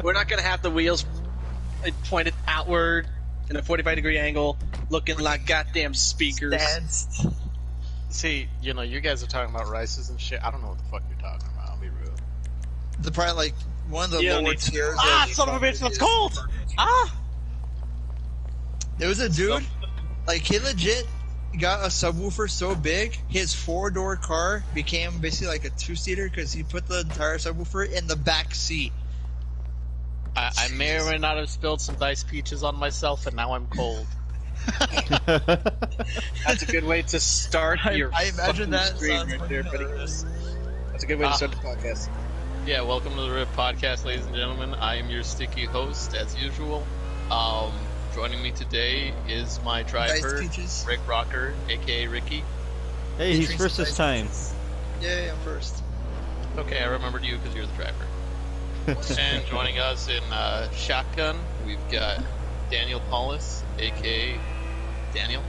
We're not gonna have the wheels pointed outward in a 45-degree angle, looking like goddamn speakers. See, you know, you guys are talking about rices and shit. I don't know what the fuck you're talking about. I'll be real. The part like one of the lower tiers. Son of a bitch, that's cold! Ah! There was a dude, like he legit got a subwoofer so big, his 4-door car became basically like a 2-seater because he put the entire subwoofer in the back seat. I may or may not have spilled some diced peaches on myself, and now I'm cold. That's a good way to start your I imagine that stream right there, buddy. That's a good way to start the podcast. Yeah, welcome to the RIP Podcast, ladies and gentlemen. I am your sticky host, as usual. Joining me today is my driver, Rick Rocker, aka Ricky. Hey, he's first this time. Yeah, I'm first. Okay, I remembered you because you're the driver. And joining us in Shotgun, we've got Daniel Paulus, aka Daniel.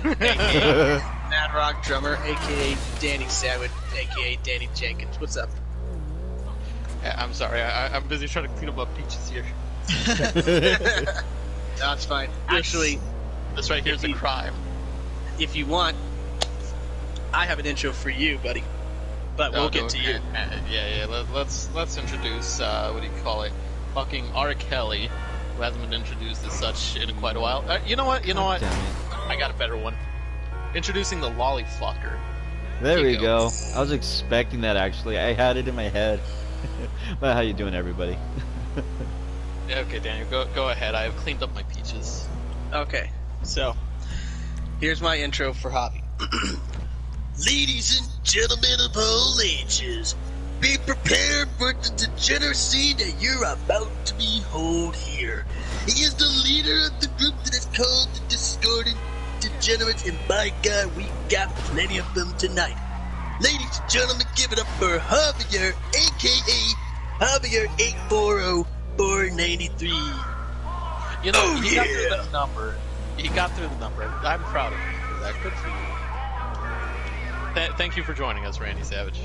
AKA Mad Rock Drummer, aka Danny Savage, aka Danny Jenkins. What's up? Yeah, I'm sorry, I'm busy trying to clean up my peaches here. No, it's fine. Actually, this right here is a crime. If you want, I have an intro for you, buddy. But we'll get to you. Yeah. Let's introduce what do you call it? Fucking R. Kelly, who hasn't been introduced as such in quite a while. You know what? I got a better one. Introducing the lollyfucker. There we go. I was expecting that actually. I had it in my head. But how you doing, everybody? Yeah, okay, Daniel, go ahead. I have cleaned up my peaches. Okay, so here's my intro for Hobby. Ladies and gentlemen of all ages, be prepared for the degeneracy that you're about to behold here. He is the leader of the group that is called the Discordant Degenerates, and by God, we got plenty of them tonight. Ladies and gentlemen, give it up for Javier, aka Javier 840493. You know, he got through the number. He got through the number. I'm proud of him for that. Good for you. Thank you for joining us, Randy Savage.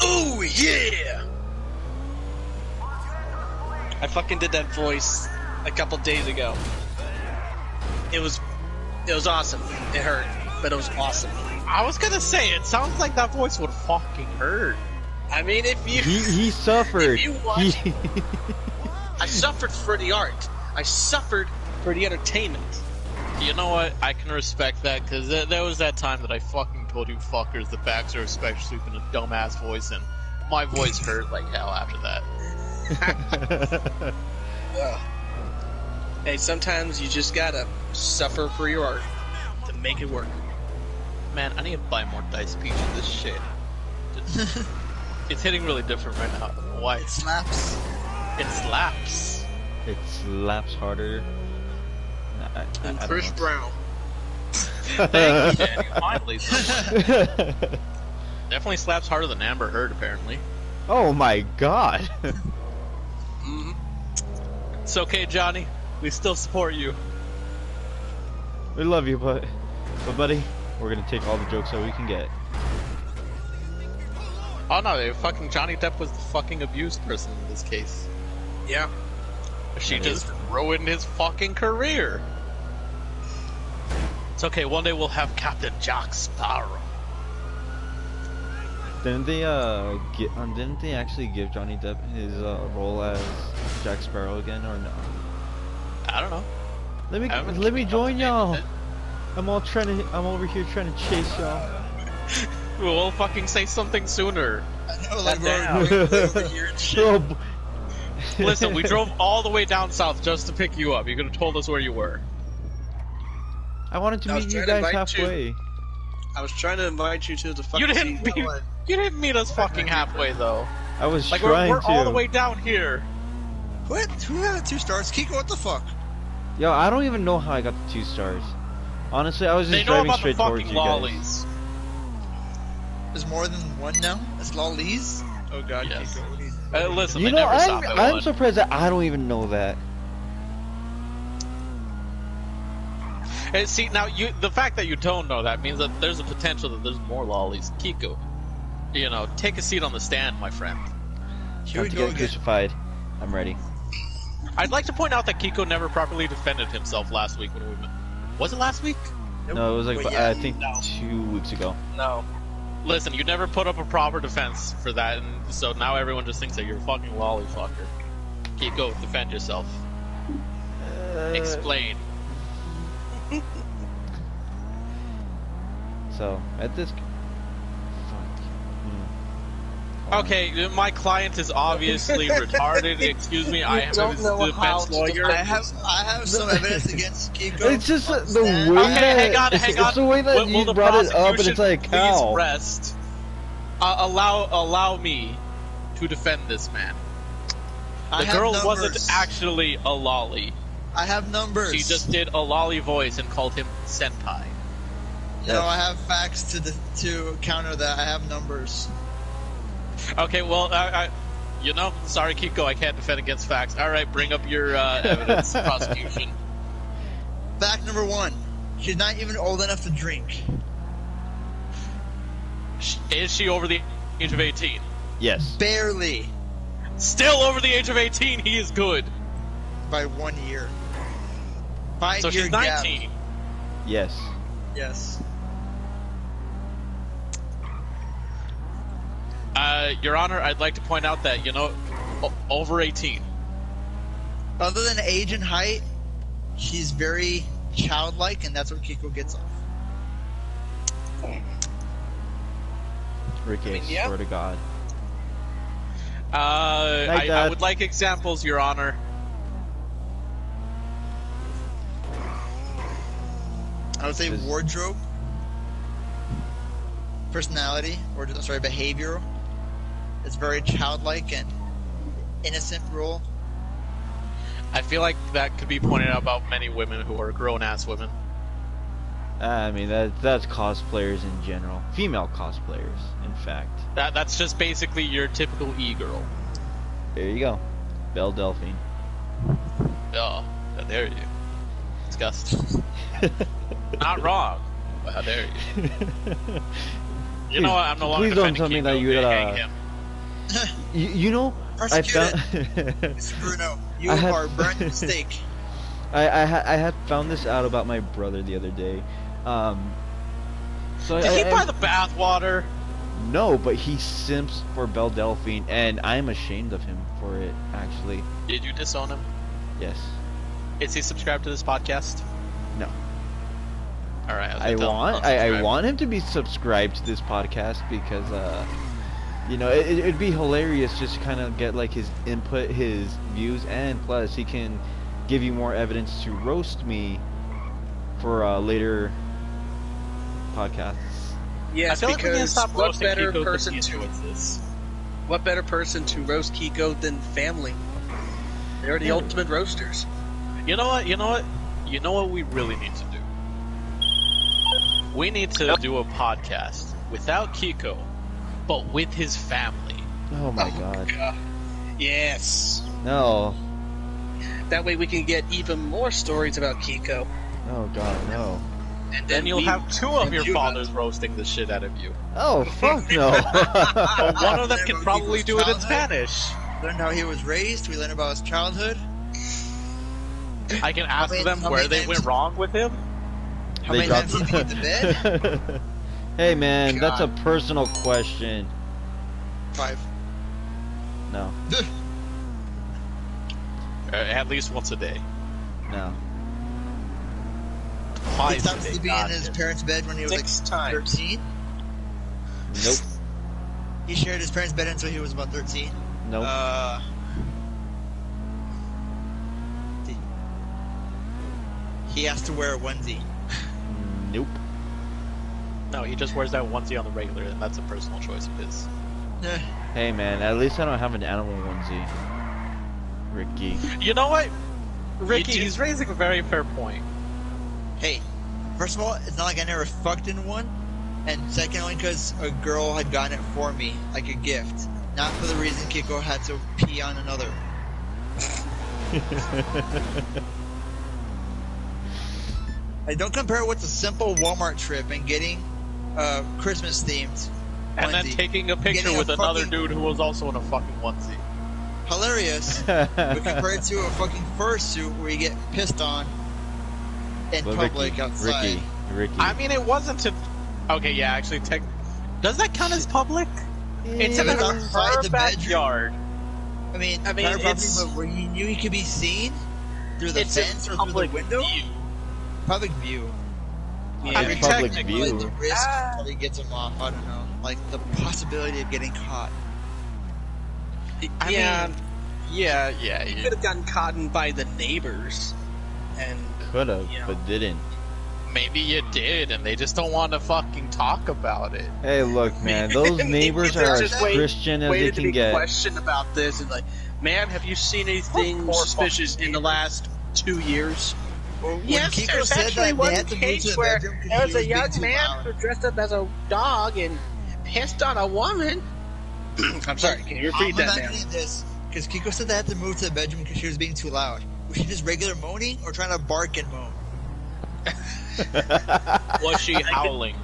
Oh yeah! I fucking did that voice a couple days ago. It was awesome. It hurt, but it was awesome. I was gonna say, it sounds like that voice would fucking hurt. I mean, if you... He suffered. If you watch... I suffered for the art. I suffered for the entertainment. You know what? I can respect that, because there was that time that I fucking told you fuckers the backs are especially in a dumbass voice, and my voice hurt like hell after that. Hey, sometimes you just gotta suffer for your art to make it work. Man, I need to buy more diced peaches. This shit. It's hitting really different right now. I don't know why. It slaps. It slaps. It slaps harder. And Chris Brown. Thank you, Danny. Finally, someone. Definitely slaps harder than Amber Heard, apparently. Oh my god. Mm-hmm. It's okay, Johnny. We still support you. We love you, but buddy, we're gonna take all the jokes that we can get. Oh no, fucking Johnny Depp was the fucking abused person in this case. Yeah. She just ruined his fucking career. It's okay, one day we'll have Captain Jack Sparrow. Didn't they didn't they actually give Johnny Depp his role as Jack Sparrow again, or no? I don't know. Let me join y'all. I'm over here trying to chase y'all. We'll fucking say something sooner. I know, like we're over here and shit. Oh, Listen, we drove all the way down south just to pick you up. You could have told us where you were. I wanted to meet you guys halfway. I was trying to invite you to the fucking... You didn't meet us fucking halfway, though. I was like, trying we're to. all the way down here. What? Who had 2 stars? Kiko, what the fuck? Yo, I don't even know how I got the 2 stars. Honestly, I was just driving straight towards you guys. There's more than one now? That's lollies? Oh god, yes. Kiko. Listen, you they know, never stop at I'm one. surprised that I don't even know that. And see, now the fact that you don't know that means that there's a potential that there's more lollies. Kiko. you know, take a seat on the stand, my friend. Here Time we to go get again. crucified. I'm ready. I'd like to point out that Kiko never properly defended himself last week when we met. Was it last week? No, it was like Wait, yeah, I think no. 2 weeks ago. No. Listen, you never put up a proper defense for that, and so now everyone just thinks that you're a fucking lollyfucker. Kiko, defend yourself. Explain. So at this. Okay, my client is obviously retarded. Excuse me, I am don't a know how defense to lawyer. I have some evidence against Kiko. It's just on the stand. way Okay, that hang on. it's the way that Will you the brought it up, and it's prosecution like how. please rest. Allow me to defend this man. I The have girl numbers. wasn't actually a lolly. I have numbers. She just did a lolly voice and called him senpai. No, I have facts to counter that. I have numbers. Okay, well, sorry, Kiko, I can't defend against facts. All right, bring up your evidence, prosecution. Fact number 1. She's not even old enough to drink. Is she over the age of 18? Yes. Barely. Still over the age of 18, he is good. By 1 year. 5 So year she's gap. 19. Yes. Yes. Your Honor, I'd like to point out that, over 18. Other than age and height, she's very childlike, and that's what Kiko gets off. Ricky, I yeah. swear to God. I Dad. would like examples, Your Honor. I would say Does- wardrobe, personality, or sorry, behavior. It's very childlike and innocent role. I feel like that could be pointed out about many women who are grown-ass women. I mean that's cosplayers in general. Female cosplayers, in fact. That's just basically your typical e-girl. There you go. Belle Delphine. Oh, how dare you. Disgusting. Not wrong. But how dare you. You know what? I'm no longer Please don't defending tell me Kiko. that you Hang him. you know, I found Mr. Bruno, you I had- are burnt at the stake. I had found this out about my brother the other day. So Did he buy the bathwater? No, but he simps for Belle Delphine, and I'm ashamed of him for it. Actually, Did you disown him? yes. Is he subscribed to this podcast? No. All right. I want him to be subscribed to this podcast because it'd be hilarious just to kind of get like his input, his views, and plus he can give you more evidence to roast me for later podcasts. Yes, I feel like we need to because stop what roasting better Kiko person because he to enjoys this. what better person to roast Kiko than family? They're the ultimate roasters. You know what? You know what we really need to do? We need to do a podcast without Kiko, but with his family. Oh my god. Yes. No. That way we can get even more stories about Kiko. Oh god, no. And Then you'll we have two of and your you fathers roasting the shit out of you. Oh fuck no. But one of them Learn can about probably Kiko's do it in childhood. Spanish. Learn how he was raised. We learn about his childhood. I can ask many- them how where many they times- went wrong with him. How They many times did he get to bed? Hey man, that's a God. personal question. 5. No. At least once a day. No. He Twice stopped a day. sleeping in his parents' bed when he was 6 like times. 13. Nope. He shared his parents' bed until he was about 13. Nope. He has to wear a onesie. Nope. No, he just wears that onesie on the regular, and that's a personal choice of his. Eh, Hey man, at least I don't have an animal onesie. Ricky. You know what? Ricky, You do- he's raising a very fair point. Hey, first of all, it's not like I never fucked in one. And secondly, because a girl had gotten it for me, like a gift. Not for the reason Kiko had to pee on another. Hey, don't compare what's a simple Walmart trip and getting Christmas themed And then onesie. taking a picture Getting a with another fucking- dude who was also in a fucking onesie. Hilarious. But compared to a fucking fursuit where you get pissed on in Well, public outside. Ricky. I mean, it wasn't a... Okay, yeah, actually, does that count as public? It's in It was her outside the bedroom. backyard. I mean, I mean, private property, it's- but where you knew he could be seen through the It's a fence or through the public window. view. Public view. Yeah. I mean, public technically, Like, view. the risk probably gets him off. I don't know. Like the possibility of getting caught. Yeah, Yeah. he could have gotten caught by the neighbors, and Could have, Yeah. but didn't. Maybe you did, and they just don't want to fucking talk about it. Hey, look, man, those neighbors They're are as just Christian as they waited to can be get. questioned about this, and like, ma'am, have you seen anything Poor suspicious in the last 2 years? Well, when Yes, Kiko there's said actually that one they had to move case to the where bedroom 'cause there was she a being young too man loud. who dressed up as a dog and pissed on a woman. I'm sorry, can you repeat I'm that, imagining ma'am? this because Kiko said they had to move to the bedroom because she was being too loud. Was she just regular moaning or trying to bark and moan? Was she howling?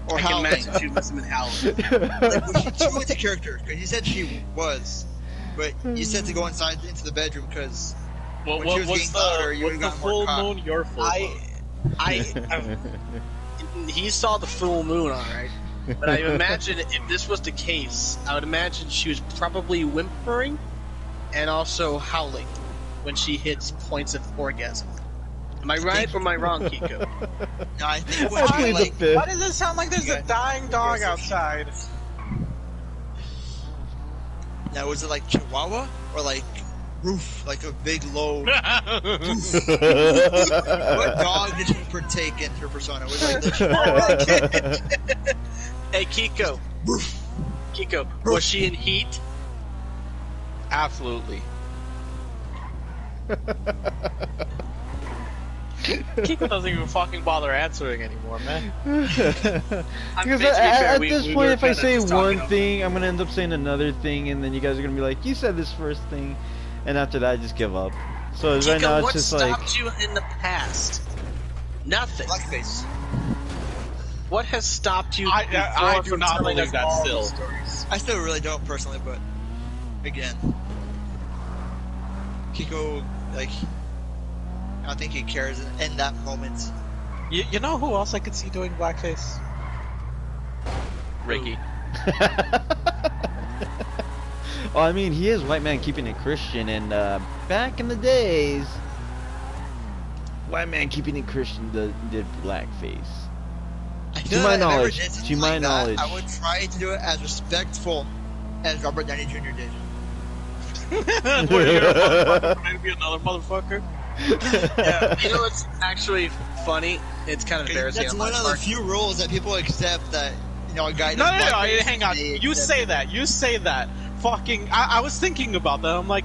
Or I can howling? imagine she must have been howling. Like, was she too into character? Because you said she was, but you said to go inside into the bedroom because What When she was was getting louder, you the would've gotten more full caught. moon your full moon? He saw the full moon, all right. But I imagine if this was the case, I would imagine she was probably whimpering and also howling when she hits points of orgasm. Am I right or am I wrong, Kiko? no, I think when I she plead the like fifth. Why does it sound like there's a dying dog outside? now was it like Chihuahua or like roof, like a big low? What dog did she partake in her persona? Was it like the Chihuahua? Hey, Kiko. Kiko, was she in heat? Absolutely. Kiko doesn't even fucking bother answering anymore, man. Because to be fair, at we this were point, if I kinda say just talking one over. thing, I'm gonna end up saying another thing, and then you guys are gonna be like, "You said this first thing," and after that, I just give up. So right Kiko, now, it's what just stopped like, you in the past? Nothing. Blackface. What has stopped you? I before do from not telling believe us that all still. the stories? I still really don't personally, but again, Kiko, like, I don't think he cares in that moment. You know who else I could see doing blackface? Ricky. well, I mean, he is white man keeping it Christian, and back in the days, white man keeping it Christian did blackface. I To feel my that if I ever knowledge, did something to my like that, knowledge. I would try to do it as respectful as Robert Downey Jr. did. What, you're a motherfucker trying to be another motherfucker? Yeah, you know what's actually funny? It's kind of embarrassing. That's on one my of the part. few rules that people accept that, you know, a guy No, does no, no, blackface, hang on. they You accept say it. that. You say that. Fucking, I was thinking about that. I'm like,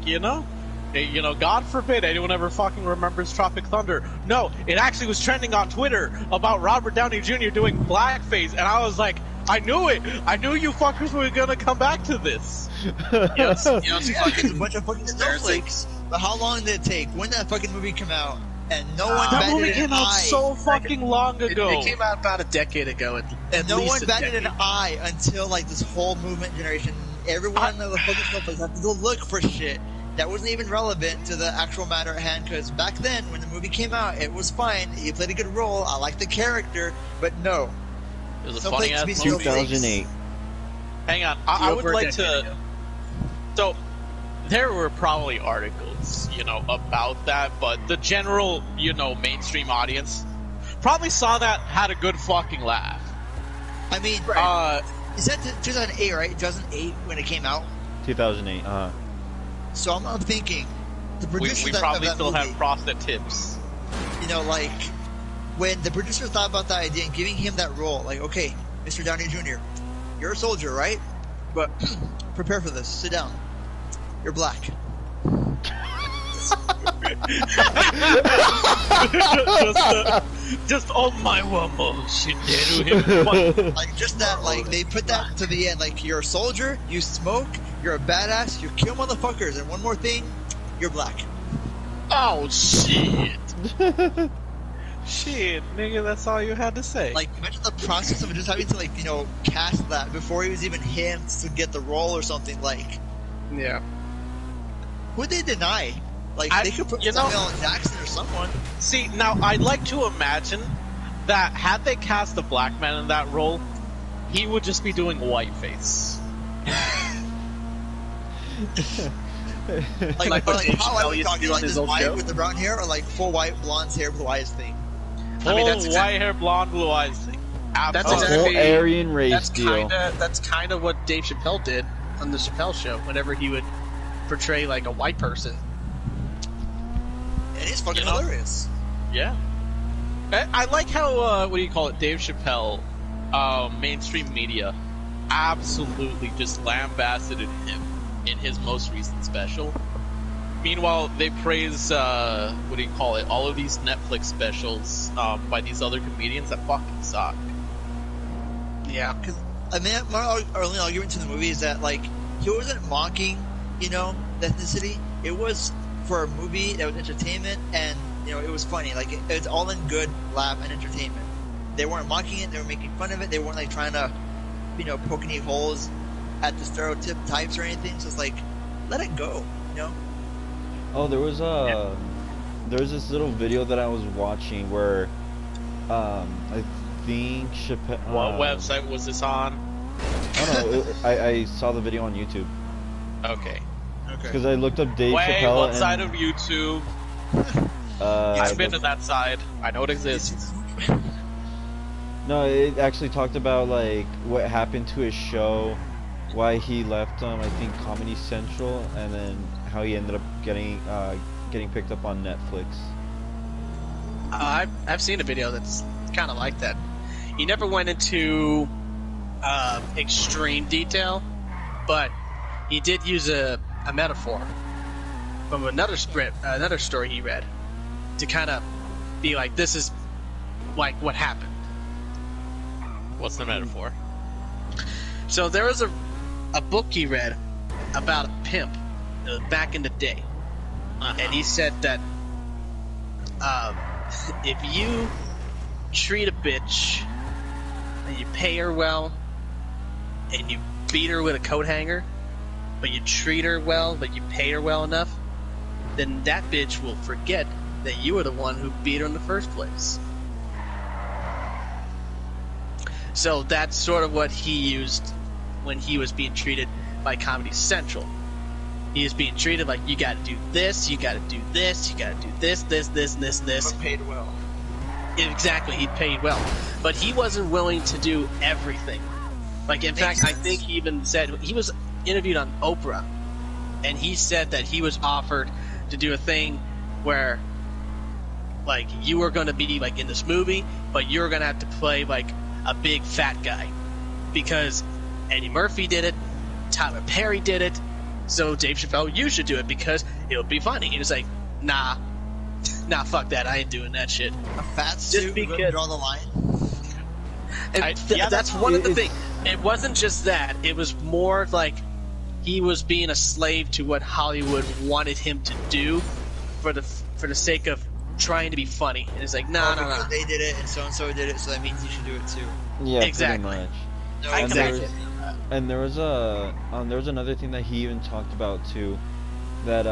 God forbid anyone ever fucking remembers Tropic Thunder. No, it actually was trending on Twitter about Robert Downey Jr. doing blackface, and I was like, I knew it. I knew you fuckers were gonna come back to this. It's It's a bunch of fucking snowflakes. But how long did it take? When did that fucking movie come out? And no one That batted movie an came out eye. so fucking long ago. It came out about a decade ago. At No least one a batted decade. an eye until like this whole movement generation. Everyone of the fucking snowflakes had to go look for shit that wasn't even relevant to the actual matter at hand. Because back then, when the movie came out, it was fine. He played a good role. I liked the character, but no. It was a Snowflakes funny ass be movie. snowflakes. 2008. Hang on, I would Over a like decade to. ago. So, there were probably articles, about that, but the general, mainstream audience probably saw that, had a good fucking laugh. I mean, is that 2008, right? 2008 when it came out. 2008. So I'm thinking, the We producer of probably that still movie, have frosted tips. like when the producer thought about that idea and giving him that role, like, okay, Mr. Downey Jr., you're a soldier, right? But prepare for this. Sit down. You're black. just oh my woman, shineru him. Like just that, like they put that to the end. Like you're a soldier, you smoke, you're a badass, you kill motherfuckers, and one more thing, you're black. Oh shit! Shit, nigga, that's all you had to say. Like, imagine the process of just having to, like, cast that before he was even him to get the role or something. Like, Yeah. who'd they deny? Like, they could put Samuel L. Jackson or someone. See, now I'd like to imagine that had they cast a black man in that role, he would just be doing whiteface. Like what Dave how are Chappelle we used to talking? do on Like his this old white show? with the brown hair, or like full white blonde hair, blue eyes thing? Full that's white hair, blonde, blue eyes thing. That's A Absolutely. exactly- whole Aryan race That's deal. kind of what Dave Chappelle did on the Chappelle Show. Whenever he would portray like a white person. It is fucking You know? hilarious. Yeah. I like how, Dave Chappelle, mainstream media absolutely just lambasted him in his most recent special. Meanwhile, they praise, all of these Netflix specials by these other comedians that fucking suck. Yeah. Because I mean, my only argument to the movie is that like he wasn't mocking, the ethnicity. It was for a movie that was entertainment, and it was funny. Like it was all in good laugh and entertainment. They weren't mocking it. They were making fun of it. They weren't like trying to, poke any holes at the stereotype types or anything. So it's like, let it go. Oh, there was this little video that I was watching where, I think Chappelle. What website was this on? Oh no, I saw the video on YouTube Okay. because I looked up Dave Wait, Chappelle what and side of YouTube? I've been to that side. I know it exists. No, it actually talked about like what happened to his show, why he left I think Comedy Central, and then how he ended up getting picked up on Netflix. I've seen a video that's kind of like that. He never went into extreme detail, but he did use a metaphor from another story he read to kind of be like, this is like what happened. What's the metaphor? So there was a book he read about a pimp back in the day. And he said that if you treat a bitch and you pay her well and you beat her with a coat hanger, but you treat her well, but you pay her well enough, then that bitch will forget that you were the one who beat her in the first place. So that's sort of what he used when he was being treated by Comedy Central. He was being treated like, you gotta do this, you gotta do this, you gotta do this, this, and this. But paid well. Exactly, he paid well. But he wasn't willing to do everything. Like, in fact, I think he even said, he was interviewed on Oprah, and he said that he was offered to do a thing where, like, you were gonna be, like, in this movie, but you're gonna have to play, like, a big fat guy. Because Eddie Murphy did it, Tyler Perry did it, so Dave Chappelle, you should do it because it would be funny. He was like, nah, fuck that, I ain't doing that shit. A fat suit, we're gonna draw the line. And that's one of the things. It wasn't just that. It was more like he was being a slave to what Hollywood wanted him to do for the sake of trying to be funny. And it's like, no. They did it, and so did it, so that means you should do it too. Yeah, Exactly. pretty much. No, Exactly. And there was another thing that he even talked about too, that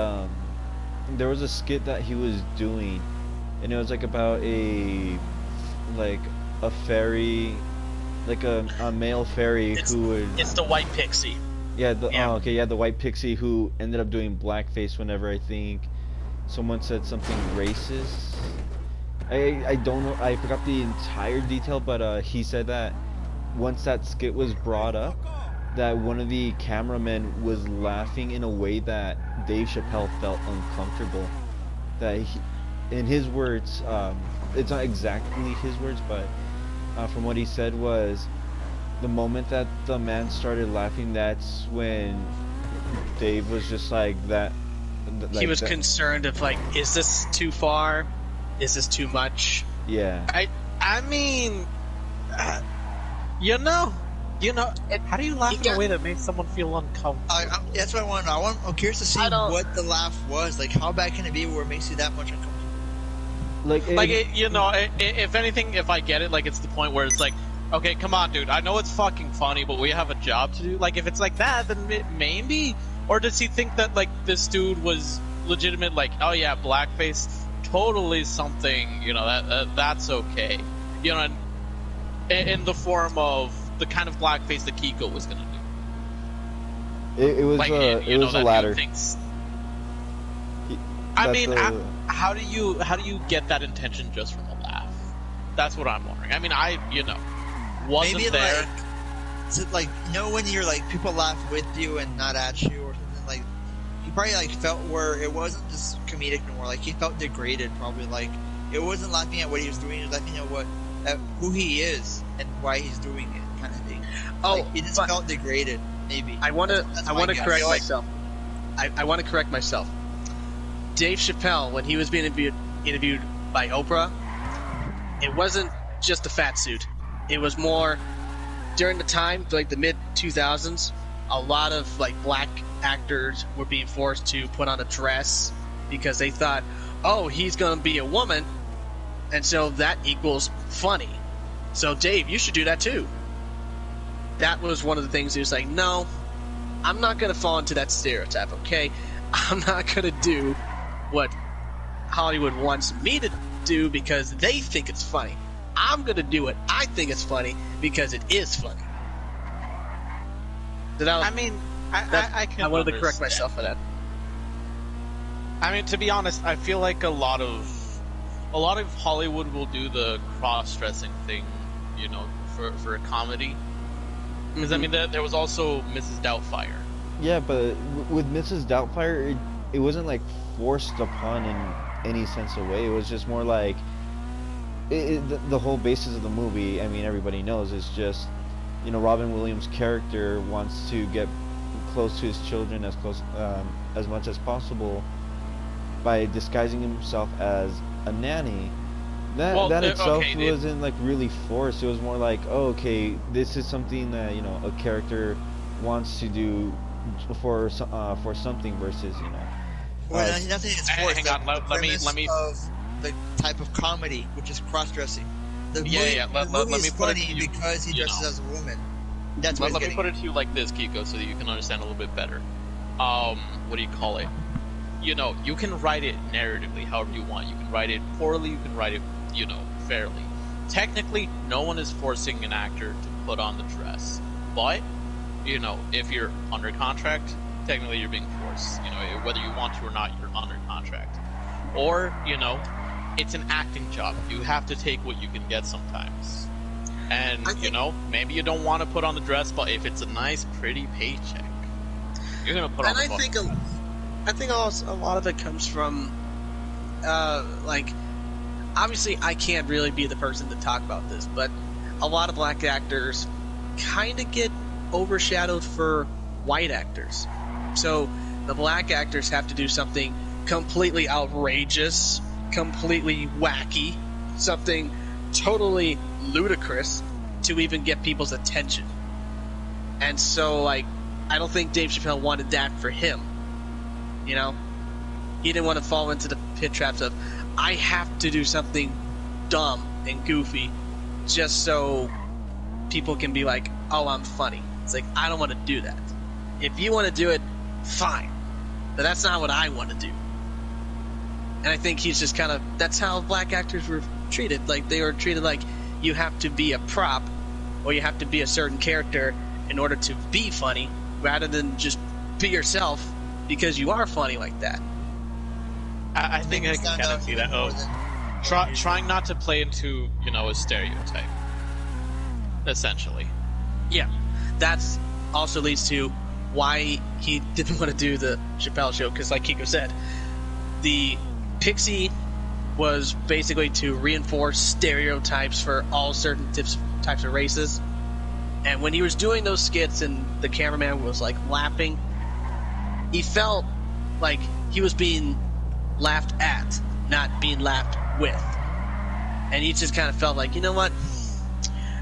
there was a skit that he was doing, and it was like about a fairy, like a male fairy who would. It's the white pixie. Yeah. Yeah. The white pixie who ended up doing blackface whenever I think someone said something racist. I don't know. I forgot the entire detail, but he said that once that skit was brought up, that one of the cameramen was laughing in a way that Dave Chappelle felt uncomfortable. That he, in his words, it's not exactly his words, but from what he said was, the moment that the man started laughing, that's when Dave was just like that. He was concerned of, like, is this too far? Is this too much? Yeah. I mean, you know, how do you laugh in a way that makes someone feel uncomfortable? That's what I want to know. I'm curious to see I don't- what the laugh was. Like, how bad can it be where it makes you that much uncomfortable? If anything, if I get it, like, it's the point where it's like, okay, come on, dude, I know it's fucking funny, but we have a job to do. Like, if it's like that, then maybe. Or does he think that, like, this dude was legitimate, like, oh yeah, blackface, totally something, that's okay. In the form of the kind of blackface that Kiko was gonna do. It was the latter. How do you get that intention just from a laugh? That's what I'm wondering. I mean, wasn't maybe there. When you're like people laugh with you and not at you or something, like he probably like felt where it wasn't just comedic anymore. Like he felt degraded, probably. Like it wasn't laughing at what he was doing; it was laughing at who he is and why he's doing it, kind of thing. He just felt degraded. Maybe I want to correct myself. I want to correct myself. Dave Chappelle, when he was being interviewed by Oprah, it wasn't just a fat suit. It was more during the time, like the mid 2000s. A lot of like black actors were being forced to put on a dress because they thought, oh, he's going to be a woman, and so that equals funny. So Dave, you should do that too. That was one of the things he was like, no, I'm not going to fall into that stereotype, okay? I'm not going to do what Hollywood wants me to do because they think it's funny. I'm going to do it. I think it's funny because it is funny. I wanted to correct myself for that. I mean, to be honest, I feel like a lot of Hollywood will do the cross-dressing thing, for a comedy. Because I mean, there was also Mrs. Doubtfire. Yeah, but with Mrs. Doubtfire, it wasn't like forced upon in any sense of way. It was just more like the whole basis of the movie. I mean, everybody knows it's just Robin Williams' character wants to get close to his children as much as possible by disguising himself as a nanny. That itself wasn't like really forced. It was more like, oh, okay, this is something that a character wants to do for something versus Well, nothing is forced. Hang on, let me of the type of comedy, which is cross-dressing. The movie is funny because he dresses as a woman. That's what. Let me put it to you like this, Kiko, so that you can understand a little bit better. What do you call it? You can write it narratively however you want. You can write it poorly. You can write it, fairly. Technically, no one is forcing an actor to put on the dress, but if you're under contract, technically you're being forced. Whether you want to or not, you're under contract. Or, it's an acting job. You have to take what you can get sometimes. And, maybe you don't want to put on the dress, but if it's a nice, pretty paycheck, you're going to put on the fucking... I think also a lot of it comes from, obviously I can't really be the person to talk about this, but a lot of black actors kind of get overshadowed for white actors. So the black actors have to do something completely outrageous, completely wacky, something totally ludicrous to even get people's attention. And so, I don't think Dave Chappelle wanted that for him. He didn't want to fall into the pit traps of, I have to do something dumb and goofy just so people can be like, oh, I'm funny. It's like, I don't want to do that. If you want to do it, fine. But that's not what I want to do. And I think he's just kind of, that's how black actors were treated. Like, they were treated like you have to be a prop or you have to be a certain character in order to be funny rather than just be yourself because you are funny like that. I think I can kind of see that. Trying not to play into, a stereotype. Essentially. Yeah. That's also leads to why he didn't want to do the Chappelle show, because like Kiko said, the Pixie was basically to reinforce stereotypes for all certain types of races. And when he was doing those skits and the cameraman was laughing, he felt like he was being laughed at, not being laughed with. And he just kind of felt like, you know what?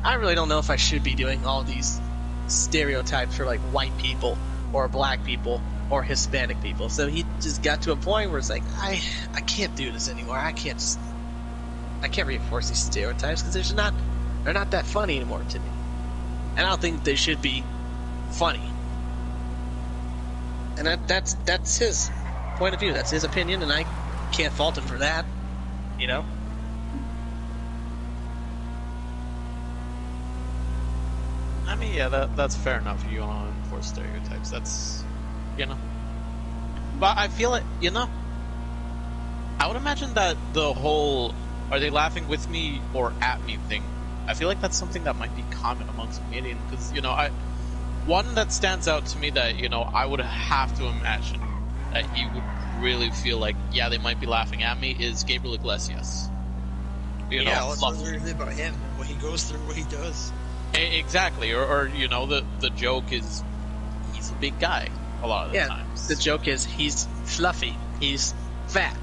I really don't know if I should be doing all these stereotypes for white people or black people or Hispanic people. So he just got to a point where it's like, I can't do this anymore. I can't I can't reinforce these stereotypes because they're not that funny anymore to me. And I don't think they should be funny. And that's his point of view. That's his opinion, and I can't fault him for that. You know? I mean, yeah, that's fair enough. You want to enforce stereotypes. That's, you know. But I feel it, you know. I would imagine that the whole "are they laughing with me or at me" thing, I feel like that's something that might be common amongst comedians. Because, you know, one that stands out to me that, you know, I would have to imagine that he would really feel like, yeah, they might be laughing at me, is Gabriel Iglesias. You know, what's really about him, what he goes through, what he does. Exactly, or you know, the joke is he's a big guy a lot of the times. The joke is he's fluffy, he's fat,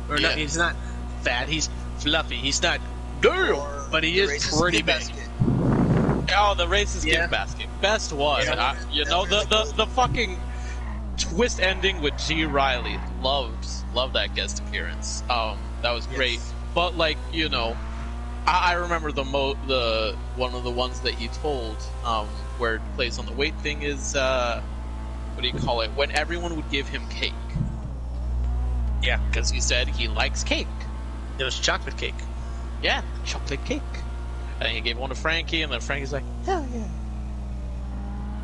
or no, he's not fat, he's fluffy, he's not girl, but he is pretty big. Oh, the racist gift basket, best one. Yeah, you know, the fucking twist ending with G. Riley, loved that guest appearance. That was great, but like, you know. I remember the one of the ones that he told, where it plays on the weight thing is, what do you call it? When everyone would give him cake. Yeah, because he said he likes cake. It was chocolate cake. Yeah, chocolate cake. And he gave one to Frankie, and then Frankie's like, hell yeah.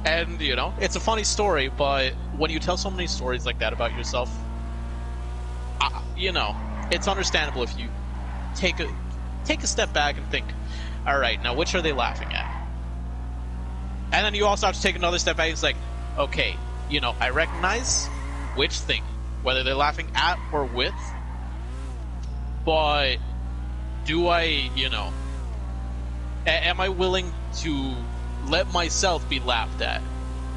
And, you know, it's a funny story, but when you tell so many stories like that about yourself, you know, it's understandable if you take a step back and think, all right, now which are they laughing at? And then you also have to take another step back. It's like, okay, you know, I recognize which thing, whether they're laughing at or with, but do I, you know, am I willing to let myself be laughed at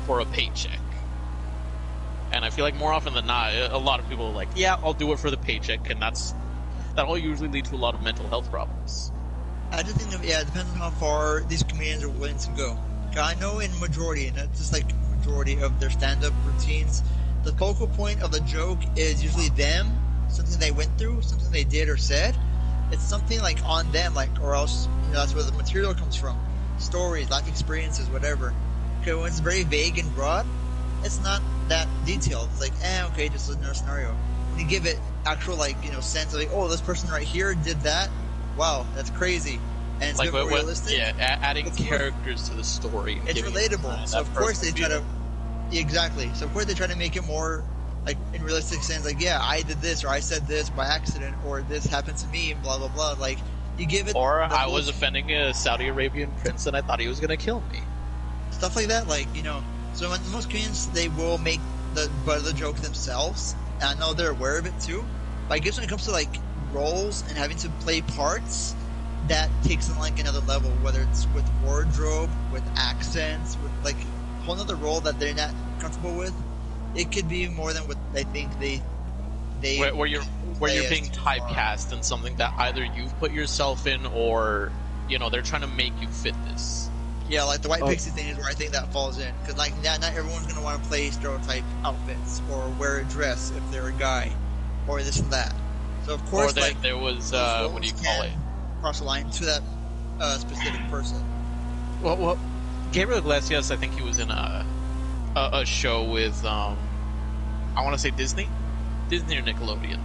for a paycheck? And I feel like more often than not, a lot of people are like, yeah, I'll do it for the paycheck, and that'll usually lead to a lot of mental health problems. I just think, it depends on how far these comedians are willing to go. I know in majority, and that's just like majority of their stand-up routines, the focal point of the joke is usually them, something they went through, something they did or said. It's something like on them, like, or else, you know, that's where the material comes from. Stories, life experiences, whatever. Okay, when it's very vague and broad, it's not that detailed. It's like, okay, just another scenario. When you give it actual, like, you know, sense of like, oh, this person right here did that. Wow, that's crazy. And it's like, more realistic. Yeah, adding characters to the story. It's relatable. So of course they try to, exactly. So of course they try to make it more like in realistic sense. Like, yeah, I did this, or I said this by accident, or this happened to me, and blah blah blah. Like, you give it. Or I was offending a Saudi Arabian prince, and I thought he was gonna kill me. Stuff like that, like, you know. So in most comedians, they will make the butt of the joke themselves, and I know they're aware of it too. But I guess when it comes to like roles and having to play parts, that takes on like another level. Whether it's with wardrobe, with accents, with like a whole other role that they're not comfortable with, it could be more than what they think they. Where you're being typecast in something that either you've put yourself in, or you know they're trying to make you fit this. Yeah, like the white pixie thing is where I think that falls in, because like not everyone's gonna want to play stereotype outfits or wear a dress if they're a guy, or this and that. So of course, or there was what do you call it? Cross the line to that specific person. Well, Gabriel Iglesias, I think he was in a show with I want to say Disney or Nickelodeon.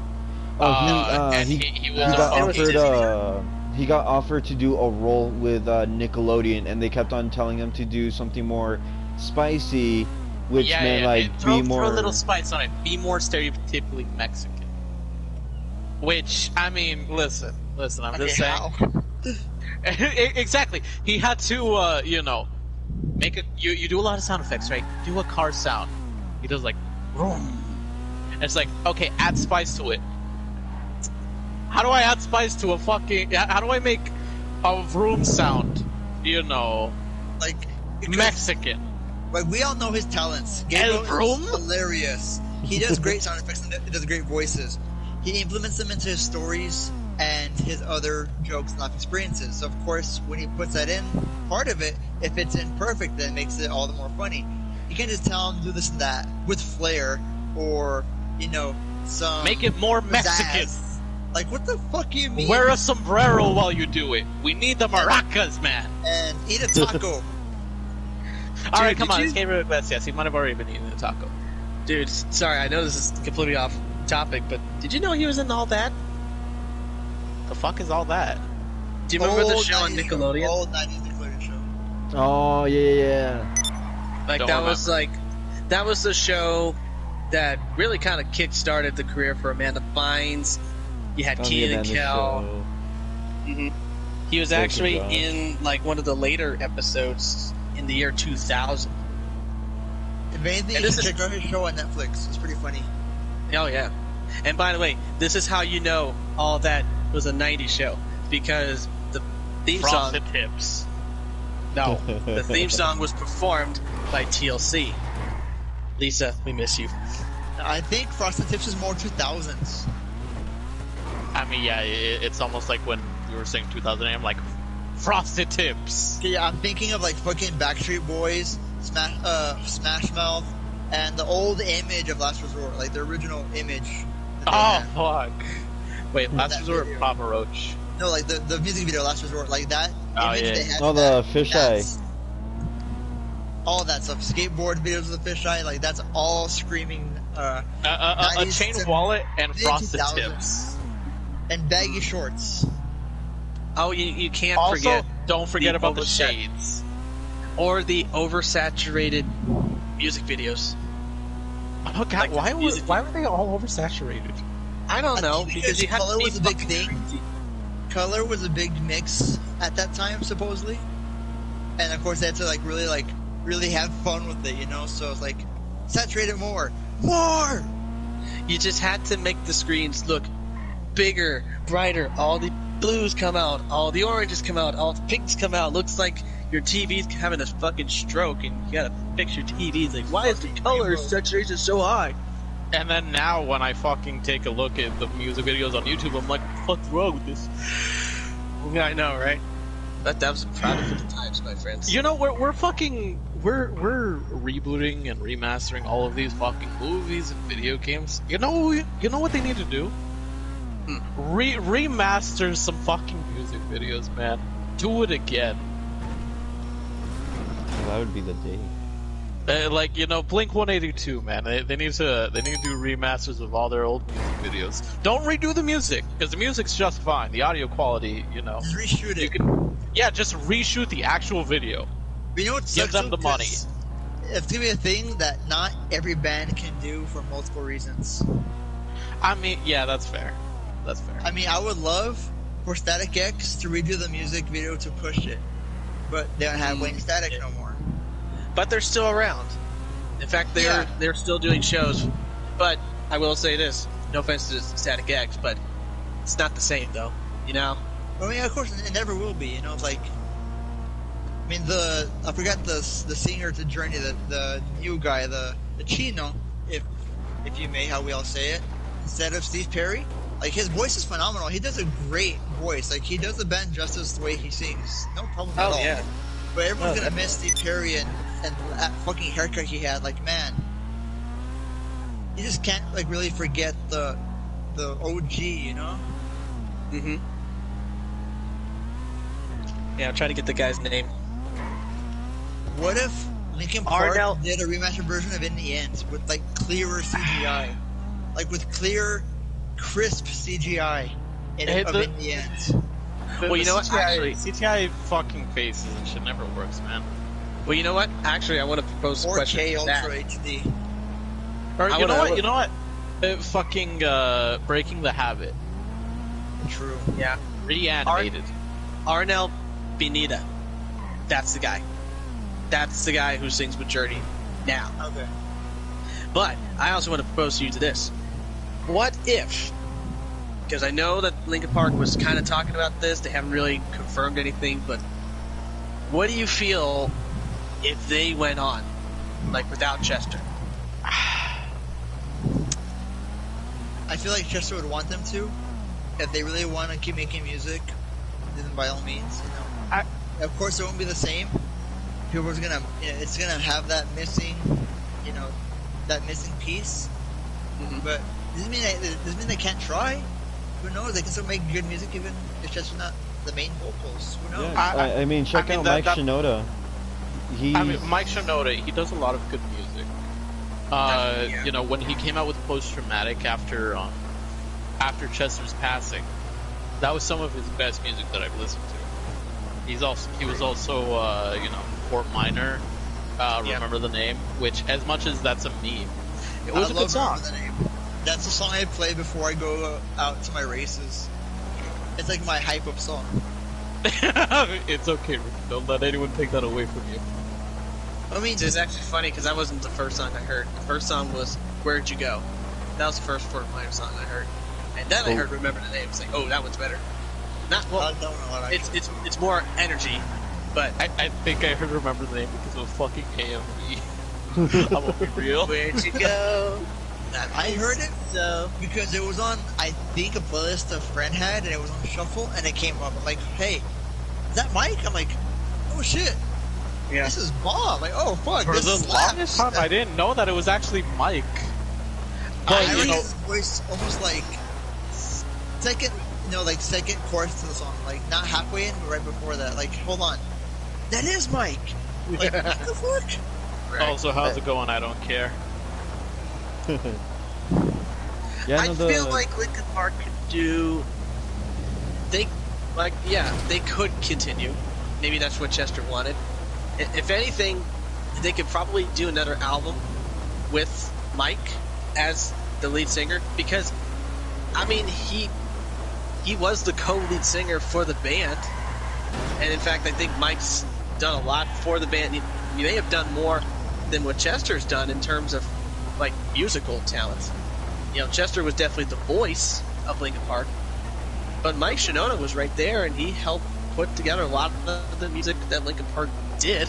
He got offered to do a role with Nickelodeon, and they kept on telling him to do something more spicy, which meant throw a little spice on it. Be more stereotypically Mexican. Which, I mean, listen. I'm just saying. Exactly. He had to, you know, make it. You do a lot of sound effects, right? Do a car sound. He does like, vroom. And it's like, okay, add spice to it. How do I add spice to a fucking... How do I make a vroom sound? You know... Like... Mexican. Like, we all know his talents. Gabriel is hilarious. He does great sound effects and he does great voices. He implements them into his stories and his other jokes and life experiences. So, of course, when he puts that in, part of it, if it's imperfect, then it makes it all the more funny. You can't just tell him to do this and that with flair or, you know, some... Make it more Mexican. Like, what the fuck do you mean? Wear a sombrero while you do it. We need the maracas, man. And eat a taco. All right, come did on. you- It's game request. Yes, he might have already been eating a taco. Dude, sorry, I know this is completely off topic, but did you know he was in all that? The fuck is all that? Do you remember the Old show on 90s Nickelodeon? Old 90s Nickelodeon show. Oh yeah. Like Don't that remember. was like that was the show that really kind of kick-started the career for Amanda Bynes. You had Keenan and Kel. hmm He was Drake and actually Josh. in like one of the later episodes in the year 2000. If anything, And you this should is- check out his show on Netflix. It's pretty funny. Oh yeah. And by the way, this is how you know all that was a 90s show because the theme song. Frosted Tips. No, the theme song was performed by TLC. Lisa, we miss you. I think Frosted Tips is more 2000s. I mean, yeah, it's almost like when you were saying 2000 AM, like Frosted Tips. Yeah, I'm thinking of like fucking Backstreet Boys, Smash Mouth, and the old image of Last Resort, like the original image. that they Oh had. fuck! Wait, Last That Resort, video. Papa Roach. No, like the music video Last Resort, like that Oh, image yeah. they had. Oh, the that, fisheye. that's- All that stuff, skateboard videos of the fisheye, like that's all screaming. A 90s chain to wallet and Frosted 2000s. Tips. And baggy shorts. Oh, you can't Also, forget don't forget the about the overset- shades. or the oversaturated music videos. Oh god, Like why the music- why were they all oversaturated? I don't I know think because you had color to be was a big fucking thing. crazy. Color was a big mix at that time, supposedly. And of course, they had to really have fun with it, you know. So it's like saturate it more. You just had to make the screens look bigger, brighter. All the blues come out, all the oranges come out, all the pinks come out. Looks like your TV's having a fucking stroke, and you gotta fix your TV. It's like, why is the color saturation so high? And then now, when I fucking take a look at the music videos on YouTube, I'm like, what's wrong with this? Yeah, I know, right? That was a product of the times, my friends. You know, we're rebooting and remastering all of these fucking movies and video games. You know what they need to do? Remaster some fucking music videos, man. Do it again. Well, that would be the day. Like, you know, Blink 182, man. They need to do remasters of all their old music videos. Don't redo the music, because the music's just fine. The audio quality, you know. Just reshoot You it. can, yeah, just reshoot the actual video. But you know what Give sucks, them the though? money. 'Cause it's gonna be a thing that not every band can do for multiple reasons. I mean, yeah, that's fair. That's fair. I mean, I would love for Static X to redo the music video to push it, but they don't have Wayne Static no more. But they're still around. In fact, they're still doing shows. But I will say this: no offense to Static X, but it's not the same, though. You know? I mean, of course, it never will be. You know, it's like, I mean, I forgot the singer to Journey, the new guy, the Chino, if you may, how we all say it, instead of Steve Perry. Like, his voice is phenomenal. He does a great voice. Like, he does the band justice the way he sings. No problem at all. Oh yeah. But everyone's gonna miss Steve Perry and that fucking haircut he had. Like, man, you just can't like really forget the OG, you know? Mm-hmm. Yeah, I'm trying to get the guy's name. What if Linkin Park Arnell- did a remastered version of In the End with like clearer CGI, like with clear, crisp CGI of In the End? Well, you know what? Actually, CGI fucking faces and shit never works, man. well, you know what? Actually, I want to propose a question 4K for that. Ultra HD. Or I you know wanna- what? You know what? Fucking Breaking the Habit, True. Yeah. reanimated. Arnell Benita. That's the guy. That's the guy who sings with Journey now. Okay. But I also want to propose to you to this. What if, because I know that Linkin Park was kind of talking about this, they haven't really confirmed anything, but what do you feel if they went on, like without Chester? I feel like Chester would want them to. If they really want to keep making music, then by all means, you know. Of course, it won't be the same. People's gonna, it's gonna have that missing, that missing piece. Mhm. But doesn't mean they can't try. who knows? They can still make good music even if Chester's not the main vocals. Who knows? Yeah, I mean, check out Mike Shinoda. Mike Shinoda, he does a lot of good music. You know, when he came out with Post Traumatic after Chester's passing, that was some of his best music that I've listened to. He was also you know, Fort Minor, Remember the Name, which, as much as that's a meme, it was a good song. The Name. That's the song I play before I go out to my races. It's like my hype up song. It's okay, Rick. Don't let anyone take that away from you. I mean, it's actually funny because that wasn't the first song I heard. The first song was "Where'd You Go." That was the first Fort Minor song I heard, and then I heard "Remember the Name." It's like, oh, that one's better. Not well. It's more energy, but I think I heard "Remember the Name" because of fucking AMV. I'm gonna be real. Where'd you go? I heard it because it was on, I think, a playlist a friend had, and it was on shuffle, and it came up. I'm like, hey, is that Mike? I'm like, oh shit. Yeah. This is Bob. Like, oh fuck, For this the longest time, I didn't know that it was actually Mike. I heard his voice almost like second, like second chorus to the song, like not halfway in, but right before that. Like, hold on, that is Mike. Like, what the fuck? Right. Also, how's it going? I don't care. I feel like Linkin Park could do. They could continue. Maybe that's what Chester wanted. If anything, they could probably do another album with Mike as the lead singer, because I mean he was the co-lead singer for the band, and in fact I think Mike's done a lot for the band. He may have done more than what Chester's done in terms of like musical talent. Chester was definitely the voice of Linkin Park, but Mike Shinoda was right there, and he helped put together a lot of the music that Linkin Park did.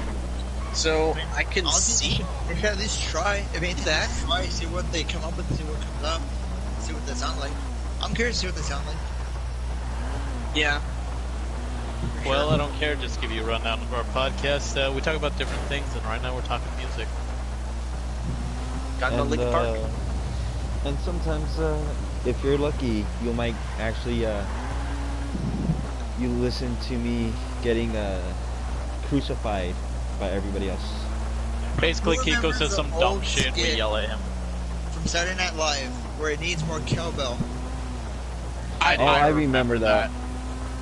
So I can see. They should at least try. I mean, try, see what they come up with, see what comes up, see what they sound like. I'm curious to see what they sound like. Yeah. Well, I don't care. Just give you a rundown of our podcast. We talk about different things, and right now we're talking music. Got no Linkin Park. And sometimes, if you're lucky, you might actually you listen to me getting crucified by everybody else. Basically, Kiko says some dumb shit and we yell at him. From Saturday Night Live, where it needs more cowbell. I remember that.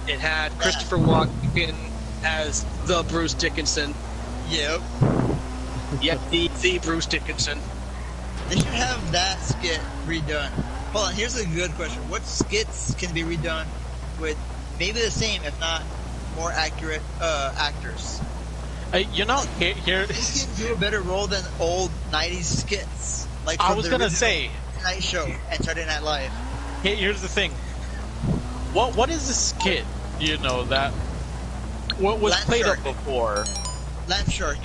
It had Christopher Walken as the Bruce Dickinson. Yep. Yep, the Bruce Dickinson. They should have that skit redone. Hold on, here's a good question. What skits can be redone with maybe the same, if not more accurate, actors? Here... Who can do a better role than old 90s skits? Like I was gonna say... Night Show and Saturday Night Live. Here's the thing. What is a skit, that... What was played up before? Land Shark.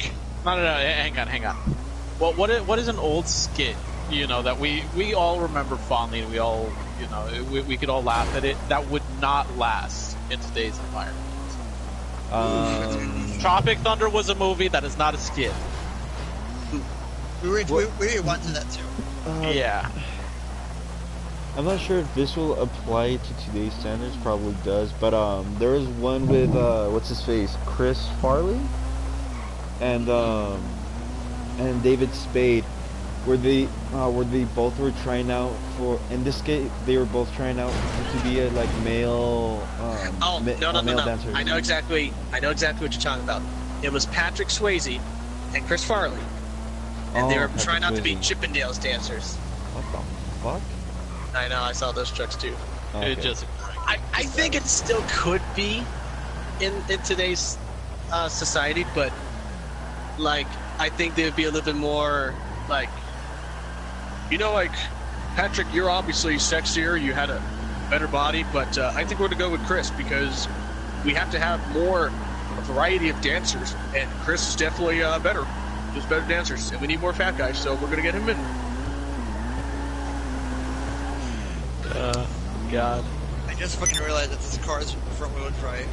No, hang on. Well, what is an old skit, that we all remember fondly, and we all, we could all laugh at it, that would not last in today's environment? Tropic Thunder was a movie that is not a skit. We already went to that too. Yeah. I'm not sure if this will apply to today's standards, probably does, but there was one with, what's his face, Chris Farley? And David Spade, where they both were trying out for, in this case they were both trying out to be a male no. dancers. I know exactly what you're talking about. It was Patrick Swayze and Chris Farley, and they were trying out to be Chippendales dancers. What the fuck? I know, I saw those trucks too. Okay. I think it still could be in today's society, but I think they would be a little bit more Patrick, you're obviously sexier, you had a better body, but I think we're going to go with Chris because we have to have a variety of dancers, and Chris is definitely better. Just better dancers, and we need more fat guys, so we're going to get him in. God. I just fucking realized that this car is front-wheel drive.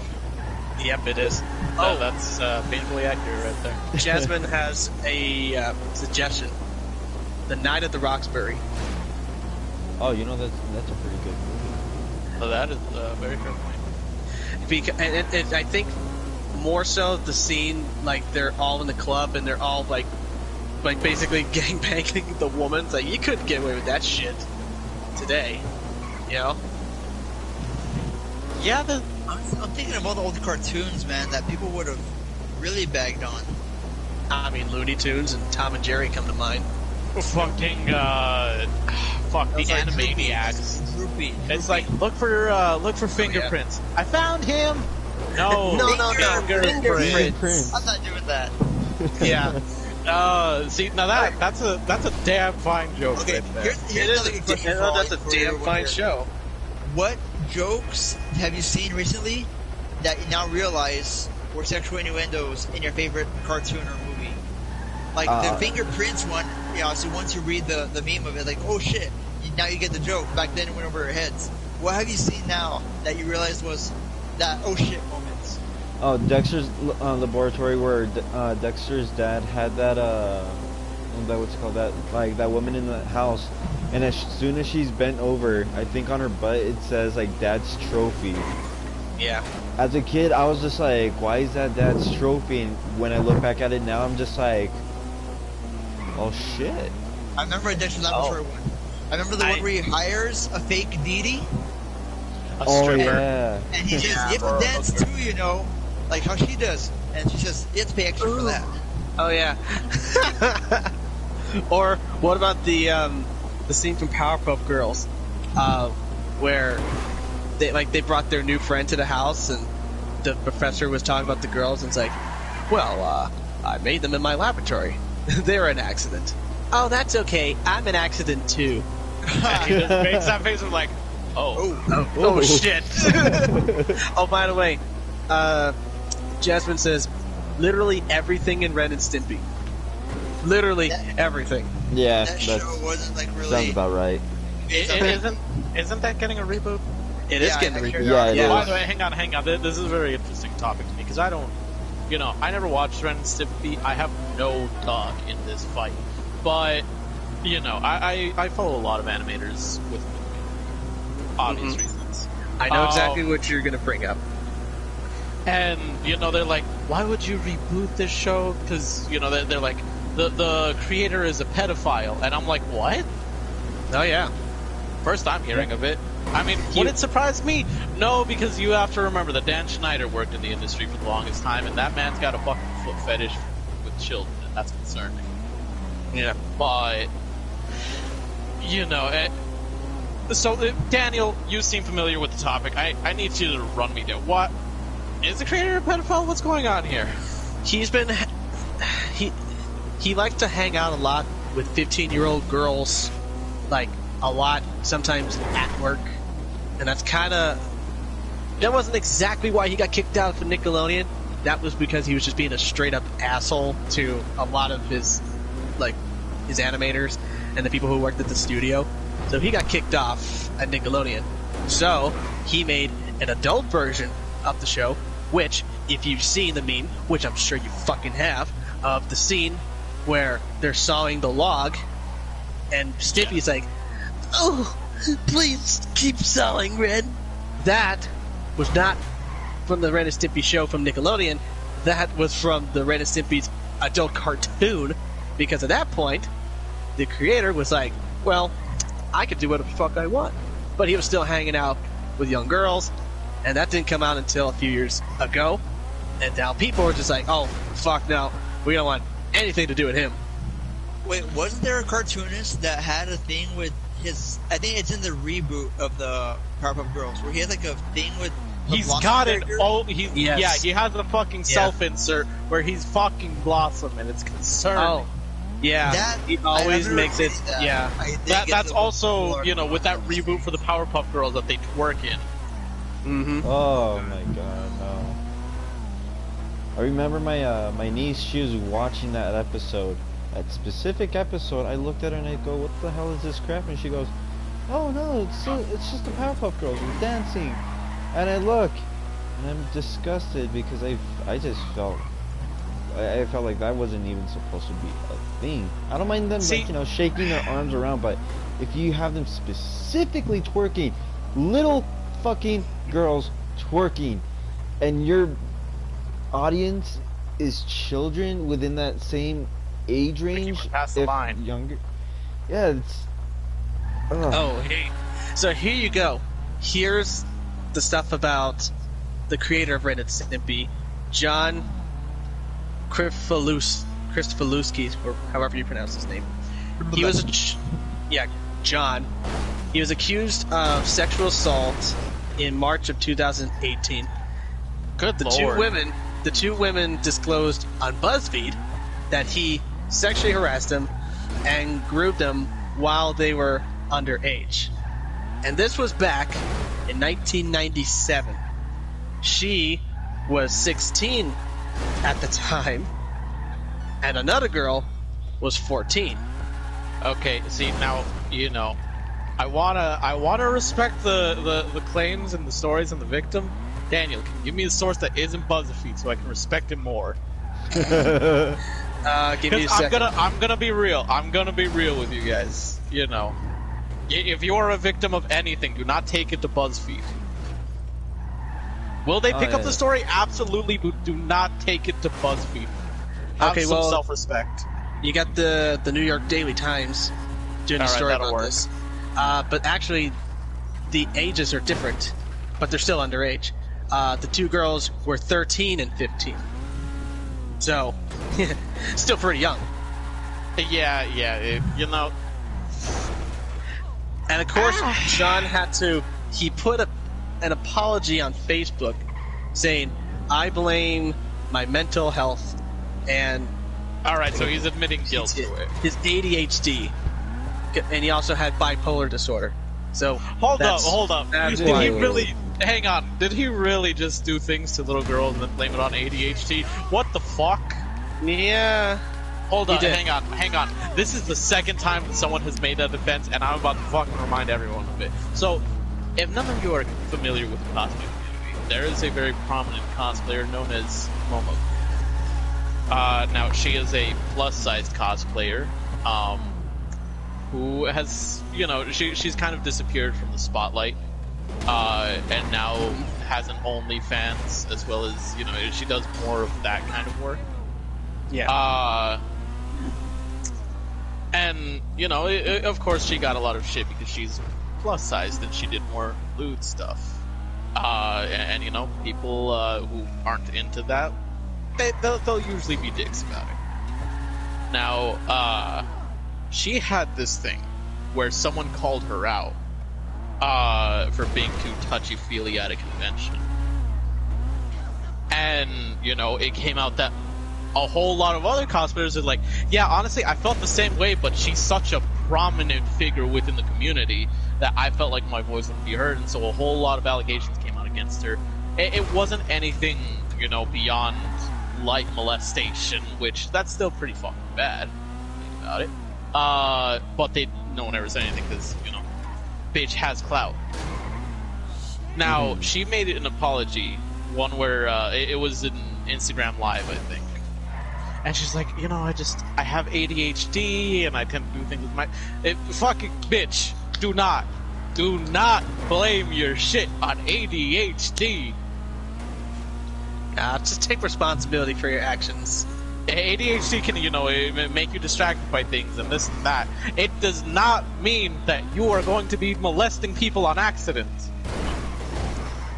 Yep, it is. That's painfully accurate right there. Jasmine has a suggestion. The Night at the Roxbury. Oh, that's a pretty good movie. So that is a very fair point. Because and I think more so the scene, like they're all in the club and they're all like basically gangbanging the woman. It's like you couldn't get away with that shit today, you know? Yeah, I'm thinking of all the old cartoons, man, that people would have really bagged on. I mean, Looney Tunes and Tom and Jerry come to mind. fucking fuck the Animaniacs. Droopy. It's like look for fingerprints. I found him. No, No. fingerprints. I'm not doing that. Yeah. See, now that's a damn fine joke Okay, right there. here's another good question for all- That's a for damn everyone fine here. show. What jokes have you seen recently that you now realize were sexual innuendos in your favorite cartoon or movie? Like the fingerprints one, you know, so once you read the meme of it, like, oh shit, now you get the joke. Back then it went over your heads. What have you seen now that you realized was that oh shit moments? Oh, Dexter's laboratory, where Dexter's dad had that what's it called, that like that woman in the house, and as soon as she's bent over, I think on her butt it says like Dad's trophy. Yeah. As a kid, I was just like, why is that Dad's trophy? And when I look back at it now, I'm just like, oh shit. I remember a Dexter's Laboratory one. I remember the one where he hires a fake Dee Oh stripper. yeah. and he says, you have to dance too, you know, like how she does. And she says, it's pay extra for that. Oh yeah. Or what about the scene from Powerpuff Girls, where they brought their new friend to the house and the professor was talking about the girls and it's like, well, I made them in my laboratory. They're an accident. Oh, that's okay. I'm an accident too. And he just makes that face of like, Oh shit. Oh, by the way, Jasmine says literally everything in Ren and Stimpy. Literally everything. Yeah, That that show wasn't like sounds really. about right. isn't that getting a reboot? It is Yeah, getting I re- hear Yeah, it Yeah. By is. the way, hang on. This is a very interesting topic to me because I don't, I never watched Ren and Stimpy. I have no dog in this fight, but I follow a lot of animators with obvious reasons. I know exactly what you're gonna bring up. And they're like, why would you reboot this show? Because they're like, the creator is a pedophile, and I'm like, what? Oh yeah. First I'm hearing of it. I mean, would it surprise me? No, because you have to remember that Dan Schneider worked in the industry for the longest time, and that man's got a fucking foot fetish with children, and that's concerning. Yeah. But, so, Daniel, you seem familiar with the topic. I need you to run me down. What? Is the creator a pedophile? What's going on here? He's been he likes to hang out a lot with 15-year-old girls, like a lot, sometimes at work, and that wasn't exactly why he got kicked out of Nickelodeon. That was because he was just being a straight up asshole to a lot of his animators and the people who worked at the studio. So he got kicked off at Nickelodeon. So he made an adult version of the show, which, if you've seen the meme, which I'm sure you fucking have, of the scene where they're sawing the log, and Stimpy's like, oh, please keep sawing, Ren. That was not from the Ren and Stimpy show from Nickelodeon. That was from the Ren and Stimpy's adult cartoon, because at that point, the creator was like, well, I could do whatever the fuck I want. But he was still hanging out with young girls, and that didn't come out until a few years ago. And now people are just like, oh, fuck no, we don't want anything to do with him. Wait, wasn't there a cartoonist that had a thing with his? I think it's in the reboot of the Powerpuff Girls, where he had like a thing with. the He's Blossom got it character? all. Yes. Yeah, he has a fucking self-insert where he's fucking Blossom, and it's concerning. Oh, yeah. That- He I always remember makes it. reading that. Yeah. I did That's get the also, Lord. with that reboot for the Powerpuff Girls that they twerk in. Mm-hmm. Oh my god, no. I remember my niece, she was watching that episode. That specific episode, I looked at her and I go, what the hell is this crap? And she goes, oh no, it's just the Powerpuff Girls, we're dancing. And I look, and I'm disgusted because I just felt, I felt like that wasn't even supposed to be a thing. I don't mind them, like, shaking their arms around, but if you have them specifically twerking, little fucking girls twerking, and your audience is children within that same age range, we're past the if line. younger. Yeah, it's. Ugh. Oh, hey. So here you go. Here's the stuff about the creator of Ren and Stimpy, John Kricfaluski, or however you pronounce his name. He was John. He was accused of sexual assault in March of 2018. Good The lord. two women disclosed on BuzzFeed that he sexually harassed them and groomed them while they were underage. And this was back in 1997. She was 16 at the time, and another girl was 14. Okay, see now, you know, I wanna respect the claims and the stories and the victim. Daniel, can you give me a source that isn't BuzzFeed so I can respect him more? Give me a second. I'm gonna be real. I'm gonna be real with you guys. You know, if you are a victim of anything, do not take it to BuzzFeed. Will they pick up the story? Absolutely, but do not take it to BuzzFeed. Have some self-respect. You got the New York Daily Times doing a story about this. But actually, the ages are different, but they're still underage. The two girls were 13 and 15. So, still pretty young. Yeah, you know. And of course, John he put an apology on Facebook saying, I blame my mental health and... Alright, so he's admitting guilt to it. His ADHD. And he also had bipolar disorder. So Hold up. That's Did he really... Hang on. Did he really just do things to little girls and then blame it on ADHD? What the fuck? Yeah. Hold on, hang on. This is the second time that someone has made that defense, and I'm about to fucking remind everyone of it. So, if none of you are familiar with the cosplay community, there is a very prominent cosplayer known as Momo. Now, she is a plus-sized cosplayer, who has, you know, she's kind of disappeared from the spotlight, and now has an OnlyFans, as well as, you know, she does more of that kind of work. Yeah. And, you know, of course she got a lot of shit because she's plus-sized and she did more lewd stuff. And you know, people who aren't into that, they'll usually be dicks about it. Now, she had this thing where someone called her out for being too touchy-feely at a convention. And, you know, it came out that a whole lot of other cosplayers are like, yeah, honestly, I felt the same way, but she's such a prominent figure within the community that I felt like my voice wouldn't be heard, and so a whole lot of allegations came out against her. It wasn't anything, you know, beyond light molestation, which that's still pretty fucking bad. Think about it. But no one ever said anything because, you know, bitch has clout. Now, she made an apology, one where it was in Instagram Live, I think. And she's like, you know, I have ADHD, and I tend to do things with my... fucking bitch, do not blame your shit on ADHD. Just take responsibility for your actions. ADHD can, you know, make you distracted by things and this and that. It does not mean that you are going to be molesting people on accident.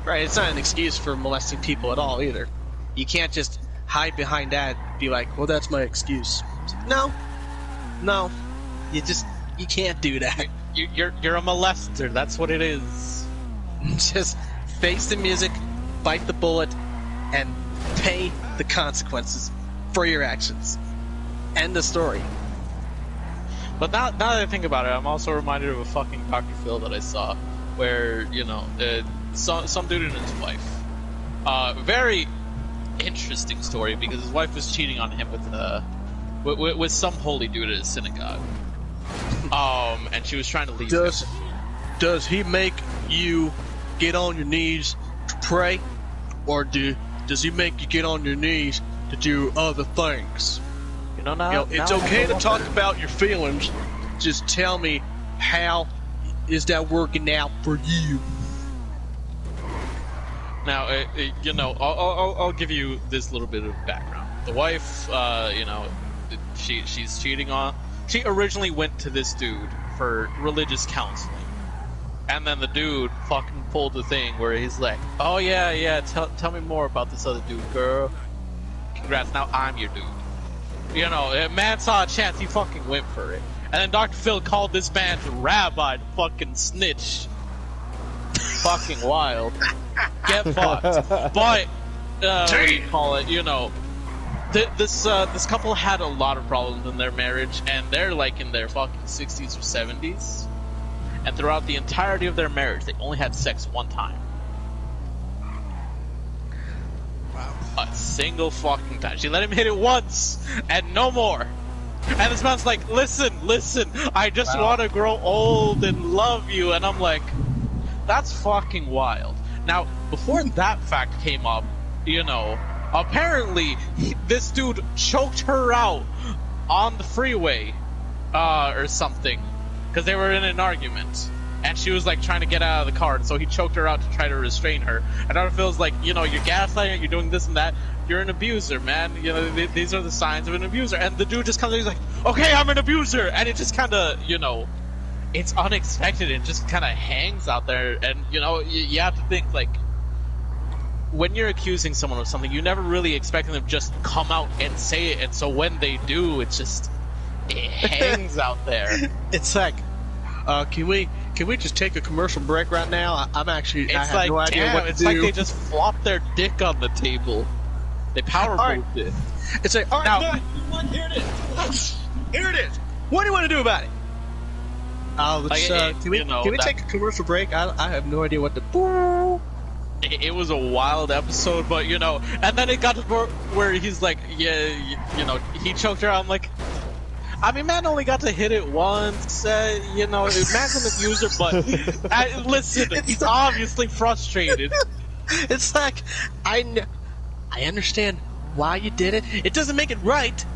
Right, it's not an excuse for molesting people at all, either. You can't just hide behind that, be like, well, that's my excuse. No, you can't do that. You're a molester. That's what it is. Just face the music, bite the bullet, and pay the consequences for your actions. End the story. But now that I think about it, I'm also reminded of a fucking Dr. Phil that I saw, where, you know, some dude and his wife. Very interesting story, because his wife was cheating on him with some holy dude at a synagogue. And she was trying to leave him. Does he make you get on your knees to pray, or does he make you get on your knees to do other things? You know, now it's okay to talk about your feelings. Just tell me, how is that working out for you? Now, you know, I'll give you this little bit of background. The wife, you know, she's cheating on. She originally went to this dude for religious counseling, and then the dude fucking pulled the thing where he's like, "Oh yeah, tell me more about this other dude, girl. Congrats, now I'm your dude." You know, a man saw a chance, he fucking went for it. And then Dr. Phil called this man to rabbi, fucking snitch. Fucking wild. Get fucked. But, what do you call it, you know, this couple had a lot of problems in their marriage, and they're like in their fucking 60s or 70s. And throughout the entirety of their marriage, they only had sex one time. Wow. A single fucking time. She let him hit it once, and no more. And this man's like, listen, I just want to grow old and love you. And I'm like, that's fucking wild. Now, before that fact came up, you know, apparently this dude choked her out on the freeway or something, because they were in an argument. And she was like trying to get out of the car, and so he choked her out to try to restrain her. And Dr. Phil's like, you know, you're gaslighting, you're doing this and that. You're an abuser, man. You know, these are the signs of an abuser. And the dude just kind of, he's like, okay, I'm an abuser. And it just kind of, you know, it's unexpected. It just kind of hangs out there. And, you know, you have to think, like, when you're accusing someone of something, you never really expect them to just come out and say it. And so when they do, it's just, it hangs out there. It's like, can we just take a commercial break right now? I'm actually, I have like, no idea what to it's do. like they just flopped their dick on the table. They power moved it. It's like, all right, now, here it is. Here it is. What do you want to do about it? Can we take a commercial break? I have no idea what to. It was a wild episode, but you know, and then it got to where he's like, yeah, you know, he choked her out. I'm like, I mean, man only got to hit it once. You know, man's an abuser, but listen, he's obviously frustrated. It's like, I understand why you did it. It doesn't make it right,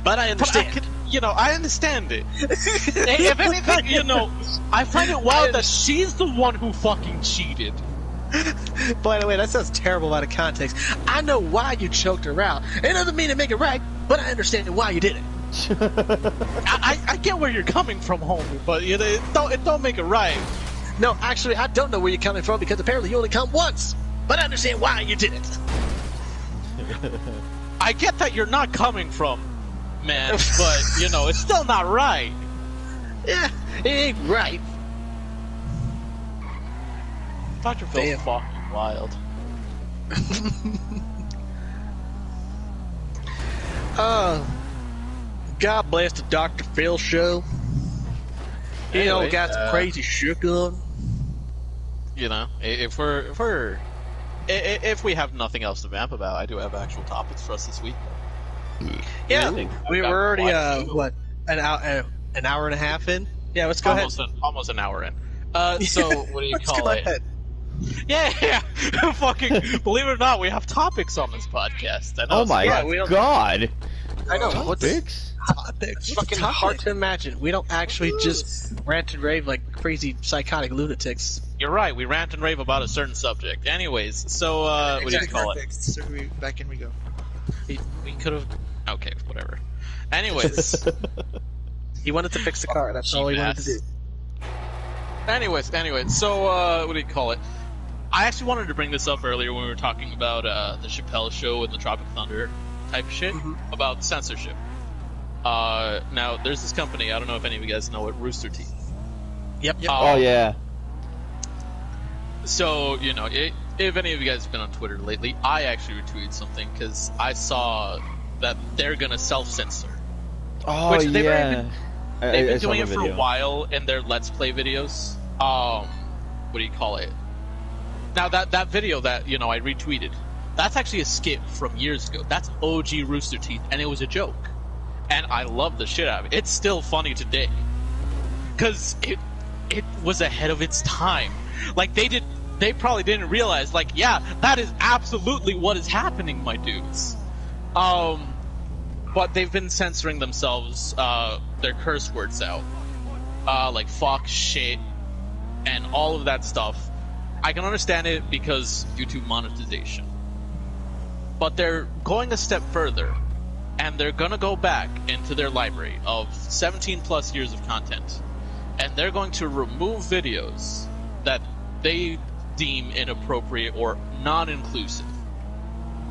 but I understand. I understand it. If anything, you know, I find it wild that she's the one who fucking cheated. By the way, that sounds terrible out of context. I know why you choked her out. It doesn't mean to make it right, but I understand why you did it. I get where you're coming from, homie, but you know, it don't make it right. No, actually, I don't know where you're coming from, because apparently you only come once. But I understand why you did it. I get that you're not coming from, man, but you know, it's still not right. Yeah, it ain't right. Dr. Phil's fucking wild. God bless the Dr. Phil show. He all got some crazy shit on. You know, if we have nothing else to vamp about, I do have actual topics for us this week. Yeah, we were already an hour and a half in. Yeah, let's go ahead. Almost an hour in. So what do you call it? Ahead. Yeah. Fucking believe it or not, we have topics on this podcast. I know, oh my god! I know. Topics? It's fucking hard to imagine. We don't actually just rant and rave like crazy psychotic lunatics. You're right. We rant and rave about a certain subject. Anyways, so what do you call it? So back in we go. We could have. Okay, whatever. Anyways, he wanted to fix the car. That's all he wanted to do. Anyways, so what do you call it? I actually wanted to bring this up earlier when we were talking about the Chappelle Show and the Tropic Thunder type shit about censorship. Now, there's this company, I don't know if any of you guys know it, Rooster Teeth. Yep. Oh, yeah. So, you know, if any of you guys have been on Twitter lately, I actually retweeted something because I saw that they're going to self-censor. Oh, which yeah. They've been doing it for a while in their Let's Play videos. What do you call it? Now, that video that, you know, I retweeted, that's actually a skit from years ago. That's OG Rooster Teeth, and it was a joke. And I love the shit out of it. It's still funny today. Because it was ahead of its time. Like, they probably didn't realize, like, yeah, that is absolutely what is happening, my dudes. But they've been censoring themselves, their curse words out. Like fuck, shit, and all of that stuff. I can understand it because YouTube monetization. But they're going a step further, and they're gonna go back into their library of 17 plus years of content, and they're going to remove videos that they deem inappropriate or non-inclusive.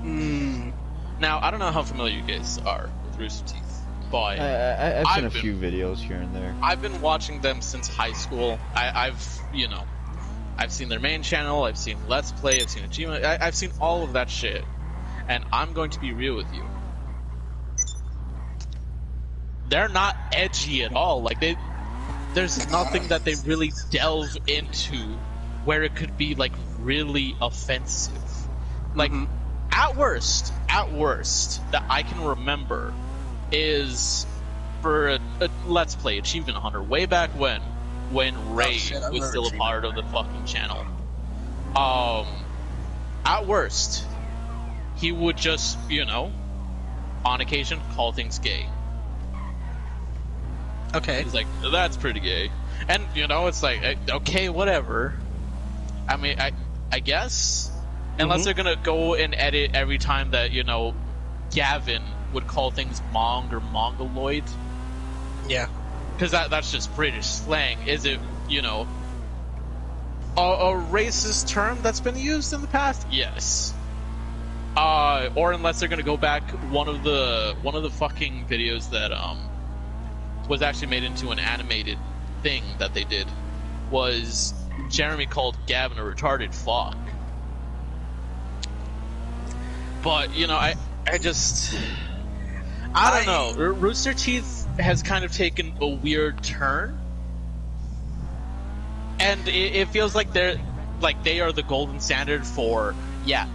Now, I don't know how familiar you guys are with Rooster Teeth, but I've seen a few videos here and there. I've been watching them since high school. I've seen their main channel, I've seen Let's Play, I've seen Achievement, I've seen all of that shit. And I'm going to be real with you. They're not edgy at all. Like, there's nothing that they really delve into where it could be, like, really offensive. Like, at worst, that I can remember is for a Let's Play, Achievement Hunter, way back when Ray was still a part of the fucking channel. At worst, he would just, on occasion, call things gay. Okay. He's like, that's pretty gay. And, it's like, okay, whatever. I mean, I guess. Unless they're gonna go and edit every time that, Gavin would call things Mong or Mongoloid. Yeah. Because that's just British slang. Is it, a racist term that's been used in the past? Yes. Or unless they're gonna go back, one of the fucking videos that was actually made into an animated thing that they did was Jeremy called Gavin a retarded fuck. But I don't know. Rooster Teeth has kind of taken a weird turn, and it feels like they are the golden standard for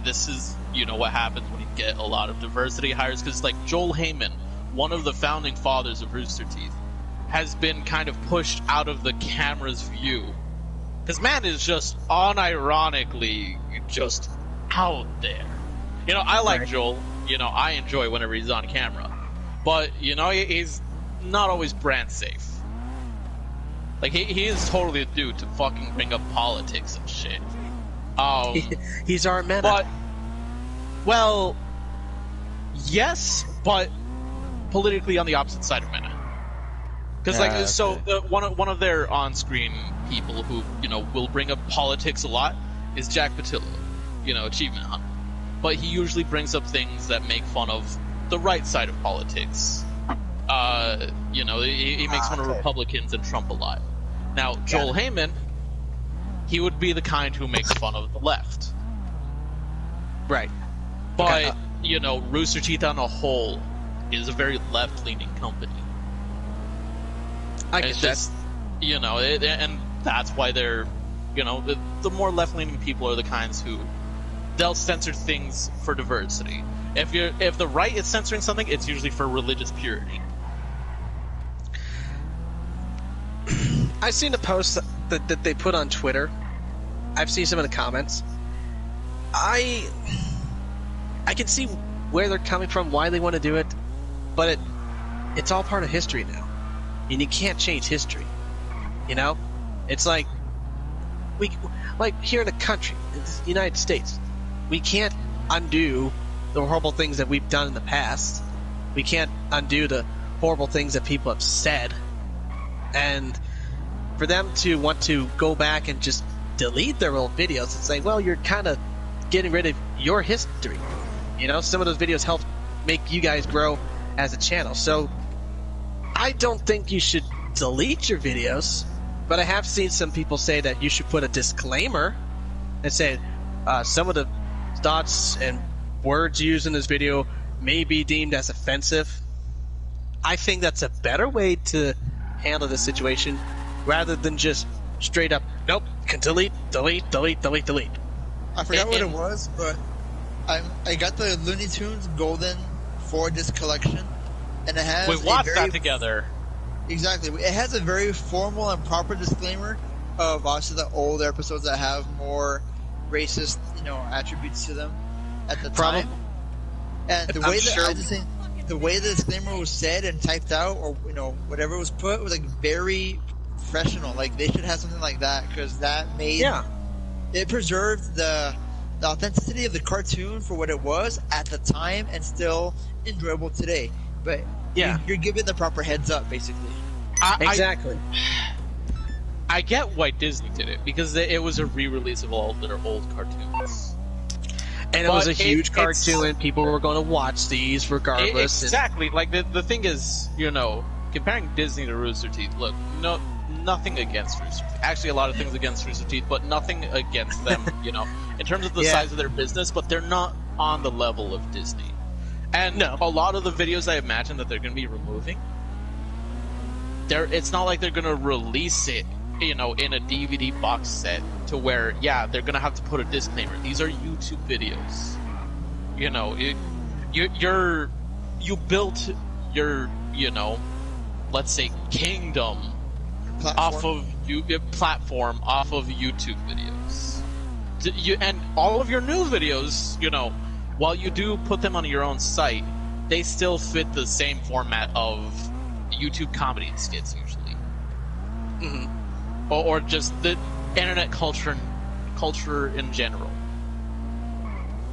this is what happens when you get a lot of diversity hires, because like Joel Heyman, one of the founding fathers of Rooster Teeth, has been kind of pushed out of the camera's view. Because man is just unironically just out there. I like Joel. I enjoy whenever he's on camera. But, he's not always brand safe. Like, he is totally a dude to fucking bring up politics and shit. He's our meta. But, well, yes, but politically on the opposite side of meta. Because, one of their on-screen people who, will bring up politics a lot is Jack Patillo, Achievement Hunter. But he usually brings up things that make fun of the right side of politics. He makes fun of Republicans and Trump a lot. Now, Joel Heyman, he would be the kind who makes fun of the left. Right. But, Rooster Teeth on a whole is a very left-leaning company. I get that. And that's why they're, the more left-leaning people are the kinds who they'll censor things for diversity. If the right is censoring something, it's usually for religious purity. I've seen the posts that they put on Twitter. I've seen some of the comments. I can see where they're coming from, why they want to do it, but it's all part of history now, and you can't change history. It's like here in the country, in the United States, we can't undo the horrible things that we've done in the past. We can't undo the horrible things that people have said. And for them to want to go back and just delete their old videos and say, well, you're kind of getting rid of your history. Some of those videos helped make you guys grow as a channel. So I don't think you should delete your videos, but I have seen some people say that you should put a disclaimer and say some of the thoughts and words used in this video may be deemed as offensive. I think that's a better way to handle this situation rather than just straight up, nope, can delete. I forgot what it was, but I got the Looney Tunes Golden for this collection, and it has we watched that together. Exactly. It has a very formal and proper disclaimer of obviously the older episodes that have more racist, attributes to them at the time. And the way the way the disclaimer was said and typed out, or whatever was put, was like very professional. Like they should have something like that, because that made it preserved the authenticity of the cartoon for what it was at the time and still enjoyable today. But Yeah. you're given the proper heads up, basically. Exactly. I get why Disney did it, because it was a re-release of all their old cartoons. And it was a huge cartoon, and people were going to watch these regardless. Exactly. Like, the thing is, you know, comparing Disney to Rooster Teeth, look, nothing against Rooster Teeth. Actually, a lot of things against Rooster Teeth, but nothing against them, you know, in terms of the size of their business, but they're not on the level of Disney. And a lot of the videos I imagine that they're going to be removing, it's not like they're going to release it, you know, in a DVD box set to where, they're going to have to put a disclaimer. These are YouTube videos. You know, you built your, you know, let's say kingdom platform off of YouTube videos. And all of your new videos, you know, while you do put them on your own site, they still fit the same format of YouTube comedy skits usually. Mm-hmm. Or just the internet culture in general.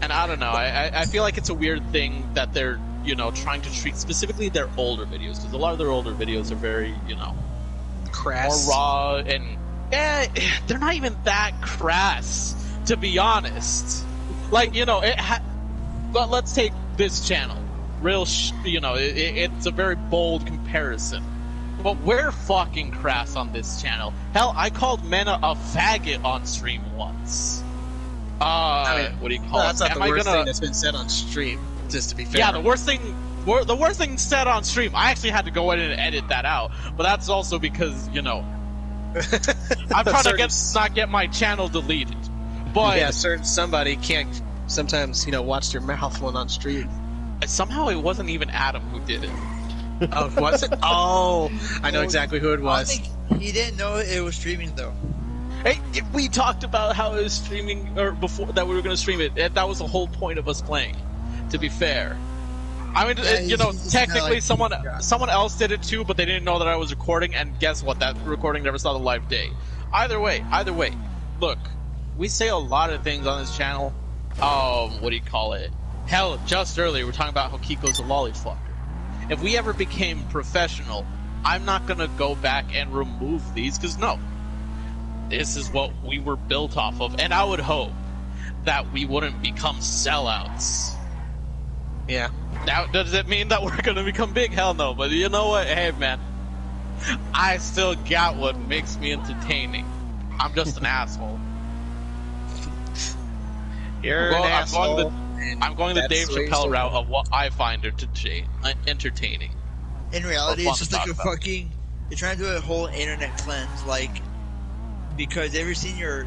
And I don't know, I feel like it's a weird thing that they're, you know, trying to treat specifically their older videos, because a lot of their older videos are very, you know, crass, more raw, and they're not even that crass, to be honest. Like, you know, but let's take this channel. You know, it's a very bold comparison. But we're fucking crass on this channel. Hell, I called Mena a faggot on stream once. What do you call it? That's not the worst thing that's been said on stream, just to be fair. Yeah, the worst thing said on stream, I actually had to go in and edit that out. But that's also because, you know, I'm trying to not get my channel deleted. But somebody can't sometimes, you know, watch their mouth when on stream. Somehow it wasn't even Adam who did it. Oh, was it? Oh, I know exactly who it was. I think he didn't know it was streaming, though. Hey, we talked about how it was streaming, or before that we were going to stream it. That was the whole point of us playing, to be fair. I mean, you know, technically someone else did it too, but they didn't know that I was recording, and guess what? That recording never saw the live day. Either way, look, we say a lot of things on this channel. What do you call it? Hell, just earlier we were talking about how Kiko's a lollyfucker. If we ever became professional, I'm not going to go back and remove these, because no. This is what we were built off of, and I would hope that we wouldn't become sellouts. Yeah. Now, does it mean that we're going to become big? Hell no, but you know what? Hey, man. I still got what makes me entertaining. I'm just an asshole. You're an asshole. I'm going the Dave Chappelle route of what I find entertaining. In reality, it's just like a fucking... You're trying to do a whole internet cleanse, like... Because have you ever seen your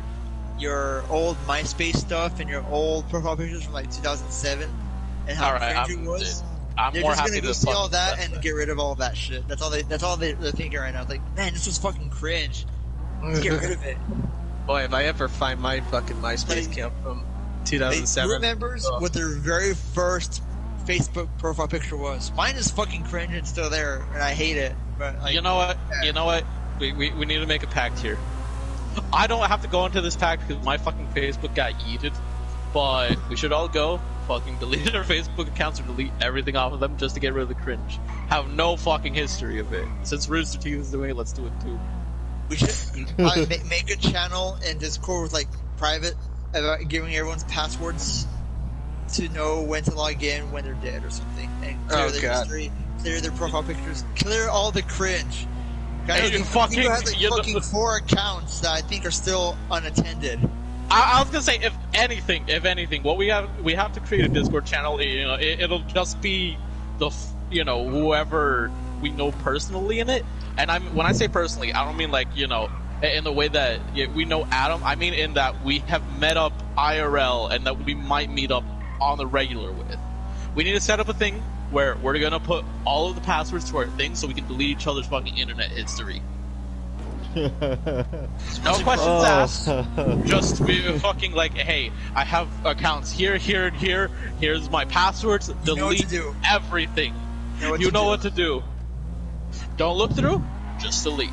old MySpace stuff and your old profile pictures from like 2007 and how cringe it was? They're more happy just gonna go see all that and get rid of all of that shit. That's all they're thinking right now. It's like, man, this was fucking cringe. Let's get rid of it. Boy, if I ever find my fucking MySpace account from 2007, who remembers what their very first Facebook profile picture was? Mine is fucking cringe and still there, and I hate it. But like, you know what? You know what? We need to make a pact here. I don't have to go into this pact because my fucking Facebook got yeeted, but we should all go fucking delete our Facebook accounts or delete everything off of them just to get rid of the cringe. Have no fucking history of it. Since Rooster Teeth is doing it, let's do it too. We should make a channel in Discord with like private, giving everyone's passwords to know when to log in when they're dead or something, and clear their history, clear their profile pictures, clear all the cringe. Guys, people have like fucking 4 accounts that I think are still unattended. I was gonna say, if anything, what we have to create a Discord channel. You know, it'll just be whoever we know personally in it. And when I say personally, I don't mean like, you know, in the way that we know Adam. I mean in that we have met up IRL and that we might meet up on the regular with. We need to set up a thing where we're gonna put all of the passwords to our things so we can delete each other's fucking internet history. No questions asked. Just be fucking like, hey, I have accounts here, here, and here. Here's my passwords. Delete everything. You know what to do. Don't look through. Just delete.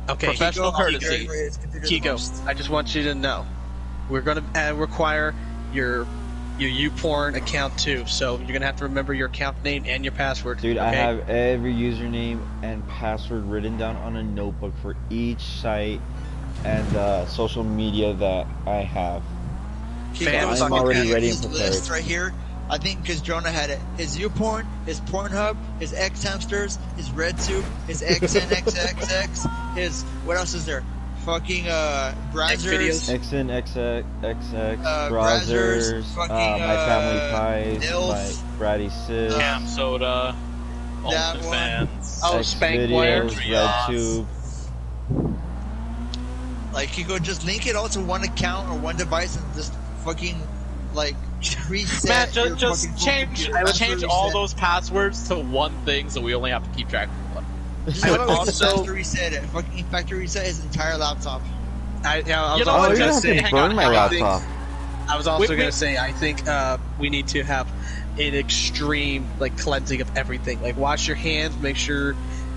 Okay, Professional courtesy. Kiko, I just want you to know, we're gonna require your YouPorn account too. So you're gonna have to remember your account name and your password. Dude, okay? I have every username and password written down on a notebook for each site and social media that I have. Fans, I'm already ready and his prepared. list right here. I think because Jonah had it. His YouPorn, his Pornhub, his X Hamsters, his RedTube, his XNXXX, his what else is there? Fucking browsers, XNXXX, browsers, browsers, fucking, My Family Pies, MILF, my Bratty Sis, Cam Soda, that one. OnlyFans. Oh, X Spankwire. videos, RedTube. Like you could just link it all to one account or one device and just fucking like reset. Matt, your just fucking change computer. change all those passwords to one thing, so we only have to keep track of one. Just I would fucking also- factory reset it. Fucking factory reset his entire laptop. I was You know also what, Oh, you're gonna gonna have say, to hang burn on, my hang on. laptop. I was also We- gonna say, I think we need to have an extreme like cleansing of everything. Like wash your hands, make sure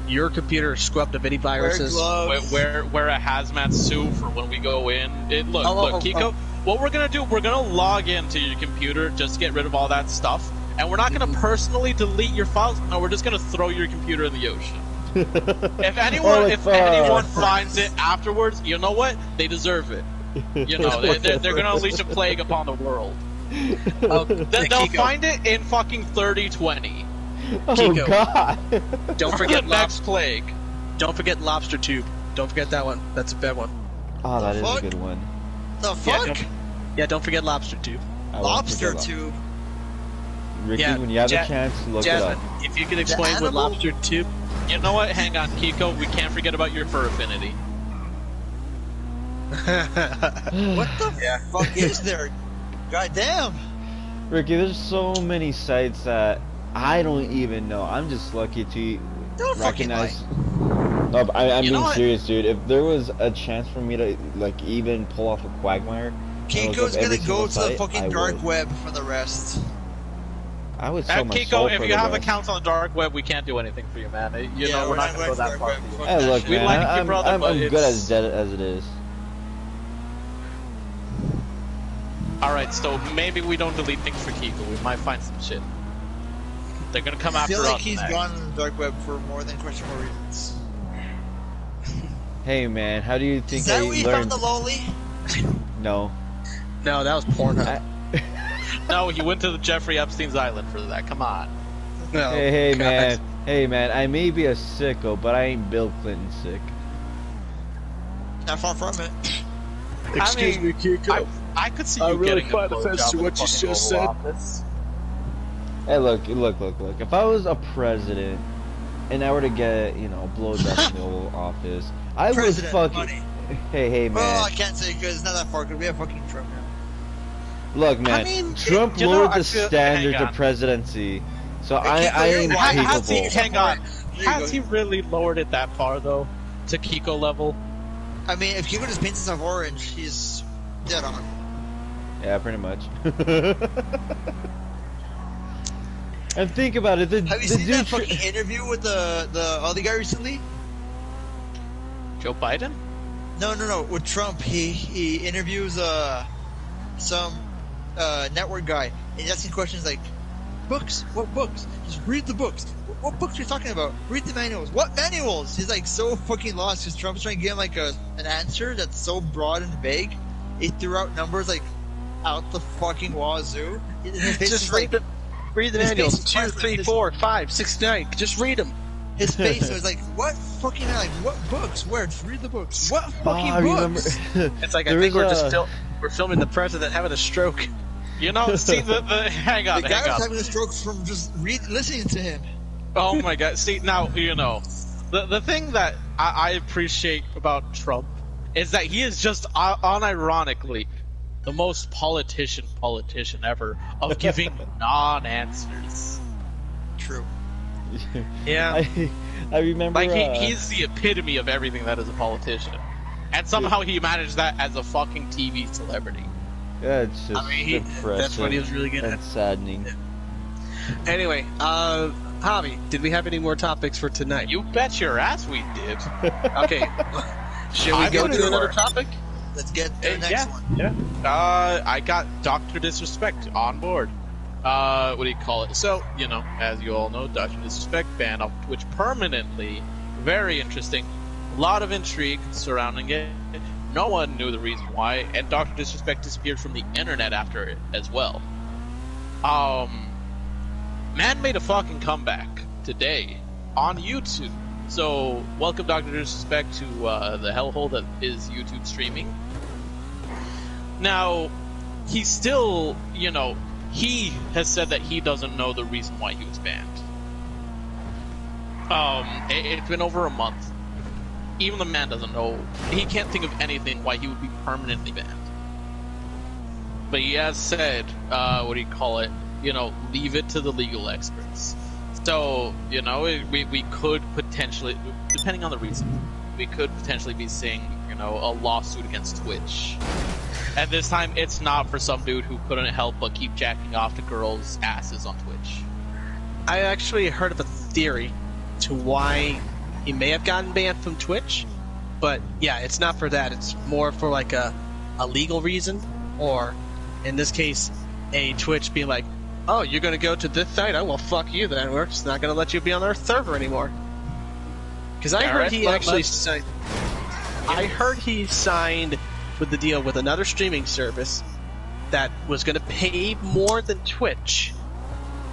your computer is scrubbed of any viruses. gloves. Wear a hazmat suit for when we go in. Look, Kiko. What we're gonna do? We're gonna log into your computer, just get rid of all that stuff, and we're not gonna personally delete your files. No, we're just gonna throw your computer in the ocean. If anyone finds it afterwards, you know what? They deserve it. You know, they're gonna unleash a plague upon the world. They'll Kiko, find it in fucking 3020. Oh Kiko. God! don't The forget next plague. Don't forget Lobster Tube. Don't forget that one. That's a bad one. Oh, that is a fuck? good one. The fuck? Don't forget Lobster Tube. I won't Lobster forget tube. Ricky, Yeah, when you have Ja- a chance, look Jasmine, it up. if you can explain what animal? Lobster Tube. You know what? Hang on, Kiko. We can't forget about your fur affinity. What the fuck is there? Goddamn. Ricky, there's so many sites that I don't even know. I'm just lucky to Don't fucking recognize. No, but I'm You know being what? serious, dude. If there was a chance for me to like even pull off a Quagmire, and look Kiko's up every gonna go single to the site, fucking I dark would. web for the rest. I would sell my soul Kiko, for if the you have rest. accounts on the dark web, we can't do anything for you, man. You Yeah, know, we're not gonna go that far. dark web. for you. Fuck Hey, that look, shit. We man. like you, I'm, brother, I'm but good it's- as dead as it is. Alright, so maybe we don't delete things for Kiko. We might find some shit. They're gonna come I after feel us like he's next. gone on the dark web for more than questionable reasons. Hey, man, how do you think Is that I where you learned? found the lolly? No. No, that was Pornhub. No, he went to the Jeffrey Epstein's island for that. Come on. No. Hey, God. man. Hey, man. I may be a sicko, but I ain't Bill Clinton sick. Not far from it. Excuse I mean, me, Kiko. I could see I you really getting a find offense blowjob to in what the you fucking just Oval said. Office. Hey, look. If I was a president and I were to get, a blowjob in the Oval Office, I President, would fucking. money. Hey, Well, man. I can't say because it's not that far because we have fucking Trump now. Look, man. I mean, Trump you know, lowered I the feel- standards hang of on. presidency, so Hey, Kiko, I you're ain't white. Has he, capable. hang on. There you Has go. he really lowered it that far, though? To Kiko level? I mean, if Kiko just paints himself orange, he's dead on. Yeah, pretty much. And think about it. The Have you the seen dude that fucking interview with the other guy recently? Joe Biden? No. With Trump, he interviews some network guy, and he's asking questions like, "Books? What books? Just read the books. What books are you talking about? Read the manuals. What manuals?" He's like so fucking lost because Trump's trying to give him like an answer that's so broad and vague. He threw out numbers like out the fucking wazoo. His face Just is read like, Read the His manuals. face is 2, like 3, this. 4, 5, 6, 9. Just read them. his face was like, "What fucking like what books? Where? Just read the books. What fucking I remember. books?" It's like I There think we're is just we're filming the president having a stroke. You know, see, hang The on, guy hang was on. having a stroke from just listening to him. Oh my god. See, now, the thing that I appreciate about Trump is that he is just unironically the most politician ever of giving non-answers. True. Yeah. I remember. Like, he's the epitome of everything that is a politician. And somehow he managed that as a fucking TV celebrity. Yeah, it's just I mean, depressing that's what he was really good and at. saddening. Anyway, Javi, did we have any more topics for tonight? You bet your ass we did. Okay. Should we go to another topic? Let's get to the next one. Yeah. I got Dr. Disrespect on board. What do you call it? So, as you all know, Dr. Disrespect banned off Twitch permanently. Very interesting. A lot of intrigue surrounding it. No one knew the reason why, and Dr. Disrespect disappeared from the internet after it as well. Man made a fucking comeback today on YouTube. So, welcome Dr. Disrespect to the hellhole that is YouTube streaming. Now, he's still, he has said that he doesn't know the reason why he was banned. It's been over a month. Even the man doesn't know. He can't think of anything why he would be permanently banned. But he has said, leave it to the legal experts. So, we could potentially, depending on the reason, we could potentially be seeing, a lawsuit against Twitch. And this time, it's not for some dude who couldn't help but keep jacking off to girls' asses on Twitch. I actually heard of a theory to why he may have gotten banned from Twitch, but yeah, it's not for that. It's more for like a legal reason, or in this case, a Twitch being like, "Oh, you're gonna go to this site? Oh, well, fuck you. Then we're just not gonna let you be on our server anymore." Because I heard he actually signed. I heard he signed with the deal with another streaming service that was going to pay more than Twitch,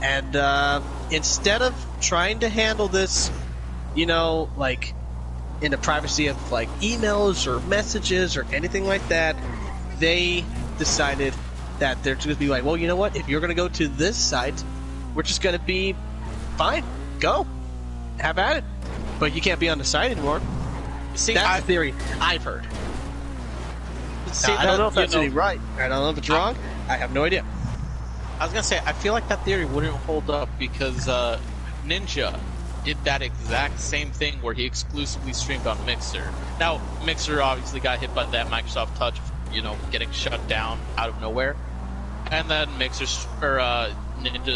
and instead of trying to handle this, like in the privacy of like emails or messages or anything like that, they decided that they're going to be like, well, you know what? If you're going to go to this site, we're just going to be fine. Go, have at it, but you can't be on the site anymore. See, that's the theory I've heard. See, I don't know if that's right. I don't know if it's wrong. I have no idea. I was gonna say, I feel like that theory wouldn't hold up because Ninja did that exact same thing where he exclusively streamed on Mixer. Now, Mixer obviously got hit by that Microsoft Touch, getting shut down out of nowhere. And then Ninja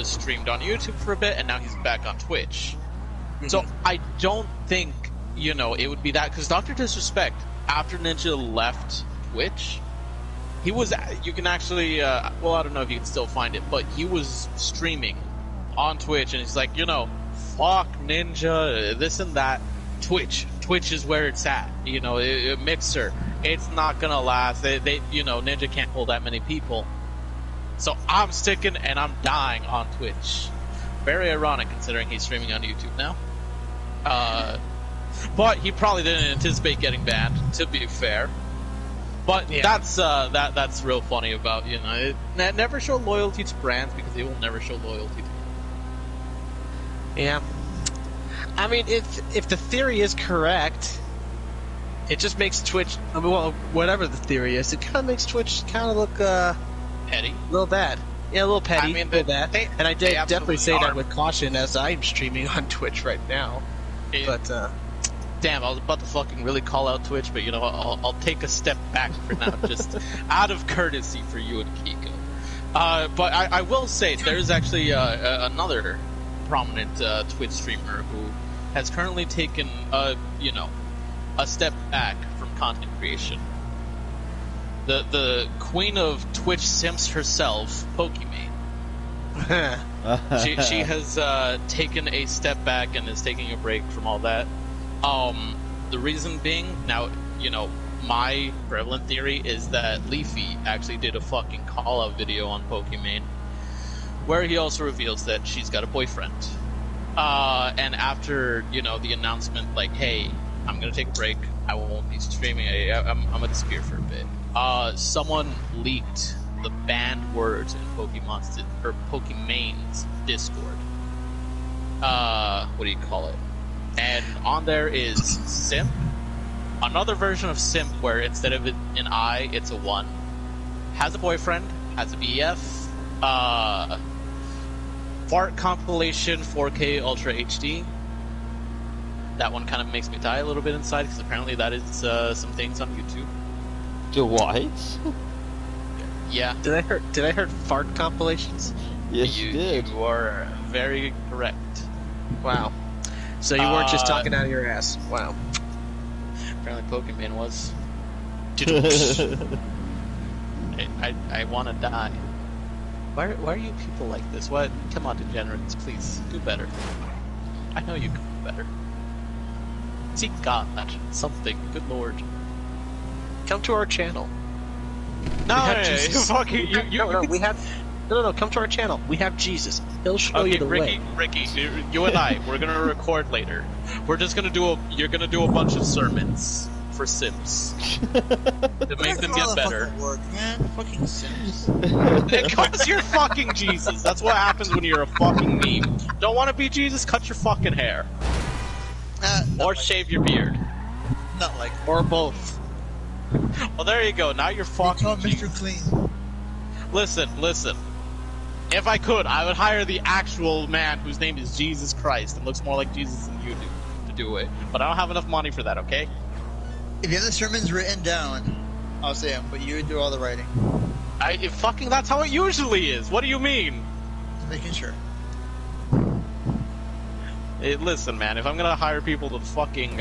streamed on YouTube for a bit, and now he's back on Twitch. Mm-hmm. So I don't think, it would be that, because Dr. Disrespect, after Ninja left Twitch, he was, you can actually, I don't know if you can still find it, but he was streaming on Twitch, and he's like, fuck Ninja, this and that. Twitch is where it's at. Mixer, it's not gonna last. They Ninja can't hold that many people. So I'm sticking and I'm dying on Twitch. Very ironic considering he's streaming on YouTube now. But he probably didn't anticipate getting banned, to be fair. But yeah. That's real funny about, never show loyalty to brands because they will never show loyalty to you. Yeah. I mean, if the theory is correct, it just makes Twitch, whatever the theory is, it kind of makes Twitch kind of look, petty? A little bad. Yeah, a little petty, a little bad. And I definitely say that with caution as I'm streaming on Twitch right now. Damn, I was about to fucking really call out Twitch, but I'll take a step back for now, just out of courtesy for you and Kiko. But I will say, there's actually another prominent Twitch streamer who has currently taken, a step back from content creation. The queen of Twitch simps herself, Pokimane. she has taken a step back and is taking a break from all that. The reason being, now, my prevalent theory is that Leafy actually did a fucking call-out video on Pokimane, where he also reveals that she's got a boyfriend. And after, the announcement, like, hey, I'm gonna take a break, I won't be streaming, I'm gonna disappear for a bit. Someone leaked the banned words in Pokimane's Discord. What do you call it? And on there is simp, another version of simp where instead of an I, it's a 1. Has a boyfriend, has a BF, fart compilation 4K Ultra HD. That one kind of makes me die a little bit inside because apparently that is some things on YouTube. The what? Yeah. Did I hear fart compilations? Yes, you did. You are very correct. Wow. So you weren't just talking out of your ass. Wow. Apparently Pokemon was. I want to die. Why are you people like this? What? Come on, degenerates, please do better. I know you can do better. Seek God, something. Good Lord. Come to our channel. No, We have hey, Jesus. fucking you. We have. No. Come to our channel. We have Jesus. He'll show you the way. Ricky, you and I, we're gonna record later. We're just gonna you're gonna do a bunch of sermons for Sims to make them get better. Work, man. Fucking Sims. Because you're fucking Jesus. That's what happens when you're a fucking meme. Don't want to be Jesus? Cut your fucking hair. Or shave your beard. Not like. Or both. Well, there you go. Now you're fucking Become Jesus. Mr. Clean. Listen. If I could, I would hire the actual man whose name is Jesus Christ and looks more like Jesus than you do to do it. But I don't have enough money for that, okay? If you have the sermons written down, I'll say them, but you do all the writing. That's how it usually is. What do you mean? Just making sure. Listen, man, if I'm gonna hire people to fucking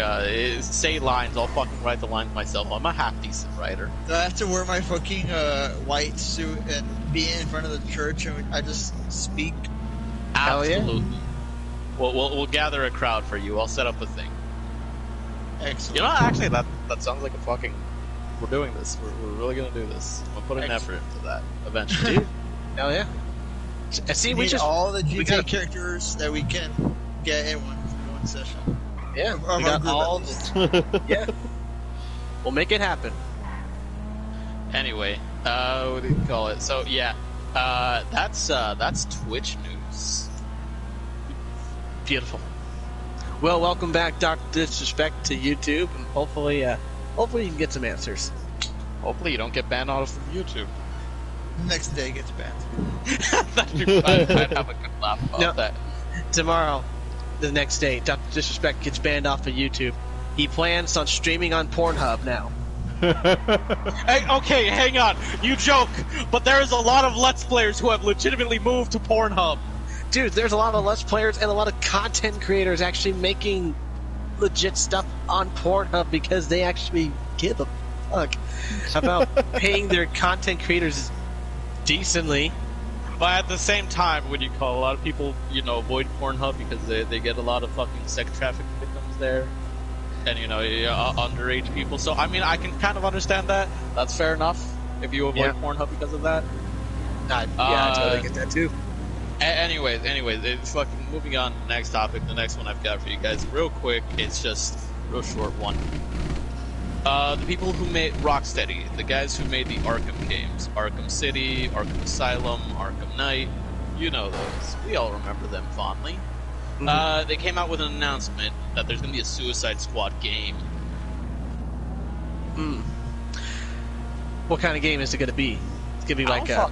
say lines, I'll fucking write the lines myself. I'm a half-decent writer. Do I have to wear my fucking white suit and be in front of the church and I just speak? Hell yeah. Absolutely. We'll gather a crowd for you. I'll set up a thing. Excellent. You know, actually, that sounds like a fucking... We're doing this. We're really gonna do this. We'll put an effort into that eventually. Dude. Hell yeah. See, we need all the GTA gotta- characters that we can get in one session. Yeah, Of we our got group, all. at least. Yeah. We'll make it happen. Anyway, what do you call it? So yeah, that's Twitch news. Beautiful. Well, welcome back, Dr. Disrespect, to YouTube, and hopefully you can get some answers. Hopefully you don't get banned off of YouTube. Next day gets banned. I'd have a good laugh about No. that. Tomorrow, the next day, Dr. Disrespect gets banned off of YouTube. He plans on streaming on Pornhub now. Hey, okay, hang on. You joke, but there is a lot of Let's Players who have legitimately moved to Pornhub. Dude, there's a lot of Let's Players and a lot of content creators actually making legit stuff on Pornhub because they actually give a fuck about paying their content creators decently. But at the same time, what do you call, a lot of people, avoid Pornhub because they get a lot of fucking sex trafficking victims there. And, underage people. So, I mean, I can kind of understand that. That's fair enough. If you avoid Pornhub because of that. I totally get that too. Anyways, it's fucking moving on to the next topic. The next one I've got for you guys, real quick. It's just a real short one. The people who made Rocksteady, the guys who made the Arkham games, Arkham City, Arkham Asylum, Arkham Knight, you know those. We all remember them fondly. Mm-hmm. They came out with an announcement that there's going to be a Suicide Squad game. What kind of game is it going to be? It's going to be like a...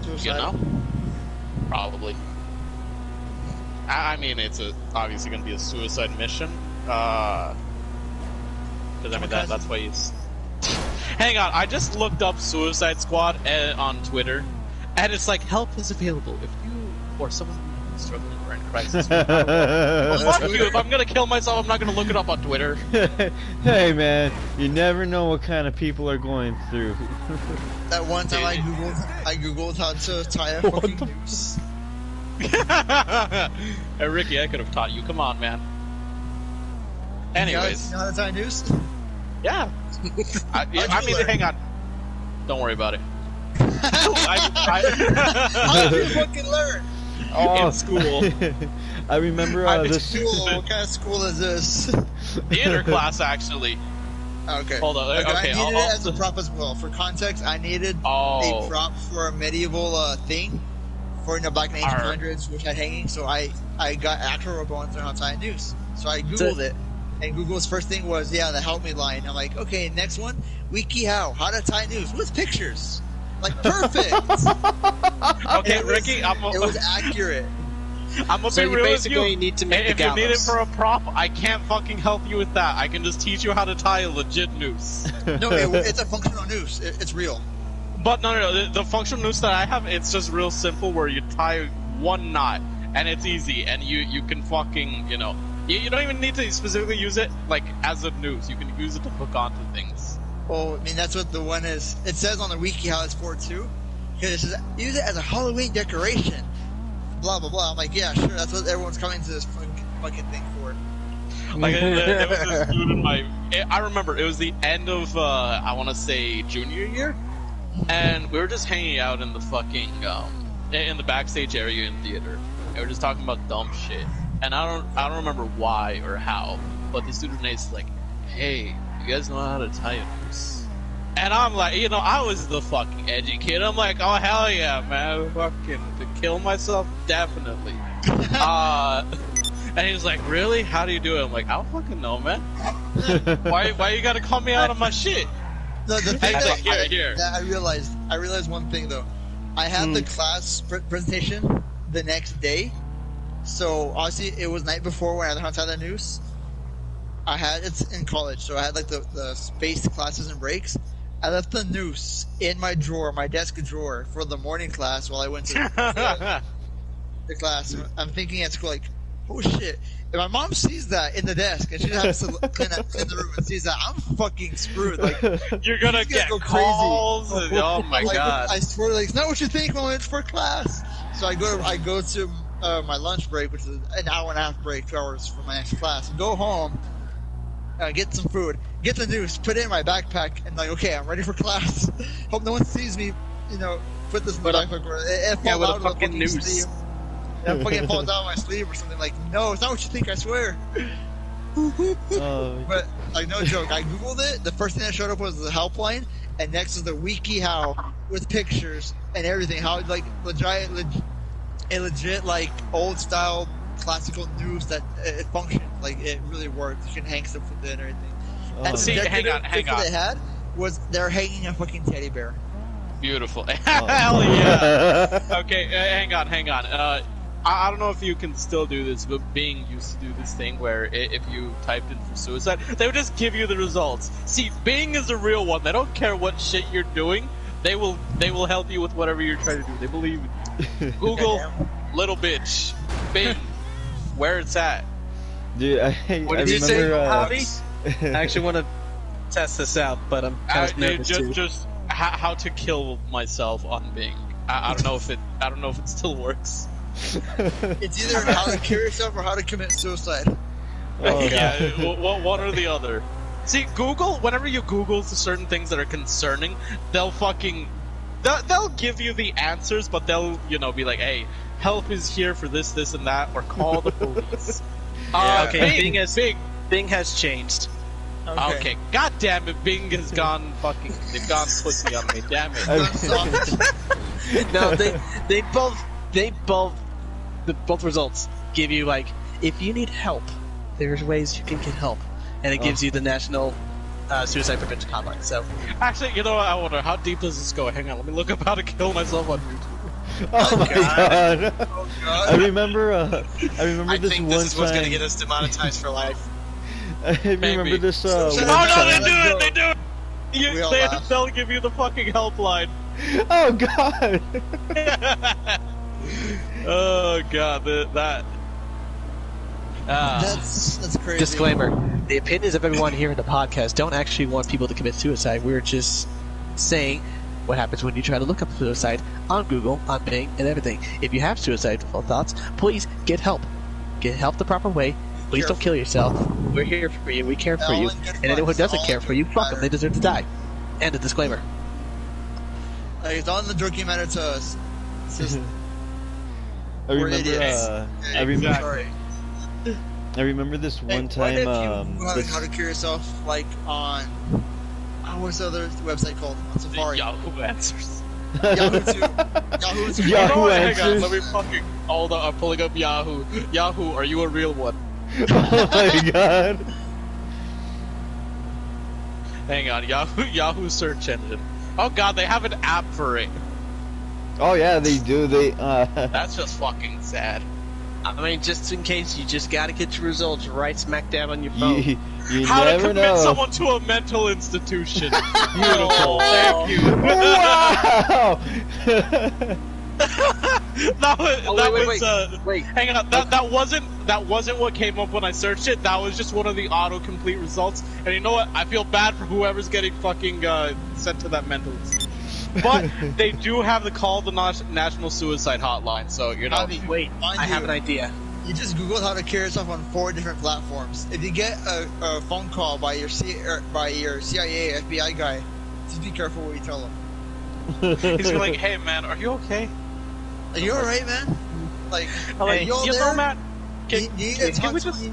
Suicide. Probably. I mean, it's obviously going to be a suicide mission. Because, I mean, that's why you... Hang on, I just looked up Suicide Squad on Twitter, and it's like, help is available if you or someone who's struggling or in crisis. Well, fuck you, if I'm going to kill myself, I'm not going to look it up on Twitter. Hey man, you never know what kind of people are going through. That one time I googled how to tie a fucking noose. Hey Ricky, I could have taught you. Come on, man. Anyways. You know how to tie a noose? Yeah. I mean, hang on. Don't worry about it. How did you fucking learn? In school. I remember this. School. What kind of school is this? The interclass, actually. Okay. Hold on. Okay, I needed it as a prop as well. For context, I needed a prop for a medieval thing for Black and 1800s, which had hanging. So I got actual rope on how to tie a noose. So I googled it, and Google's first thing was the help me line. I'm like, okay, next one, WikiHow, how to tie a noose with pictures. Like, perfect. Okay, Ricky, it was accurate. I'm gonna So be you real basically with you. need to make the If you need it gallows. for a prop, I can't fucking help you with that. I can just teach you how to tie a legit noose. No, it's a functional noose. It's real. But no, the functional noose that I have, it's just real simple where you tie one knot, and it's easy, and you can fucking, You don't even need to specifically use it like as a news. You can use it to hook onto things. Well, I mean, that's what the one is. It says on the wiki how it's for too. Because it says, use it as a Halloween decoration. Blah, blah, blah. I'm like, yeah, sure. That's what everyone's coming to this fucking thing for. Like, it was this dude in my... I remember, it was the end of, I want to say, junior year. And we were just hanging out in the fucking, in the backstage area in theater. And we were just talking about dumb shit. And I don't remember why or how, but this dude Renee's like, hey, you guys know how to tie a noose? And I'm like, you know, I was the fucking edgy kid. I'm like, oh hell yeah, man, fucking to kill myself, definitely. And he was like, really? How do you do it? I'm like, I don't fucking know, man. Why you gotta call me out on my shit? No, the thing that I realized one thing though. I had the class presentation the next day. So obviously it was night before when I learned how to tie the noose. It's in college, so I had like the spaced classes and breaks. I left the noose in my drawer, my desk drawer, for the morning class while I went to the class. I'm thinking at school like, oh shit, if my mom sees that in the desk and she has to clean the room and sees that, I'm fucking screwed. Like, you're gonna get go calls. Oh my god! I swear, like, it's not what you think when it's for class. So I go to my lunch break, which is an hour and a half break, 2 hours for my next class. Go home, get some food, get the noose, put it in my backpack, and like, okay, I'm ready for class. Hope no one sees me, put this in my backpack. It falls out of the fucking noose. Sleeve. It fucking falls out of my sleeve or something. Like, no, it's not what you think, I swear. But, like, no joke, I googled it. The first thing that showed up was the helpline, and next is the wiki how, with pictures and everything, how, like, legit, like, old style classical noose that it functioned. Like, it really worked. You can hang stuff with it and everything. And see, hang on. What they had was they're hanging a fucking teddy bear. Beautiful. Hell yeah. Okay, hang on. I don't know if you can still do this, but Bing used to do this thing where if you typed in for suicide, they would just give you the results. See, Bing is a real one. They don't care what shit you're doing. They will help you with whatever you're trying to do. They believe in you. Google, little bitch. Bing, where it's at. Dude, What did you say, Javi? I actually want to test this out, but I'm kind of nervous too. Just how to kill myself on Bing. I don't know if it still works. It's either how to kill yourself or how to commit suicide. Oh, yeah, one or the other. See, Google, whenever you Google certain things that are concerning, they'll give you the answers, but they'll, be like, hey, help is here for this, and that, or call the police. Okay, Bing has changed. Okay. God damn it, Bing has gone they've gone pussy on me, damn it. No, both results give you, like, if you need help, there's ways you can get help. And it gives you the National Suicide Prevention Hotline, so. Actually, I wonder, how deep does this go? Hang on, let me look up how to kill myself on YouTube. Oh my god. Oh god. I remember this think one this is what's time. gonna get us demonetized for life. I remember this So- one Oh no, time. they do it! We all laugh. They'll give you the fucking helpline. Oh god. Oh god, that. That's crazy. Disclaimer: the opinions of everyone here in the podcast don't actually want people to commit suicide. We're just saying what happens when you try to look up suicide on Google, on Bing, and everything. If you have suicidal thoughts, please get help. Get help the proper way. Please don't kill yourself. We're here for you. We care for you. And anyone who doesn't care for you, fuck them. They deserve to die. End of disclaimer. Like, it's all in the joking matter to us. It's just, I we're remember. idiots. Sorry. I remember this one What time. if you how to kill yourself, like on what's the other website called? On Safari. Yahoo Answers. Yahoo too. Yahoo too. Yahoo Hang on, Answers. let me fucking hold on. I'm pulling up Yahoo. Yahoo, are you a real one? Oh my god. Hang on, Yahoo search engine. Oh god, they have an app for it. Oh yeah, they do. That's just fucking sad. I mean, just in case, you just gotta get your results right smack dab on your phone. You How to never commit know. someone to a mental institution. Beautiful. Oh. Thank you. Wow. Wait. Hang on. That wasn't what came up when I searched it. That was just one of the autocomplete results. And you know what? I feel bad for whoever's getting fucking sent to that mental institution. But they do have the call the National Suicide Hotline. So you know. Wait, I have an idea. You just Googled how to kill yourself on 4 different platforms. If you get a phone call by your CIA, FBI guy, just be careful what you tell him. He's like, "Hey man, are you okay? Are you alright, man? Like, Hey, you all you there? know, man, You need to talk to me.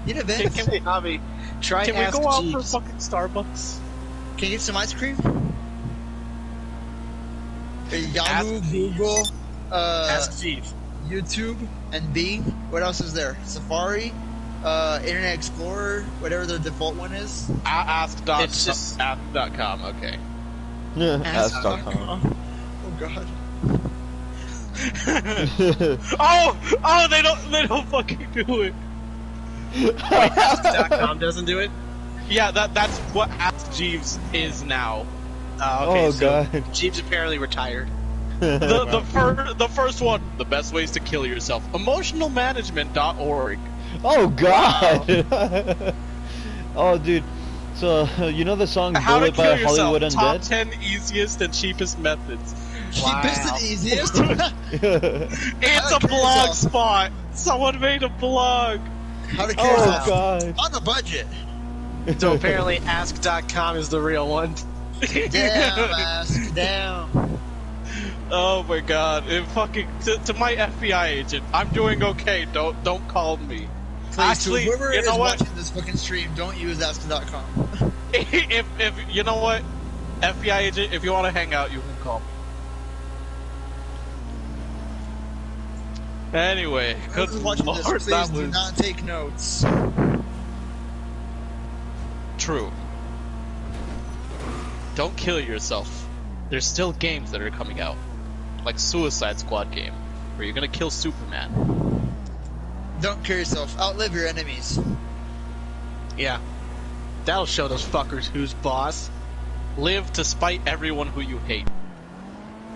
You need a vent? Hey, Javi, try can we Ask go out for Jeeves. fucking Starbucks?" Can you get some ice cream? Yahoo, Ask Google, Ask Jeeves. YouTube, and Bing. What else is there? Safari, Internet Explorer, whatever the default one is. It's just ask.com. Okay. Ask.com. Oh god. Oh, they don't fucking do it. Ask.com doesn't do it? Yeah, that's what Ask Jeeves is now. Okay, Oh, so God. Jeeves apparently retired. The first one, the best ways to kill yourself. Emotionalmanagement.org. Oh god. Oh dude. So you know the song How to "Bullet" by kill Hollywood yourself. Top Undead? 10 easiest and cheapest methods. Cheapest and easiest. It's How a to kill blog yourself. spot. Someone made a blog. How to kill Oh yourself god. on a budget. So apparently Ask.com is the real one. Damn, ask. Damn. Oh my god! It fucking to my FBI agent. I'm doing okay. Don't call me. Please, Actually, whoever you is know what? watching this fucking stream, don't use ask.com. if you know what, FBI agent, if you want to hang out, you can call me. Anyway, good Whoever's watching this, lord, please that do was not take notes. true. Don't kill yourself. There's still games that are coming out, like Suicide Squad game, where you're gonna kill Superman. Don't kill yourself. Outlive your enemies. Yeah. That'll show those fuckers who's boss. Live to spite everyone who you hate.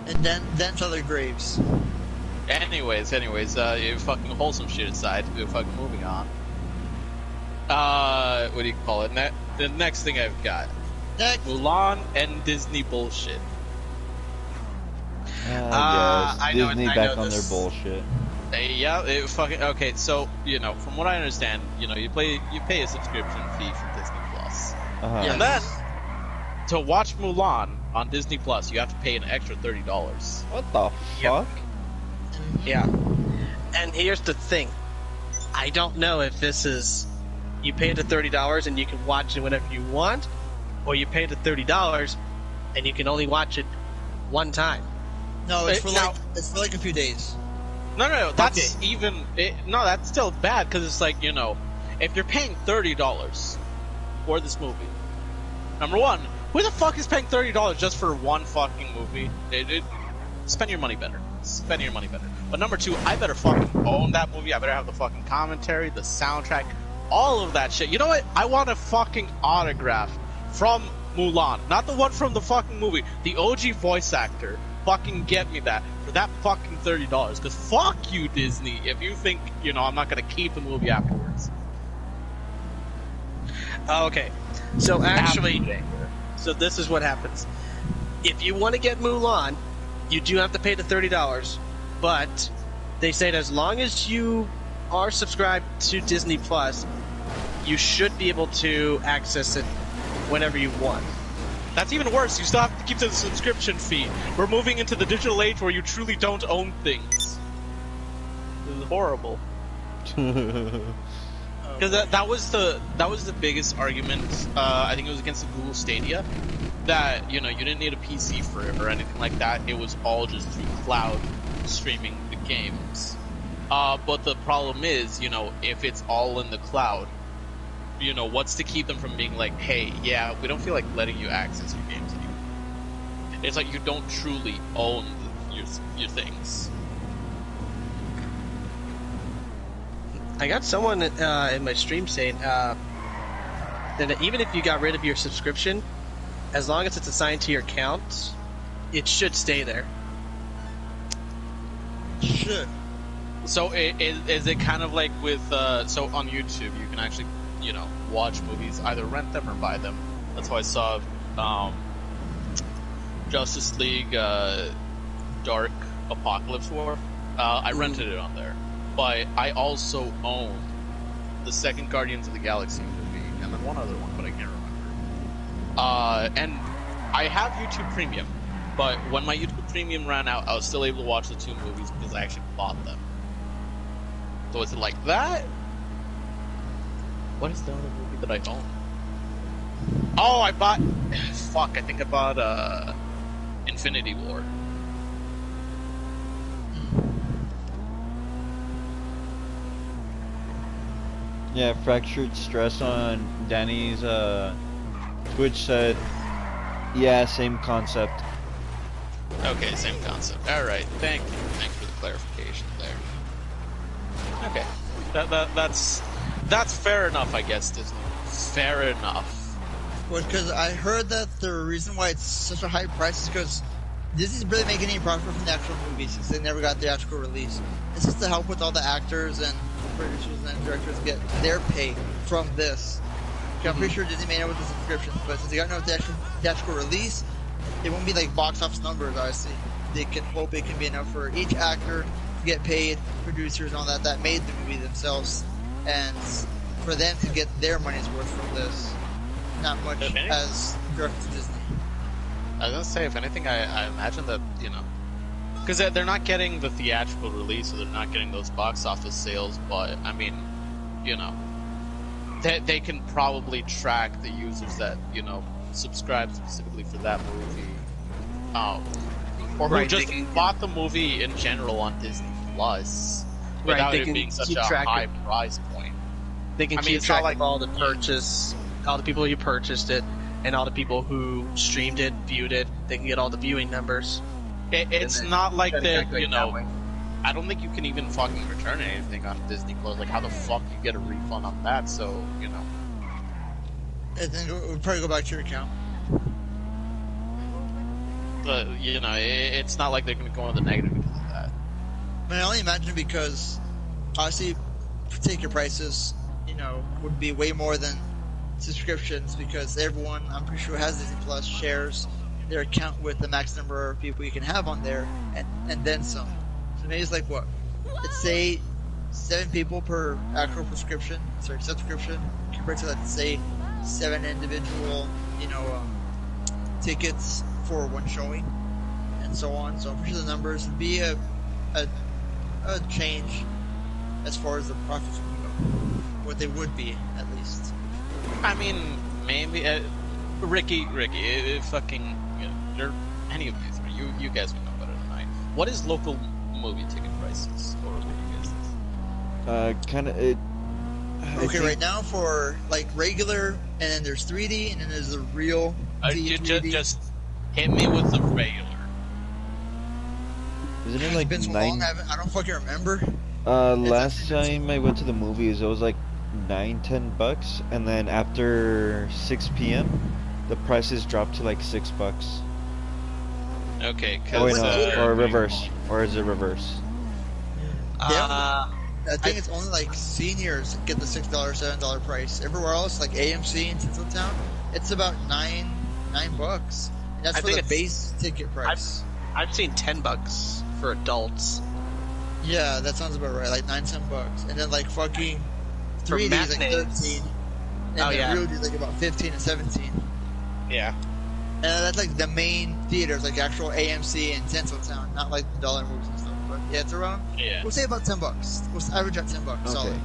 And then to their graves. Anyways, you fucking wholesome shit aside, we're fucking moving on. What do you call it? The next thing I've got. Next. Mulan and Disney bullshit. Yes, I know Disney I back know on this. their bullshit. Yeah, it fucking okay. So from what I understand, you pay a subscription fee for Disney Plus, Uh-huh. and then to watch Mulan on Disney Plus, you have to pay an extra $30. What the Yep. fuck? Yeah. And here's the thing. I don't know if this is you pay the $30 and you can watch it whenever you want, or you pay the $30 and you can only watch it one time. No, it's for Now- it's for like a few days. No, that's Okay. that's still bad because it's like if you're paying $30 for this movie, number one, who the fuck is paying $30 just for one fucking movie? Spend your money better. Spend your money better. But number two, I better fucking own that movie. I better have the fucking commentary, the soundtrack, all of that shit. You know what? I want a fucking autograph from Mulan, not the one from the fucking movie. The OG voice actor. Fucking get me that for that fucking $30. Cause fuck you, Disney. If you think I'm not gonna keep the movie afterwards. Okay. So actually, Absolute anger. so this is what happens. If you want to get Mulan, you do have to pay the $30, but they say that as long as you are subscribed to Disney Plus, you should be able to access it whenever you want. That's even worse. You still have to keep the subscription fee. We're moving into the digital age where you truly don't own things. This is horrible. Because that was the biggest argument. I think it was against the Google Stadia. That you didn't need a PC for it or anything like that. It was all just through cloud streaming the games. But the problem is, if it's all in the cloud, what's to keep them from being like, hey, yeah, we don't feel like letting you access your games anymore. It's like you don't truly own your things. I got someone in my stream saying that even if you got rid of your subscription, as long as it's assigned to your account, it should stay there. Shit. So is it kind of like with so on YouTube you can actually watch movies, either rent them or buy them. That's how I saw Justice League Dark Apocalypse War. I rented it on there, but I also own the second Guardians of the Galaxy movie and then one other one, but I can't remember. And I have YouTube Premium, but when my YouTube Premium ran out, I was still able to watch the two movies because I actually bought them. So is it like that? What is the other movie that I own? Oh, I bought... Fuck, I think I bought Infinity War. Yeah, Fractured Stress on Danny's Twitch said, yeah, same concept. Okay, same concept. Alright, thank you. Thanks for the clarification there. Okay. That's fair enough, I guess, Disney. Fair enough. Well, because I heard that the reason why it's such a high price is because Disney's barely making any profit from the actual movies since they never got the theatrical release. It's just to help with all the actors and producers and directors get their pay from this. I'm pretty sure Disney made it with the subscriptions, but since they got no theatrical release, it won't be like box office numbers, obviously. They can hope it can be enough for each actor to get paid, producers and all that made the movie themselves, and for them to get their money's worth from this. Not much as direct to Disney. I was gonna say, if anything, I imagine that, because they're not getting the theatrical release, so they're not getting those box office sales, but, I mean, they can probably track the users that, subscribe specifically for that movie, or who just bought the movie in general on Disney Plus, without it being such a high price point. They can keep track of all the purchase, all the people who purchased it, and all the people who streamed it, viewed it. They can get all the viewing numbers. It's not like that, I don't think you can even fucking return anything on Disney Plus. Like, how the fuck you get a refund on that? So, And then we'll probably go back to your account. But, it's not like they're going to go into the negative because of that. I mean, I only imagine because, obviously, ticket prices, would be way more than subscriptions because everyone, I'm pretty sure, has Disney Plus, shares their account with the max number of people you can have on there, and then some. So maybe it's like what? Let's say 7 people per actual subscription, compared to, let's say, 7 individual, tickets for one showing, and so on. So I'm pretty sure the numbers would be a change as far as the profits would go. What they would be, at least. I mean, maybe Ricky, fucking, any of these, you guys would know better than I. What is local movie ticket prices, or what do you guys think? Kind of Okay, right now for like regular, and then there's 3D, and then there's the real D3D. Just hit me with the regular. Isn't it like It's been so long, I don't fucking remember. Last time I went to the movies, it was like $9-10, and then after 6 p.m. the prices dropped to like $6. Okay, Oh wait, no, or reverse, or is it reverse? I think it's only like seniors get the $6, $7 price. Everywhere else, like AMC in Tinseltown, it's about $9. And that's for the base ticket price. I've seen $10 for adults. Yeah, that sounds about right. Like $9-10, and then like fucking 3D is like 13, and real is like about 15 and 17. Yeah. And that's like the main theaters, like actual AMC and Tinseltown, not like the dollar movies and stuff. But yeah, it's around. Yeah. We'll say about $10. We'll average at $10. Okay. Solid.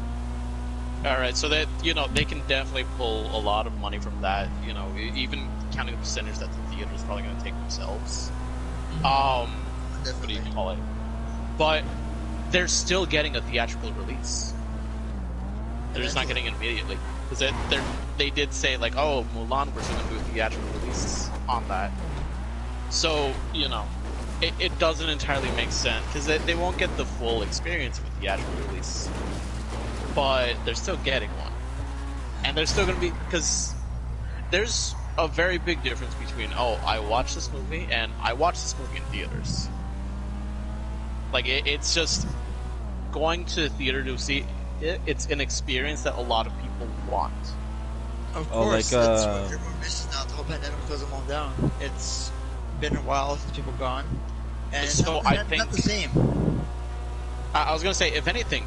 All right, so that they can definitely pull a lot of money from that. Even counting the percentage that the theater is probably going to take themselves. What do you call it? But they're still getting a theatrical release. They're just not getting it immediately because they did say like, oh, Mulan, we're still going to do a theatrical release on that. So it doesn't entirely make sense because they won't get the full experience of a theatrical release, but they're still getting one, and they're still going to be, because there's a very big difference between I watched this movie and I watched this movie in theaters. Like it's just going to the theater to see it. It's an experience that a lot of people want. Of Oh, course, like, that's what everyone misses now. The whole pandemic closed them all down. It's been a while since people gone, and it's So not, I not, think- not the same. I was gonna say, if anything,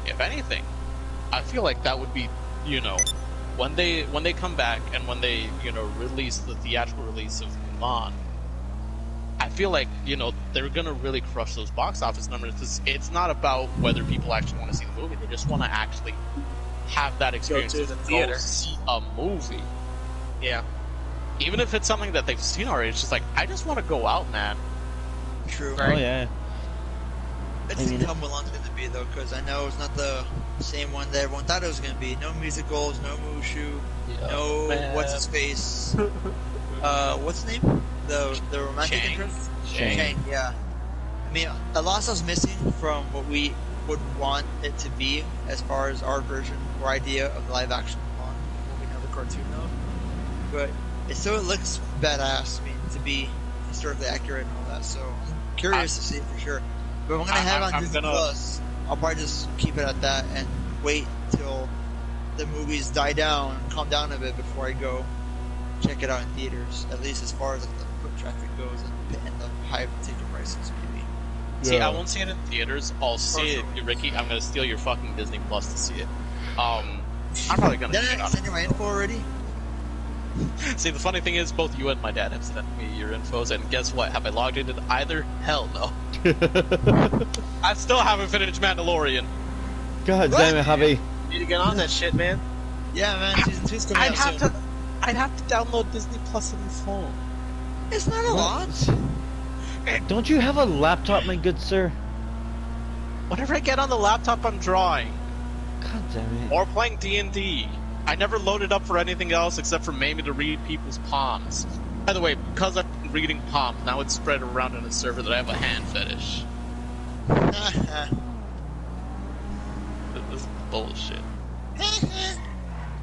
I feel like that would be, you know, when they come back and when they, you know, release the theatrical release of Mulan, I feel like, you know, they're gonna really crush those box office numbers, because it's not about whether people actually want to see the movie; they just want to actually have that experience to of the go theater. see a movie. Yeah. Even if it's something that they've seen already, it's just like, I just want to go out, man. True. Oh yeah. Let's I see mean, how Mulan's going to be though, because I know it's not the same one that everyone thought it was going to be. No musicals, no Mushu, no man. what's his face. What's his name? The romantic Chang. interest. Chang. Chang. Yeah. I mean, a lot was missing from what we would want it to be as far as our version or idea of live action Mulan, what we know the cartoon of. But it still looks badass. I mean, to be historically accurate and all that. So I'm curious to see it for sure. But I'm gonna have it on Disney Plus. I'll probably just keep it at that and wait till the movies die down, calm down a bit before I go check it out in theaters. At least as far as like, the foot traffic goes and the high ticket prices maybe. See, Yeah. I won't see it in theaters. I'll see it, Ricky. I'm gonna steal your fucking Disney Plus to see it. I'm probably gonna Didn't check it I out. send you my info already? See, the funny thing is, both you and my dad have sent me your infos, and guess what? Have I logged into either? Hell no. I still haven't finished Mandalorian. God What? damn it, Javi. Need to get on that shit, man. Yeah, man. Season 2's coming out soon. I'd have to download Disney Plus on the phone. It's not a lot. Don't you have a laptop, my good sir? Whenever I get on the laptop, I'm drawing God damn it. or playing D&D. I never loaded up for anything else except for maybe to read people's palms. By the way, because I'm reading palms, now it's spread around in a server that I have a hand fetish. This is bullshit.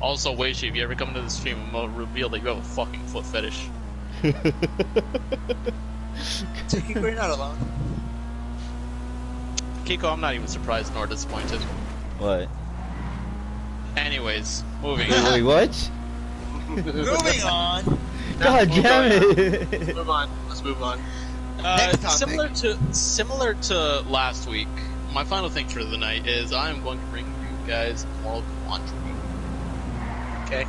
Also, Weishi, if you ever come to the stream, I'll reveal that you have a fucking foot fetish. Kiko, you're not alone. Kiko, I'm not even surprised nor disappointed. What? Anyways, moving on. Wait, what? Moving on. God damn it. Let's move on. Let's move on. Next topic. Similar to last week, my final thing for the night is I am going to bring you guys a moral quandary. Okay.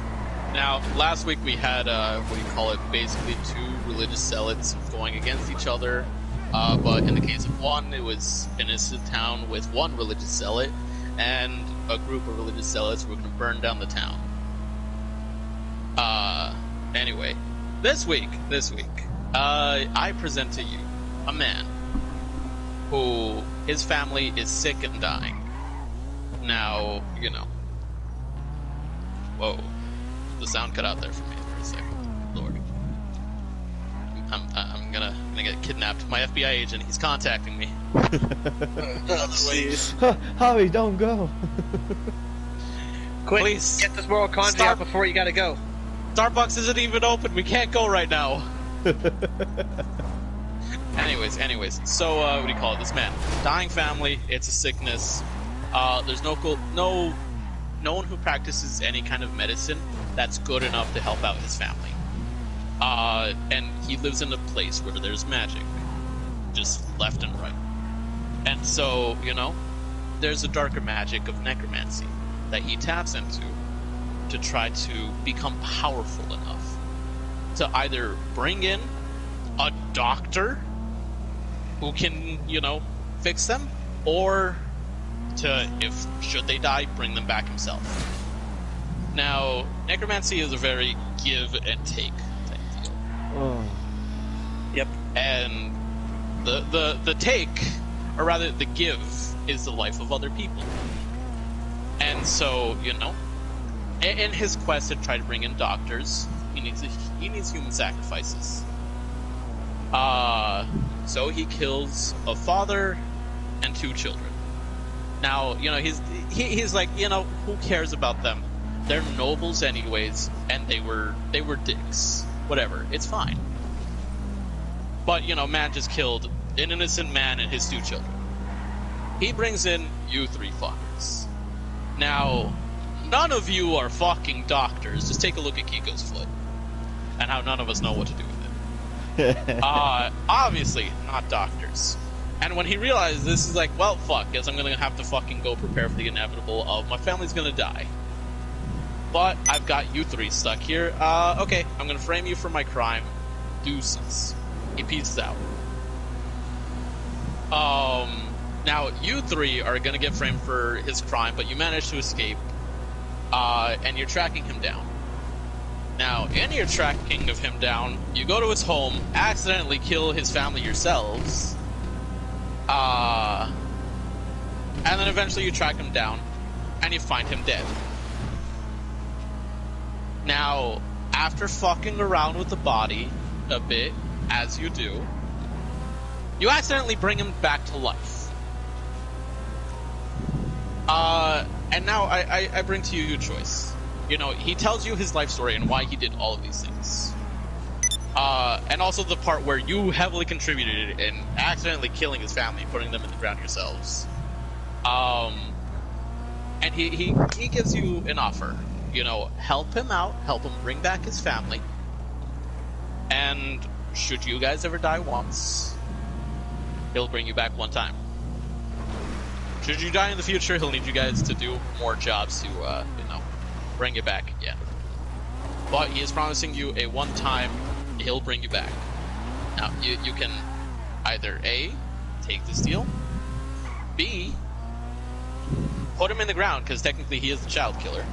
Now, last week we had, basically two religious zealots going against each other. But in the case of one, it was an innocent town with one religious zealot, and a group of religious zealots were going to burn down the town. Anyway, this week, I present to you a man who, his family is sick and dying. Now, you know. Whoa. The sound cut out there for me for a second. Lord. I'm gonna get kidnapped. My FBI agent, he's contacting me. Please. Javi, don't go. Quick, Please. get this moral quandary Stop. out before you gotta go. Starbucks isn't even open. We can't go right now. Anyways. So, what do you call it? This man, dying family. It's a sickness. There's no one who practices any kind of medicine that's good enough to help out his family. And he lives in a place where there's magic, just left and right. And so, you know, there's a darker magic of necromancy that he taps into to try to become powerful enough to either bring in a doctor who can, you know, fix them, or to, if should they die, bring them back himself. Now, necromancy is a very give and take type deal. Oh. Yep. And the take, or rather the give, is the life of other people. And so, you know, in his quest to try to bring in doctors, he needs human sacrifices. So he kills a father and 2 children. Now, you know, he's like, you know, who cares about them? They're nobles anyways, and they were dicks. Whatever, it's fine. But, you know, man just killed an innocent man and his 2 children. he brings in you three fuckers. Now, none of you are fucking doctors. Just take a look at Kiko's foot and how none of us know what to do with it. Obviously, not doctors. And when he realizes this, he's like, well, fuck, guess I'm gonna have to fucking go prepare for the inevitable of my family's gonna die. But I've got you three stuck here. Okay, I'm gonna frame you for my crime. Deuces. He pieces out. Now, you three are gonna get framed for his crime, but you managed to escape. And you're tracking him down. Now, in your tracking of him down, you go to his home, accidentally kill his family yourselves, and then eventually you track him down, and you find him dead. Now, after fucking around with the body a bit, as you do, you accidentally bring him back to life. And now I bring to you your choice. You know, he tells you his life story and why he did all of these things. And also the part where you heavily contributed in accidentally killing his family, putting them in the ground yourselves. And he gives you an offer. You know, help him out, help him bring back his family. And should you guys ever die once, he'll bring you back one time. Should you die in the future, he'll need you guys to do more jobs to, you know, bring you back again. But he is promising you a one-time, he'll bring you back. Now, you can either A, take this deal, B, put him in the ground, because technically he is the child killer.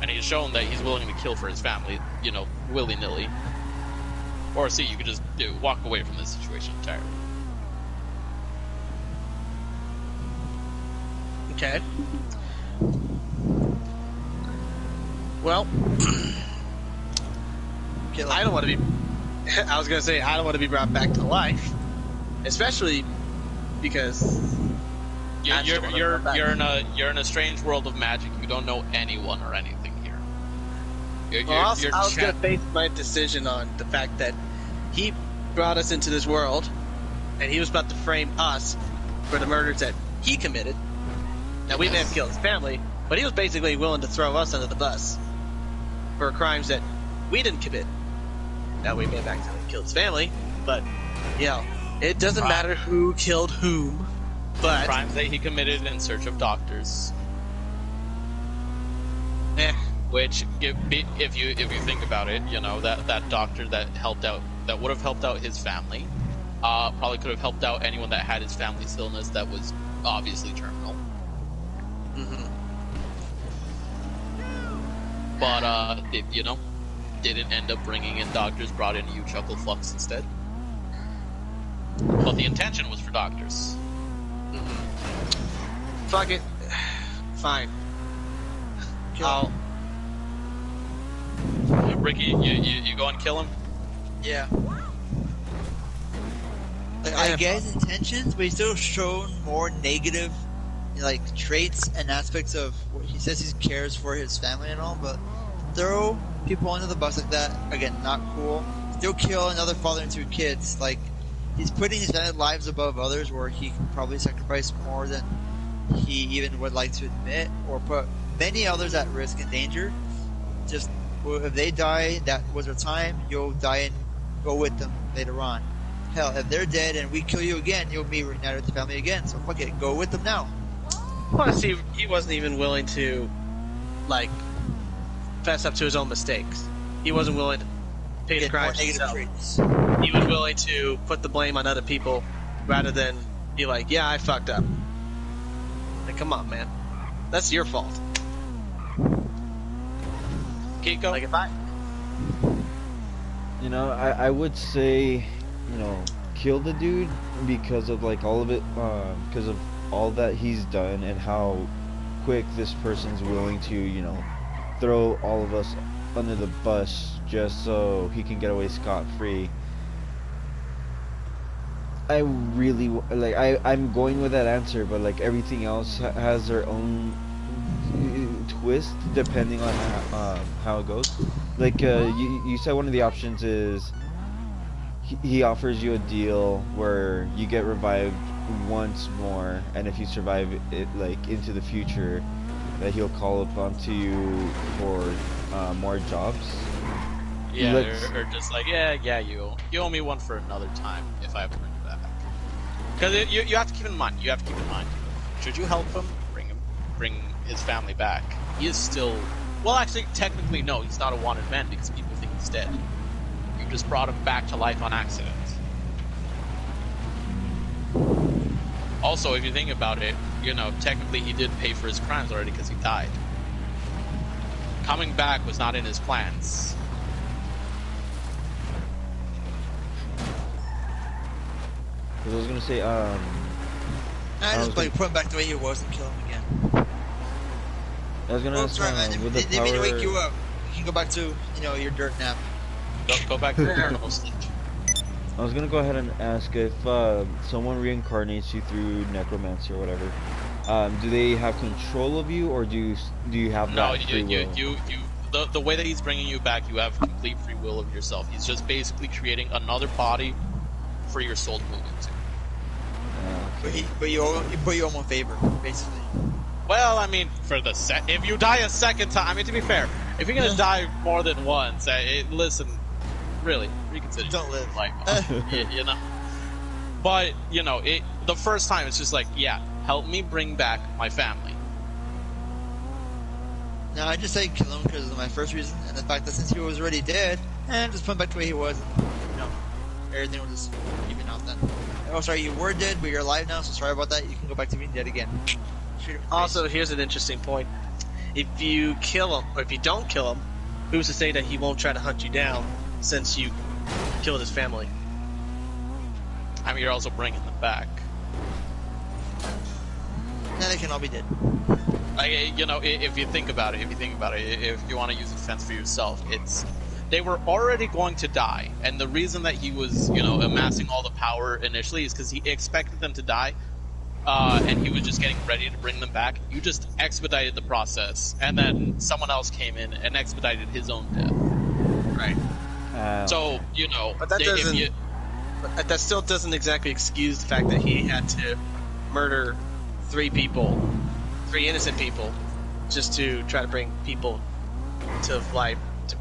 And he's shown that he's willing to kill for his family, you know, willy-nilly. Or C, you could just walk away from this situation entirely. Okay. Well, I don't want to be. I was gonna say I don't want to be brought back to life, especially because you're in a strange world of magic. You don't know anyone or anything here. I was gonna base my decision on the fact that he brought us into this world, and he was about to frame us for the murders that he committed. Now, we may have killed his family, but he was basically willing to throw us under the bus for crimes that we didn't commit. Now, we may have accidentally killed his family, but, you know, it doesn't matter who killed whom, but... Crimes that he committed in search of doctors. Which, if you think about it, you know, that doctor that would have helped out his family, probably could have helped out anyone that had his family's illness that was obviously terminal. Mm-hmm. But, you know, didn't end up bringing in doctors, brought in you chuckle fucks instead. But the intention was for doctors. Mm-hmm. Fuck it. Fine. Ricky, you go and kill him? Yeah. Like, I get his intentions, but he's still shown more negative, like, traits and aspects of what he says he cares for his family and all, but throw people under the bus like that, again, not cool. Still kill another father and two kids. Like, he's putting his lives above others, where he can probably sacrifice more than he even would like to admit, or put many others at risk and danger. Just, if they die, that was their time, you'll die and go with them later on. Hell, if they're dead and we kill you again, you'll be reunited with the family again, so fuck it, go with them now. Plus, he wasn't even willing to, like, fess up to his own mistakes. He wasn't willing to pay the crimes himself. He was willing to put the blame on other people rather than be like, yeah, I fucked up. Like, come on, man. That's your fault. Kiko? Like, if I... You know, I would say, you know, kill the dude because of, like, all of it, because of all that he's done and how quick this person's willing to, you know, throw all of us under the bus just so he can get away scot-free. I really, like, I'm going with that answer, but, like, everything else has their own twist depending on how it goes. Like, you said one of the options is he offers you a deal where you get revived once more, and if you survive it, like, into the future, that he'll call upon to you for more jobs. Yeah, Let's- or just like, yeah, you owe me one for another time if I have to bring it back. Because you have to keep in mind, should you help him, bring his family back, he is still, well, actually, technically, no, he's not a wanted man because people think he's dead. You just brought him back to life on accident. Also, if you think about it, you know, technically he did pay for his crimes already because he died. Coming back was not in his plans. I was gonna say, I just like put him back the way he was and kill him again. I was gonna Oh, ask, sorry, man. with They the need to power. wake you up. You can go back to, your dirt nap. Go back to the normal sleep. I was gonna go ahead and ask if someone reincarnates you through necromancy or whatever. Do they have control of you, or do you have No, that free will? the way that he's bringing you back, you have complete free will of yourself. He's just basically creating another body for your soul to move into. But you owe him a favor, basically. Well, I mean, if you die a second time, I mean, to be fair, if you're gonna die more than once, listen, really, reconsider. Don't live. Like, you know. But the first time, it's just like, yeah, help me bring back my family. No, I just say kill him because of my first reason, and the fact that since he was already dead, and just put him back the way he was, and, everything will just even out then. Oh, sorry, you were dead, but you're alive now, so sorry about that. You can go back to being dead again. Shoot him in the Also, face. here's an interesting point. If you kill him, or if you don't kill him, who's to say that he won't try to hunt you down since you killed his family? I mean, you're also bringing them back. Now they can all be dead. Like, if you think about it, if you want to use defense for yourself, they were already going to die, and the reason that he was, amassing all the power initially is because he expected them to die, and he was just getting ready to bring them back. You just expedited the process, and then someone else came in and expedited his own death. Right. So, But that doesn't. But that still doesn't exactly excuse the fact that he had to murder three innocent people, just to try to bring people to life to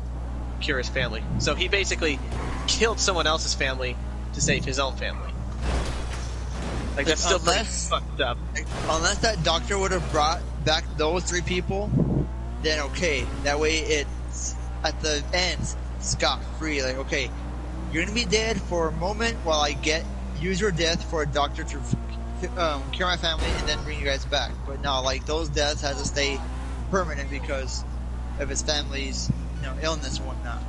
cure his family. So he basically killed someone else's family to save his own family. Like, that's still pretty fucked up. Unless that doctor would have brought back those three people, then okay. That way it's, at the end, scot-free. Like, okay, you're gonna be dead for a moment while I use your death for a doctor to cure my family and then bring you guys back. But no, like, those deaths had to stay permanent because of his family's, illness and whatnot.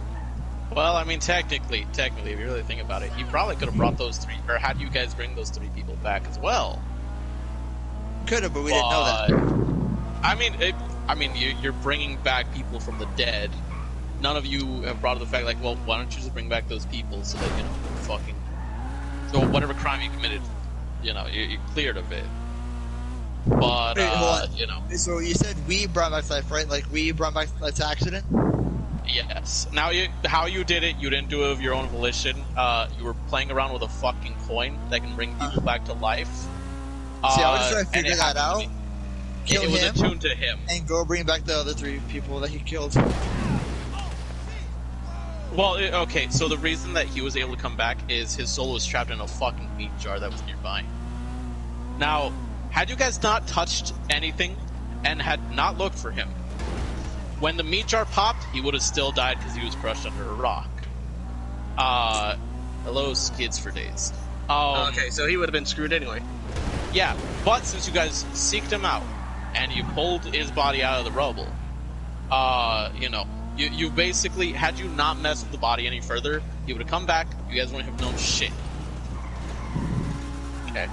Well, I mean, technically, if you really think about it, he probably could have brought those three, or had you guys bring those three people back as well. Could have, but we didn't know that. I mean, you're bringing back people from the dead. None of you have brought up the fact, like, well, why don't you just bring back those people so that, so whatever crime you committed, you're cleared of it. But, Wait, hold on. So you said we brought back life, right? Like, we brought back life to accident? Yes. Now, how you did it, you didn't do it of your own volition. You were playing around with a fucking coin that can bring people back to life. See, I was just trying to figure that out. Kill it was him, attuned to him. and go bring back the other three people that he killed. Well, okay, so the reason that he was able to come back is his soul was trapped in a fucking meat jar that was nearby. Now, had you guys not touched anything and had not looked for him, when the meat jar popped, he would have still died because he was crushed under a rock. Hello, skids for days. Okay, so he would have been screwed anyway. Yeah, but since you guys seeked him out and you pulled his body out of the rubble, you basically, had you not messed with the body any further, he would have come back, you guys wouldn't have known shit. Okay.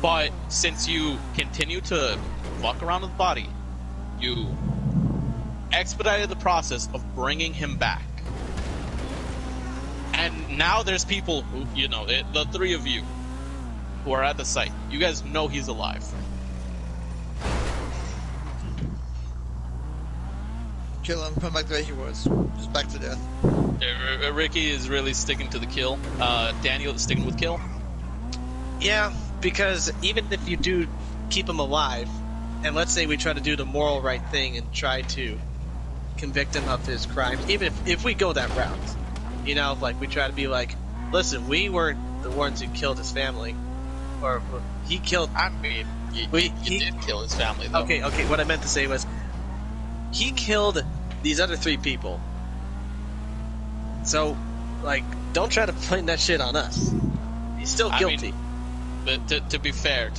But since you continue to fuck around with the body, you expedited the process of bringing him back. And now there's people who, the three of you who are at the site. You guys know he's alive. Kill him, put him back the way he was. Just back to death. Ricky is really sticking to the kill. Daniel is sticking with kill. Yeah, Because even if you do keep him alive, and let's say we try to do the moral right thing and try to convict him of his crimes, even if we go that route, you know, like we try to be like, listen, we weren't the ones who killed his family, or he killed. I mean, he did kill his family, though. Okay. What I meant to say was, he killed these other 3 people. So, like, don't try to blame that shit on us. He's still guilty. I mean, but to be fair,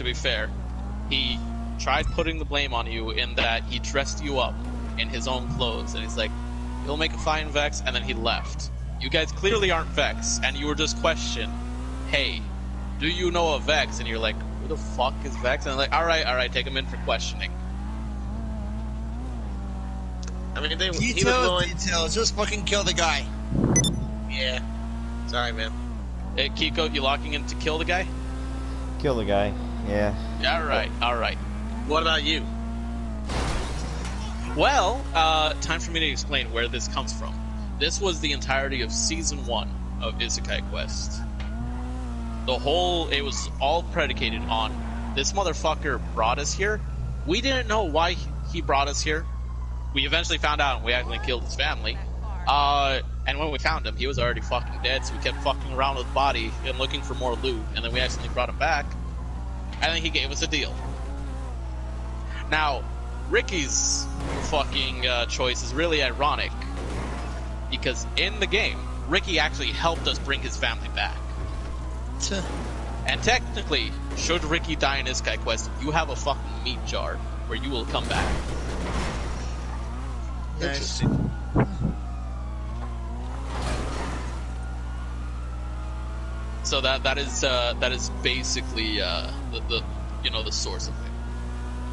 he tried putting the blame on you in that he dressed you up in his own clothes, and he's like, he'll make a fine Vex, and then he left. You guys clearly aren't Vex, and you were just questioned, hey, do you know a Vex? And you're like, who the fuck is Vex? And I'm like, alright, take him in for questioning. I mean, Details, just fucking kill the guy. Yeah. Sorry, man. Hey, Kiko, you locking in to kill the guy? Kill the guy. Yeah. Alright. What about you? Well, time for me to explain where this comes from. This was the entirety of Season 1 of Isekai Quest. It was all predicated on this motherfucker brought us here. We didn't know why he brought us here. We eventually found out and we actually killed his family. And when we found him, he was already fucking dead, so we kept fucking around with the body and looking for more loot, and then we accidentally brought him back, and then he gave us a deal. Now, Ricky's fucking choice is really ironic, because in the game, Ricky actually helped us bring his family back. And technically, should Ricky die in Isekai Quest, you have a fucking meat jar where you will come back. Interesting. So that is basically the source of it.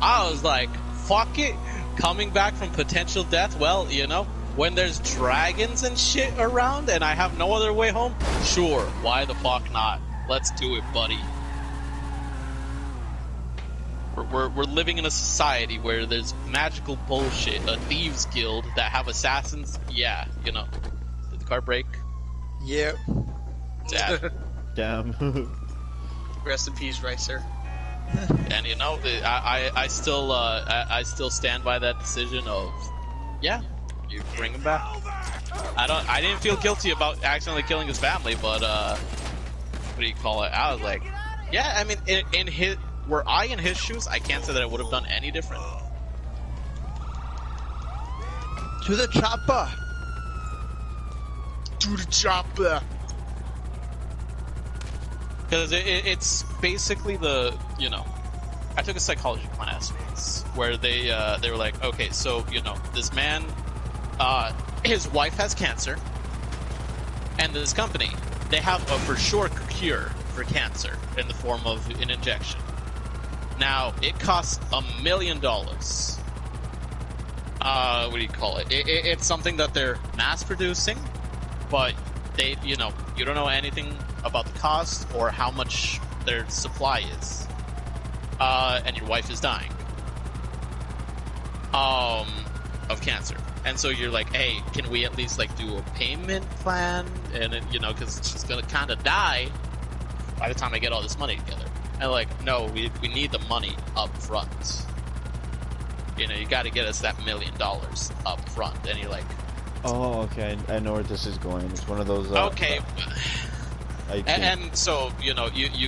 I was like, fuck it, coming back from potential death. Well, when there's dragons and shit around and I have no other way home, sure, why the fuck not? Let's do it, buddy. We're living in a society where there's magical bullshit, a thieves guild that have assassins. Yeah, Did the car break? Yep. Damn. Rest in peace, Ricer. And I still stand by that decision of, yeah, you bring him back. I didn't feel guilty about accidentally killing his family, but what do you call it? I was like, yeah, I mean, were I in his shoes, I can't say that I would have done any different. To the chopper. To the chopper. Because it's basically I took a psychology class once where they were like, okay, so this man, his wife has cancer, and this company, they have a for sure cure for cancer in the form of an injection. Now it costs $1 million. What do you call it? It's something that they're mass producing, but they, you don't know anything about the cost or how much their supply is. And your wife is dying of cancer. And so you're like, hey, can we at least do a payment plan? And because she's gonna kind of die by the time I get all this money together. And no, we need the money up front. You got to get us that $1 million up front. And you're like, oh, okay, I know where this is going. It's one of those. Okay. And so you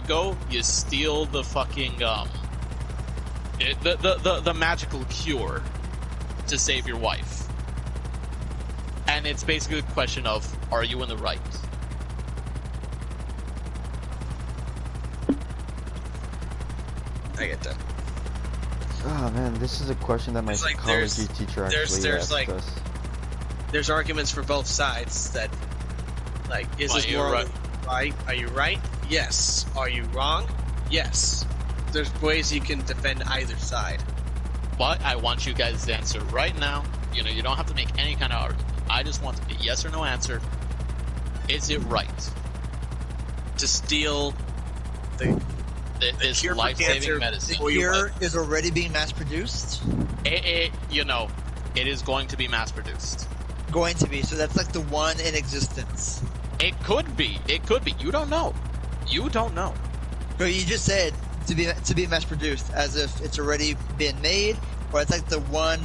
go, you steal the fucking the magical cure to save your wife, and it's basically the question of, are you in the right? I get that. Oh man, this is a question that my psychology teacher actually asked us. There's arguments for both sides that, is this morally right? Are you right? Yes. Are you wrong? Yes. There's ways you can defend either side. But I want you guys to answer right now. You don't have to make any kind of argument. I just want a yes or no answer. Is it right to steal this life-saving medicine? The cure is already being mass-produced? It is going to be mass-produced. Going to be, so that's the one in existence. It could be. You don't know. But you just said to be mass produced, as if it's already been made, or it's like the one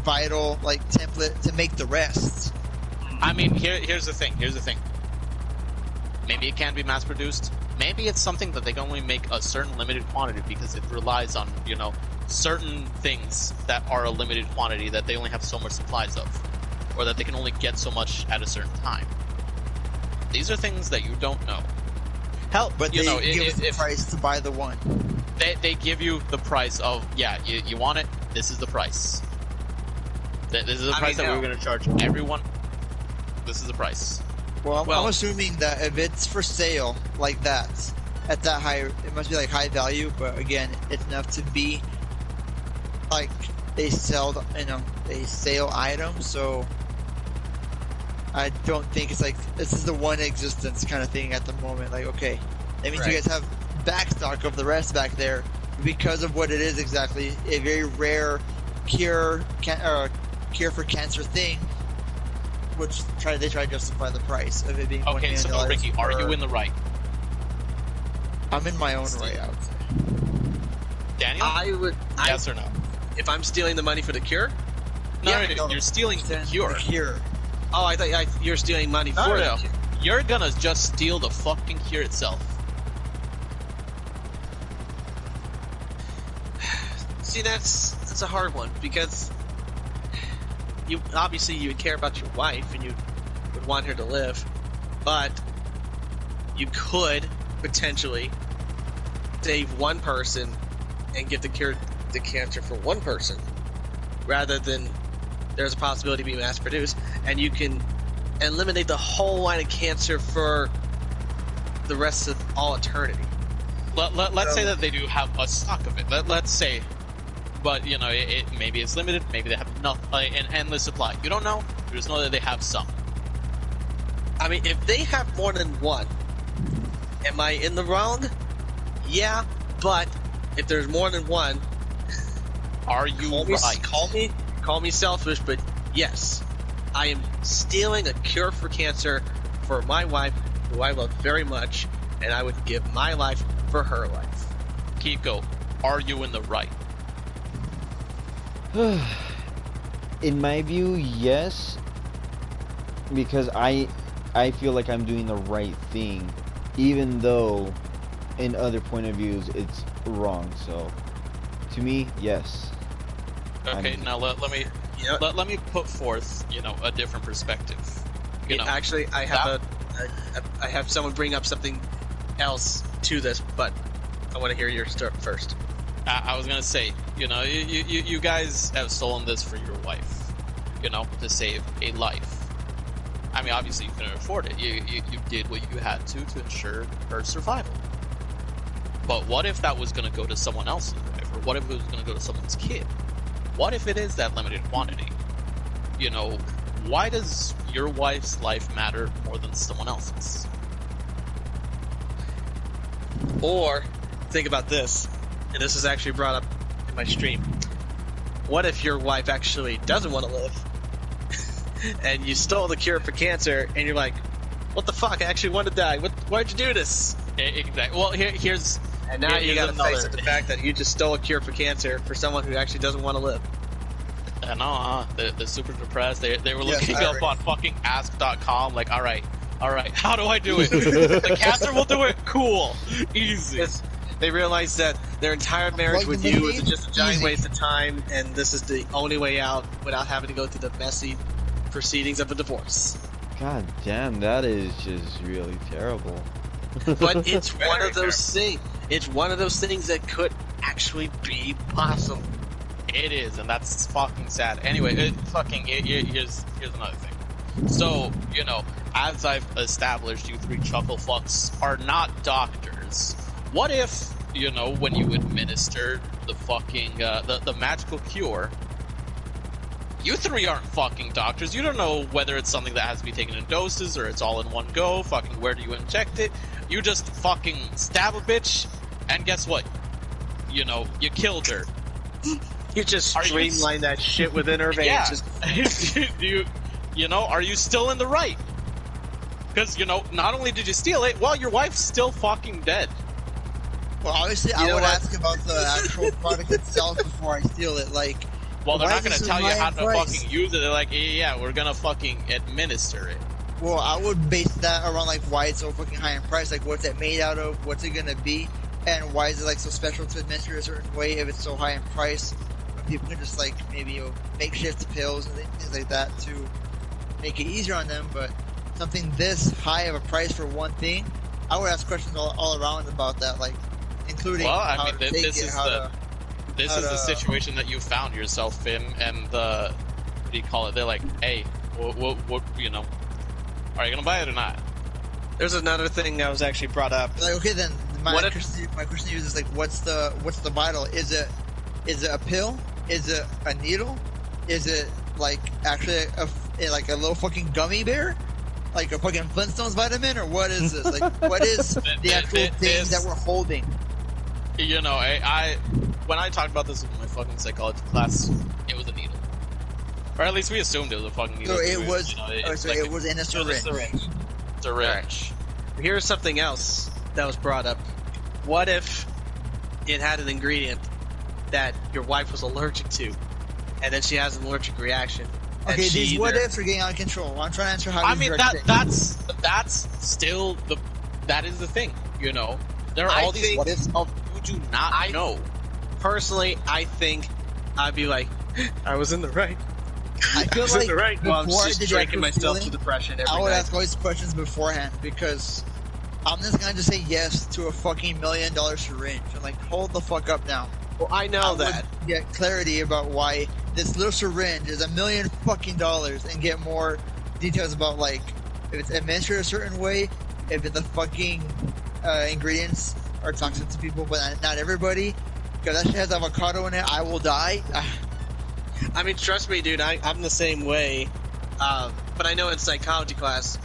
vital like template to make the rest. I mean, here's the thing. Maybe it can be mass produced. Maybe it's something that they can only make a certain limited quantity because it relies on, you know, certain things that are a limited quantity that they only have so much supplies of, or that they can only get so much at a certain time. These are things that you don't know. Hell, But you they know, give us the price to buy the one. they give you the price of, yeah, you want it, this is the price. This is the price that we're going to charge everyone. This is the price. Well, I'm assuming that if it's for sale like that, at that high, it must be like high value. But again, it's enough to be like a sale item. So I don't think it's like this is the one existence kind of thing at the moment. Like, okay, that means you guys have backstock of the rest back there because of what it is exactly, a very rare cure for cancer thing. Which they try to justify the price of it being $1 million. Okay, so Ricky, are you in the right? I'm in my own right, I would say. Daniel? Yes or no? If I'm stealing the money for the cure? No, you're stealing the cure. The cure. Oh, I thought you're stealing money for the cure. You're gonna just steal the fucking cure itself. See, that's a hard one because you would care about your wife and you would want her to live, but you could potentially save one person and get the cure to cancer for one person, rather than there's a possibility to be mass produced, and you can eliminate the whole line of cancer for the rest of all eternity. Let's say that they do have a stock of it. Let's say. But, you know, maybe it's limited, maybe they have an endless supply. You don't know, you just know that they have some. I mean, if they have more than one, am I in the wrong? Yeah, but if there's more than one... Are you right? Call me selfish, but yes, I am stealing a cure for cancer for my wife, who I love very much, and I would give my life for her life. Kiko, are you in the right? In my view, yes, because I feel like I'm doing the right thing, even though in other point of views it's wrong. So to me, yes. Okay, now let me put forth, you know, a different perspective. You know, actually, I have someone bring up something else to this, but I want to hear your story first. I was gonna say, you know, you guys have stolen this for your wife, you know, to save a life. I mean, obviously you couldn't afford it. You did what you had to ensure her survival. But what if that was gonna go to someone else's wife, or what if it was gonna go to someone's kid? What if it is that limited quantity? You know, why does your wife's life matter more than someone else's? Or think about this. And this is actually brought up in my stream. What if your wife actually doesn't want to live, and you stole the cure for cancer, and you're like, "What the fuck? I actually want to die. Why'd you do this?" Exactly. Well, here's and now you got to face the fact that you just stole a cure for cancer for someone who actually doesn't want to live. I know, they're super depressed. They were looking up on fucking ask.com, like, all right, how do I do it? The cancer will do it. Cool, easy. They realized that their entire marriage with you was just a giant waste of time, and this is the only way out without having to go through the messy proceedings of a divorce. God damn, that is just really terrible. But it's one of those things. It's one of those things that could actually be possible. It is, and that's fucking sad. Anyway, here's another thing. So, you know, as I've established, you three chuckle fucks are not doctors. What if, you know, when you administer the fucking, the magical cure, you three aren't fucking doctors. You don't know whether it's something that has to be taken in doses or it's all in one go. Fucking where do you inject it? You just fucking stab a bitch, and guess what? You know, you killed her. You just streamline that shit within her veins. Yeah. You know, are you still in the right? Because, you know, not only did you steal it, well, your wife's still fucking dead. Well, obviously, You I know would what? ask about the actual product itself before I steal it. Like, Well, they're why not is gonna this tell you high how in to price? fucking use it. They're like, yeah, we're gonna fucking administer it. Well, I would base that around like why it's so fucking high in price. Like, what's it made out of? What's it gonna be? And why is it like so special to administer a certain way if it's so high in price? People can just like maybe makeshift pills and things like that to make it easier on them. But something this high of a price for one thing, I would ask questions all around about that, like including Well, I how mean, to take this it, is how the to. this is the situation that you found yourself in, and what do you call it? They're like, hey, what you know, are you gonna buy it or not? There's another thing that was actually brought up. Like, okay, then my What if- question to you is like, what's the vital? Is it a pill? Is it a needle? Is it like actually like a little fucking gummy bear? Like a fucking Flintstones vitamin? Or what is this? Like, what is the actual thing that we're holding? You know, I when I talked about this in my fucking psychology class, it was a needle, or at least we assumed it was a fucking needle. So it was, you know, so like it was in a syringe. Syringe. Here's something else that was brought up. What if it had an ingredient that your wife was allergic to, and then she has an allergic reaction? and Okay, she these what either- ifs are getting out of control. I'm trying to answer how I these mean, direct things. that's still that is the thing. You know, there are I all these think- what ifs of you do not know. Personally, I think I'd be like, I was in the right. I feel was in like the right. Well, I'm before I just did drinking the myself feeling, to depression every I would night. ask all these questions beforehand because I'm just gonna just say yes to a fucking $1 million syringe. I'm like, hold the fuck up now. Well, I know I that. would get clarity about why this little syringe is $1 million fucking dollars and get more details about like if it's administered a certain way, if the fucking ingredients are toxic to people, but not everybody. Because that shit has avocado in it, I will die. I mean, trust me, dude. I'm the same way. But I know in psychology class,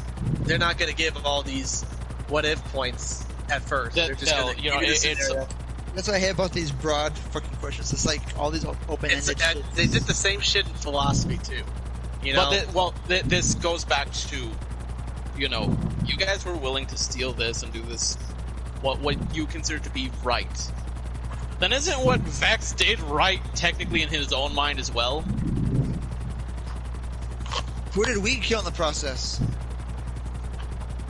they're not going to give all these what if points at first. They're just No, going to, you know, it's That's what I hate about these broad fucking questions. It's like all these open-ended shit. they did the same shit in philosophy too. You know, but this goes back to, you know, you guys were willing to steal this and do this, what you consider to be right. Then isn't what Vex did right technically in his own mind as well? Who did we kill in the process?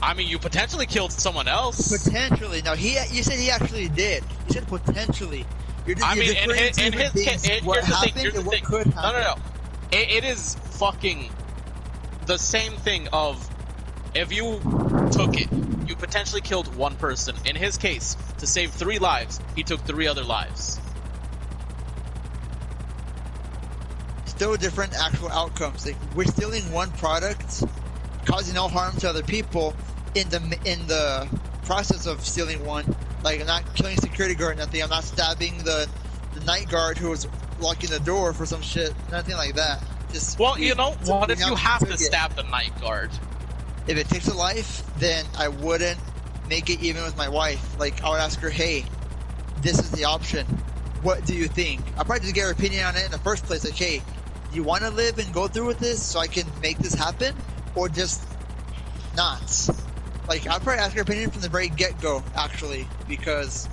I mean, you potentially killed someone else. Potentially. Now, you said he actually did. You said potentially. You're just, I mean, you're in his case, what here's the thing. happened Here's the and what thing. could happen. No. It is fucking the same thing of if you took it, you potentially killed one person. In his case, to save 3 lives, he took 3 other lives. Still different actual outcomes. Like, we're stealing one product, causing no harm to other people in the process of stealing one. Like, I'm not killing a security guard or nothing. I'm not stabbing the night guard who was locking the door for some shit. Nothing like that. Just Well, you know, what if you have to took it. stab the night guard? If it takes a life, then I wouldn't make it even with my wife. Like, I would ask her, hey, this is the option. What do you think? I'd probably just get her opinion on it in the first place. Like, hey, do you want to live and go through with this so I can make this happen? Or just not? Like, I'd probably ask her opinion from the very get-go, actually, because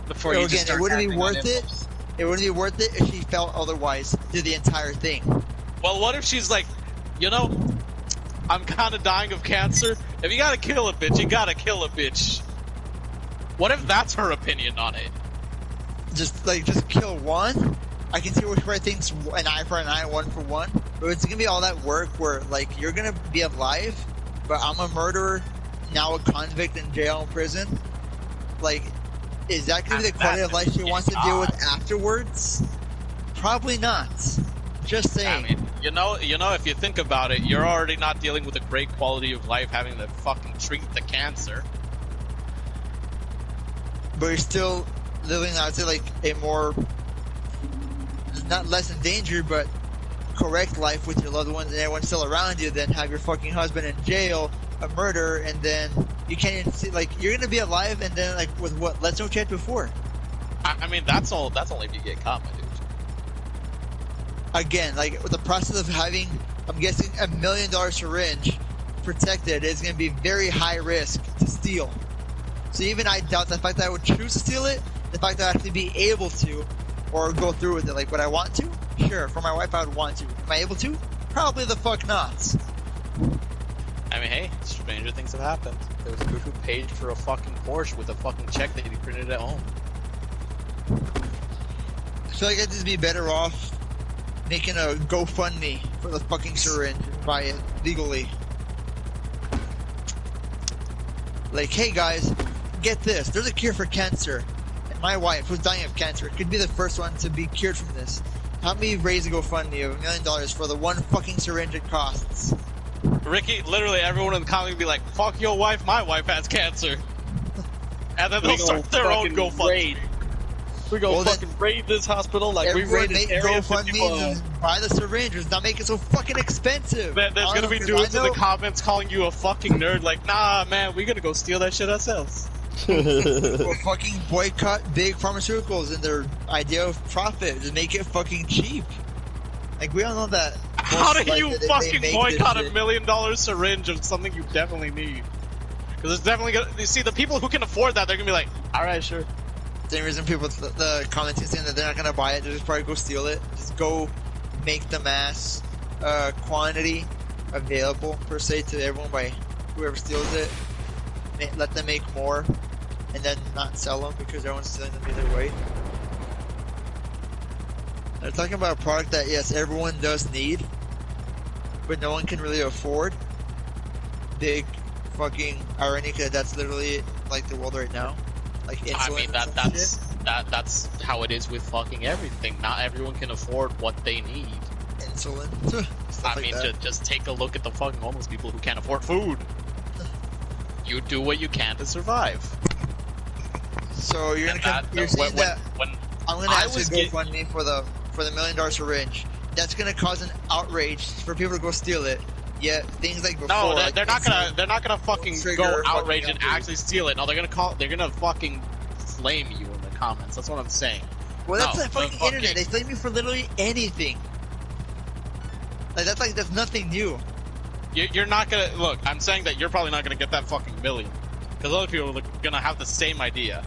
before you just again, start it wouldn't be acting on worth it. impulse. It wouldn't be worth it if she felt otherwise through the entire thing. Well, what if she's like, you know, I'm kind of dying of cancer. If you gotta kill a bitch, you gotta kill a bitch. What if that's her opinion on it? Just kill one. I can see where she thinks an eye for an eye, one for one. But it's gonna be all that work where like you're gonna be alive, but I'm a murderer, now a convict in jail and prison. Like, is that gonna be the quality of life she wants to deal with afterwards? Probably not. Just saying. I mean, you know, if you think about it, you're already not dealing with a great quality of life having to fucking treat the cancer. But you're still living, I'd say, like a more, not less in danger, but correct life with your loved ones and everyone still around you than have your fucking husband in jail, a murderer, and then you can't even see, like, you're gonna be alive and then, like, with what? Let's know what you had before. I mean, that's only if you get caught, my dude. Again, like, with the process of having, I'm guessing, $1 million syringe protected is gonna be very high risk to steal. So even I doubt the fact that I would choose to steal it, the fact that I'd actually be able to, or go through with it. Like, would I want to? Sure. For my wife, I would want to. Am I able to? Probably the fuck not. I mean, hey, stranger things have happened. There was a dude who paid for a fucking Porsche with a fucking check that he printed at home. I feel like I'd just be better off making a GoFundMe for the fucking syringe and buy it legally. Like, hey guys, get this. There's a cure for cancer. And my wife, who's dying of cancer, could be the first one to be cured from this. Help me raise a GoFundMe of $1 million for the one fucking syringe it costs. Ricky, literally everyone in the comment would be like, fuck your wife, my wife has cancer. And then they'll start their own GoFundMe. We go fucking raid this hospital like we raided Area 51. And buy the syringe. Let's not make it so fucking expensive. Man, there's gonna be dudes in the comments calling you a fucking nerd like, nah, man, we're gonna go steal that shit ourselves. Or fucking boycott big pharmaceuticals and their idea of profit. Just make it fucking cheap. Like, we all know that. How do you fucking boycott $1 million syringe of something you definitely need? Because it's definitely gonna. You see, the people who can afford that, they're gonna be like, alright, sure. The reason people, the commenting saying that they're not gonna buy it, they'll just probably go steal it. Just go make the mass quantity available, per se, to everyone by whoever steals it. Let them make more, and then not sell them because everyone's stealing them either way. They're talking about a product that, yes, everyone does need, but no one can really afford. Big fucking irony, because that's literally like the world right now. Like insulin. I mean, that's how it is with fucking everything. Not everyone can afford what they need. Insulin. I mean, just take a look at the fucking homeless people who can't afford food. You do what you can to survive. So you're gonna you're saying that I'm gonna actually GoFundMe for the $1 million syringe. That's gonna cause an outrage for people to go steal it. Yet things like before, no, like they're not gonna fucking go outrage and actually steal it. No, they're gonna fucking flame you in the comments. That's what I'm saying. Well, that's the fucking internet. They flame you for literally anything. Like that's nothing new. You're not gonna look. I'm saying that you're probably not gonna get that fucking million, because other people are gonna have the same idea.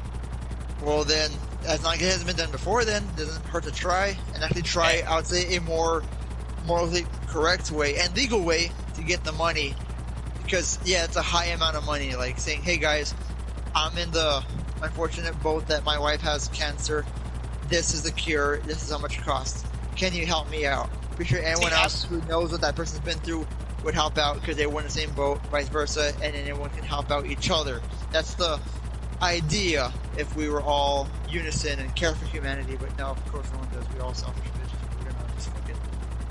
Well, then, as long as it hasn't been done before, then it doesn't hurt to try and actually try. I would say a more morally correct way and legal way to get the money, because yeah, it's a high amount of money. Like saying, hey guys, I'm in the unfortunate boat that my wife has cancer. This is the cure. This is how much it costs. Can you help me out? Pretty sure anyone else who knows what that person's been through would help out because they were in the same boat, vice versa, and then everyone can help out each other. That's the idea if we were all unison and care for humanity, but no, of course no one does. We all selfish bitches. We're gonna just fucking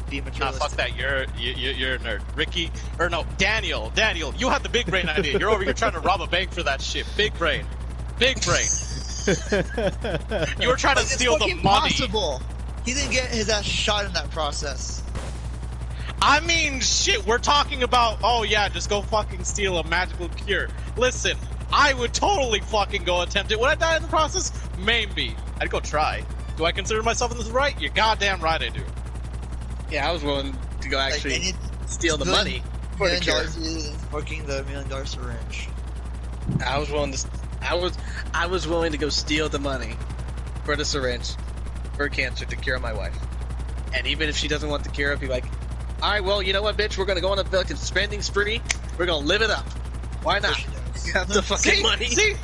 be materialistic. Nah, fuck that. You're a nerd. Ricky, or no, Daniel, you had the big brain idea. You're over here trying to rob a bank for that shit. Big brain. You were trying to steal the money. Possible. He didn't get his ass shot in that process. I mean, shit, we're talking about, oh yeah, just go fucking steal a magical cure. Listen, I would totally fucking go attempt it. Would I die in the process? Maybe. I'd go try. Do I consider myself in this right? You're goddamn right I do. Yeah, I was willing to go actually steal the money for the cure. Fucking the $1 million syringe. I was willing to go steal the money for the syringe for cancer to cure my wife. And even if she doesn't want the cure, I'd be like, alright, well, you know what, bitch? We're gonna go on a fucking spending spree. We're gonna live it up. Why not? You have the fucking money. See,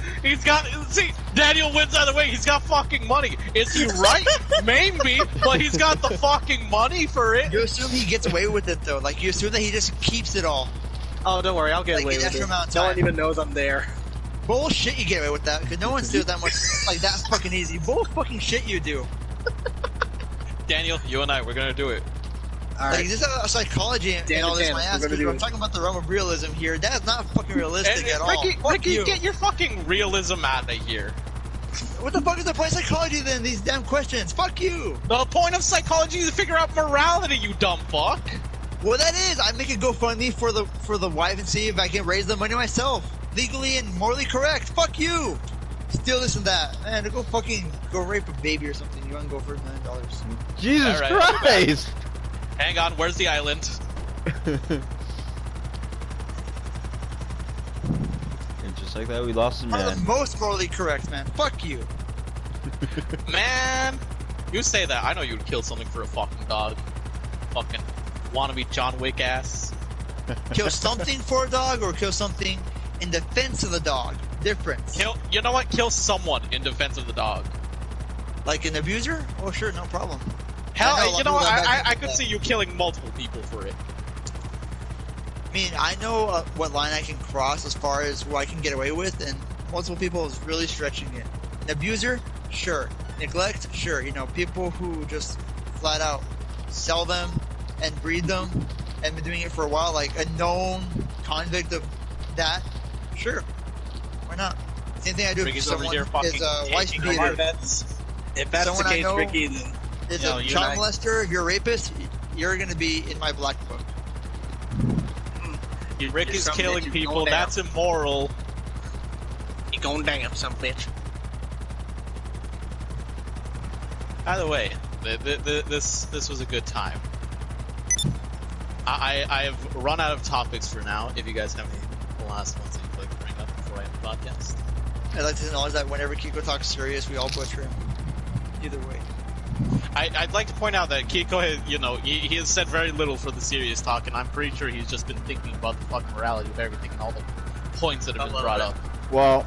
Daniel wins either way. He's got fucking money. Is he right? Maybe, but he's got the fucking money for it. You assume he gets away with it, though. Like, you assume that he just keeps it all. Oh, don't worry, I'll get away with it. No one even knows I'm there. Bullshit, you get away with that, because no one steals that much. Like, that's fucking easy. Bull fucking shit you do. Daniel, you and I, we're gonna do it. Like, this is a psychology and all this, my ass, because I'm talking about the realm of realism here. That is not fucking realistic at all. Ricky, get your fucking realism out of here. What the fuck is the point of psychology then? These damn questions. Fuck you. The point of psychology is to figure out morality, you dumb fuck. Well, that is. I make a GoFundMe for the wife and see if I can raise the money myself, legally and morally correct. Fuck you. Steal this and that, man. Go rape a baby or something. You want to go for $1 million? Jesus Christ. Hang on, where's the island? like that. We lost a One of man. the most morally correct, man. Fuck you. Man, you say that. I know you'd kill something for a fucking dog. Fucking wannabe John Wick ass. Kill something for a dog or kill something in defense of the dog. Difference. You know what? Kill someone in defense of the dog. Like an abuser? Oh, sure, no problem. Hell, you know what? I could see you killing multiple people for it. I mean, I know what line I can cross as far as what I can get away with, and multiple people is really stretching it. An abuser? Sure. Neglect? Sure. You know, people who just flat out sell them and breed them and been doing it for a while, like a known convict of that? Sure. Why not? Same thing I do for someone is a wife beater. If that's Someone the I case, know Ricky, then is no, a you child and I- molester, if you're a rapist, you're going to be in my black book. Rick is something killing that you people. go down. That's immoral. you going down, some bitch. Either way, this was a good time. I've run out of topics for now. If you guys have any last ones that you'd like to bring up before I end the podcast. I'd like to acknowledge that whenever Kiko talks serious, we all butcher him. Either way. I'd like to point out that Kiko has, he has said very little for the serious talk, and I'm pretty sure he's just been thinking about the fucking morality of everything and all the points that have been brought up. Well,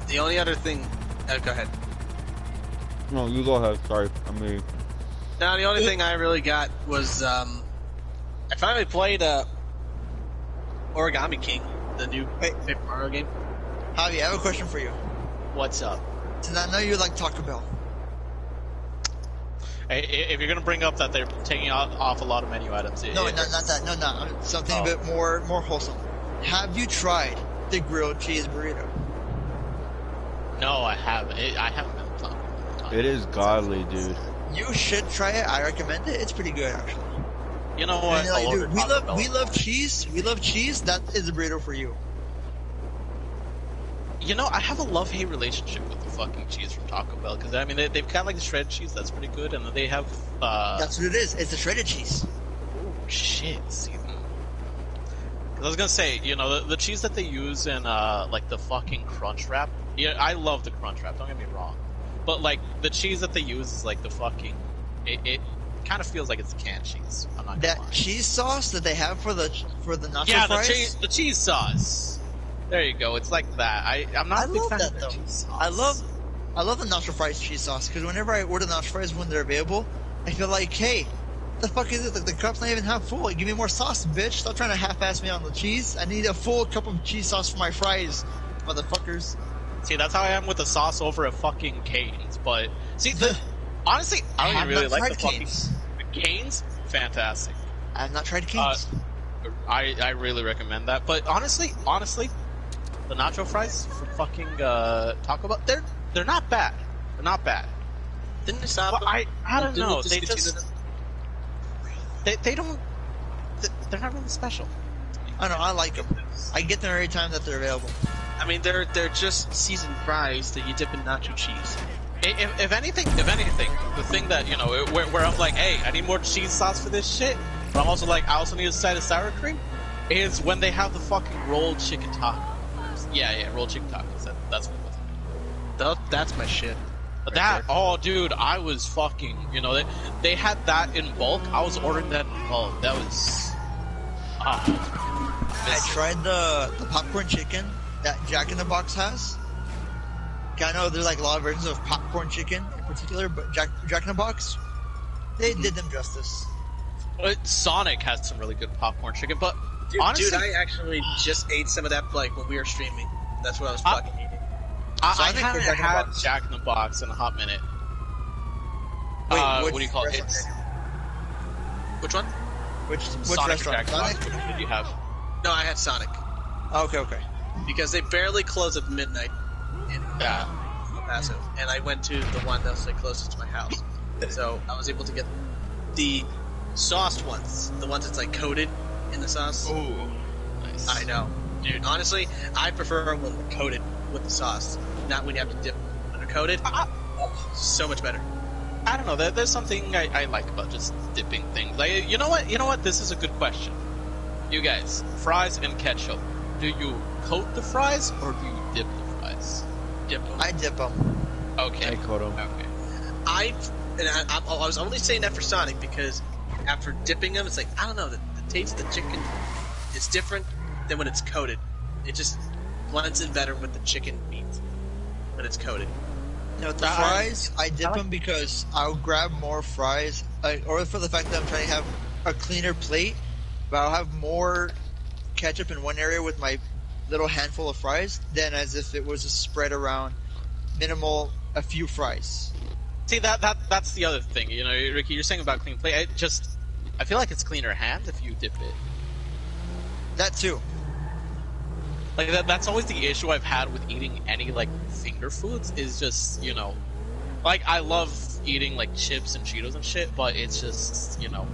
The only other thing... go ahead. no, you go ahead. Sorry, I'm me. Now, the only thing I really got was, I finally played, Origami King, the new Paper Mario game. Javi, I have a question for you. What's up? Since I know you like Taco Bell. Hey, if you're gonna bring up that they're taking off a lot of menu items, No, not that. No. Something a bit more wholesome. Have you tried the grilled cheese burrito? No, I haven't. I haven't been talking. It is godly, dude. You should try it. I recommend it. It's pretty good, actually. You know what? And, like, I'll dude, order we Taco Bell. love cheese. We love cheese. That is a burrito for you. You know, I have a love-hate relationship with the fucking cheese from Taco Bell, because, I mean, they've got, like, the shredded cheese, that's pretty good, and then they have, That's what it is. It's a shredded cheese. shit, see, I was gonna say, the cheese that they use in, like, the fucking Crunch Wrap, yeah, I love the Crunch Wrap, don't get me wrong, but, like, the cheese that they use is, like, the fucking, it kind of feels like it's canned cheese, I'm not gonna That lie. cheese sauce that they have for the nacho Yeah, fries. the cheese sauce. There you go. It's like that. I'm not a big love fan that, of though. the cheese sauce. I love the nacho fries cheese sauce because whenever I order nacho fries when they're available, I feel like, hey, the fuck is it? Like, the cup's not even half full. Give me more sauce, bitch. Stop trying to half-ass me on the cheese. I need a full cup of cheese sauce for my fries, motherfuckers. See, that's how I am with the sauce over at fucking Cane's. But see, honestly, I don't even really like the fucking Cane's. Fantastic. I have not tried Cane's. I really recommend that. But honestly, the nacho fries from fucking Taco Bell, they're not bad. They're not bad. Didn't they stop? But I don't Didn't know. they They discontinue just them? they don't. They're not really special. I don't know. I like them. I get them every time that they're available. I mean, they're just seasoned fries that you dip in nacho cheese. If anything, the thing that where I'm like, hey, I need more cheese sauce for this shit, but I'm also like, I also need a side of sour cream, is when they have the fucking rolled chicken tacos. Yeah, rolled chicken tacos. That's what it was. That's my shit. Oh, dude, I was fucking. They had that in bulk. I was ordering that in bulk. That was. I tried the popcorn chicken that Jack in the Box has. I know there's like a lot of versions of popcorn chicken in particular, but Jack in the Box, they did them justice. But Sonic has some really good popcorn chicken, but Dude, honestly, I actually just ate some of that like when we were streaming. That's what I was fucking eating. I Sonic or haven't Jack in the had Box? Jack in the Box in a hot minute. Wait, What do you call it? restaurant It's did Which one? you- Which Sonic or restaurant? Jack in the Box. Sonic? Which did you have? No, I had Sonic Oh, okay. because they barely close at midnight in Yeah. El Paso, and I went to the one that was like closest to my house, so I was able to get the sauced ones, the ones that's like coated in the sauce. Ooh, nice. I know, dude. Honestly, I prefer when they're coated with the sauce, not when you have to dip when they're coated. So much better. I don't know. There's something I like about just dipping things. Like, you know what? This is a good question. You guys, fries and ketchup. Do you coat the fries or do you dip the fries? Dip 'em. I dip them. Okay. I coat 'em. Okay. I was only saying that for Sonic because after dipping them, it's like, I don't know, the taste of the chicken is different than when it's coated. It just blends in better with the chicken meat when it's coated. No, the fries, I dip them because I'll grab more fries, or for the fact that I'm trying to have a cleaner plate, but I'll have more ketchup in one area with my little handful of fries than as if it was just spread around a few fries. See, that's the other thing, you know, Ricky, you're saying about clean plate. I feel like it's cleaner hands if you dip it. That too. Like, that's always the issue I've had with eating any, like, finger foods, is just, you know, like, I love eating, like, chips and Cheetos and shit, but it's just, you know,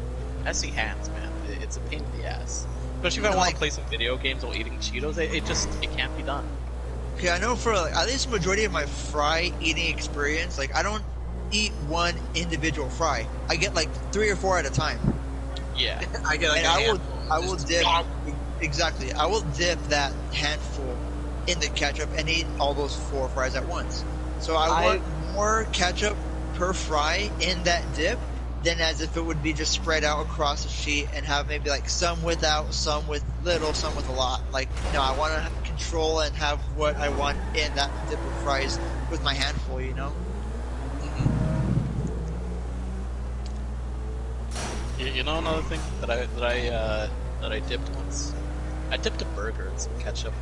messy hands, man. It's a pain in the ass. Especially if I want to play some video games while eating Cheetos, it can't be done. Okay, I know for at least the majority of my fry eating experience, like, I don't eat one individual fry. I get, like, 3 or 4 at a time. Yeah. I get like And I will dip. Exactly. I will dip that handful in the ketchup and eat all those 4 fries at once. So I want more ketchup per fry in that dip than as if it would be just spread out across the sheet and have maybe like some without, some with little, some with a lot. Like, no, I want to control and have what I want in that dip of fries with my handful, you know? You know another thing that I dipped once? I dipped a burger in some ketchup.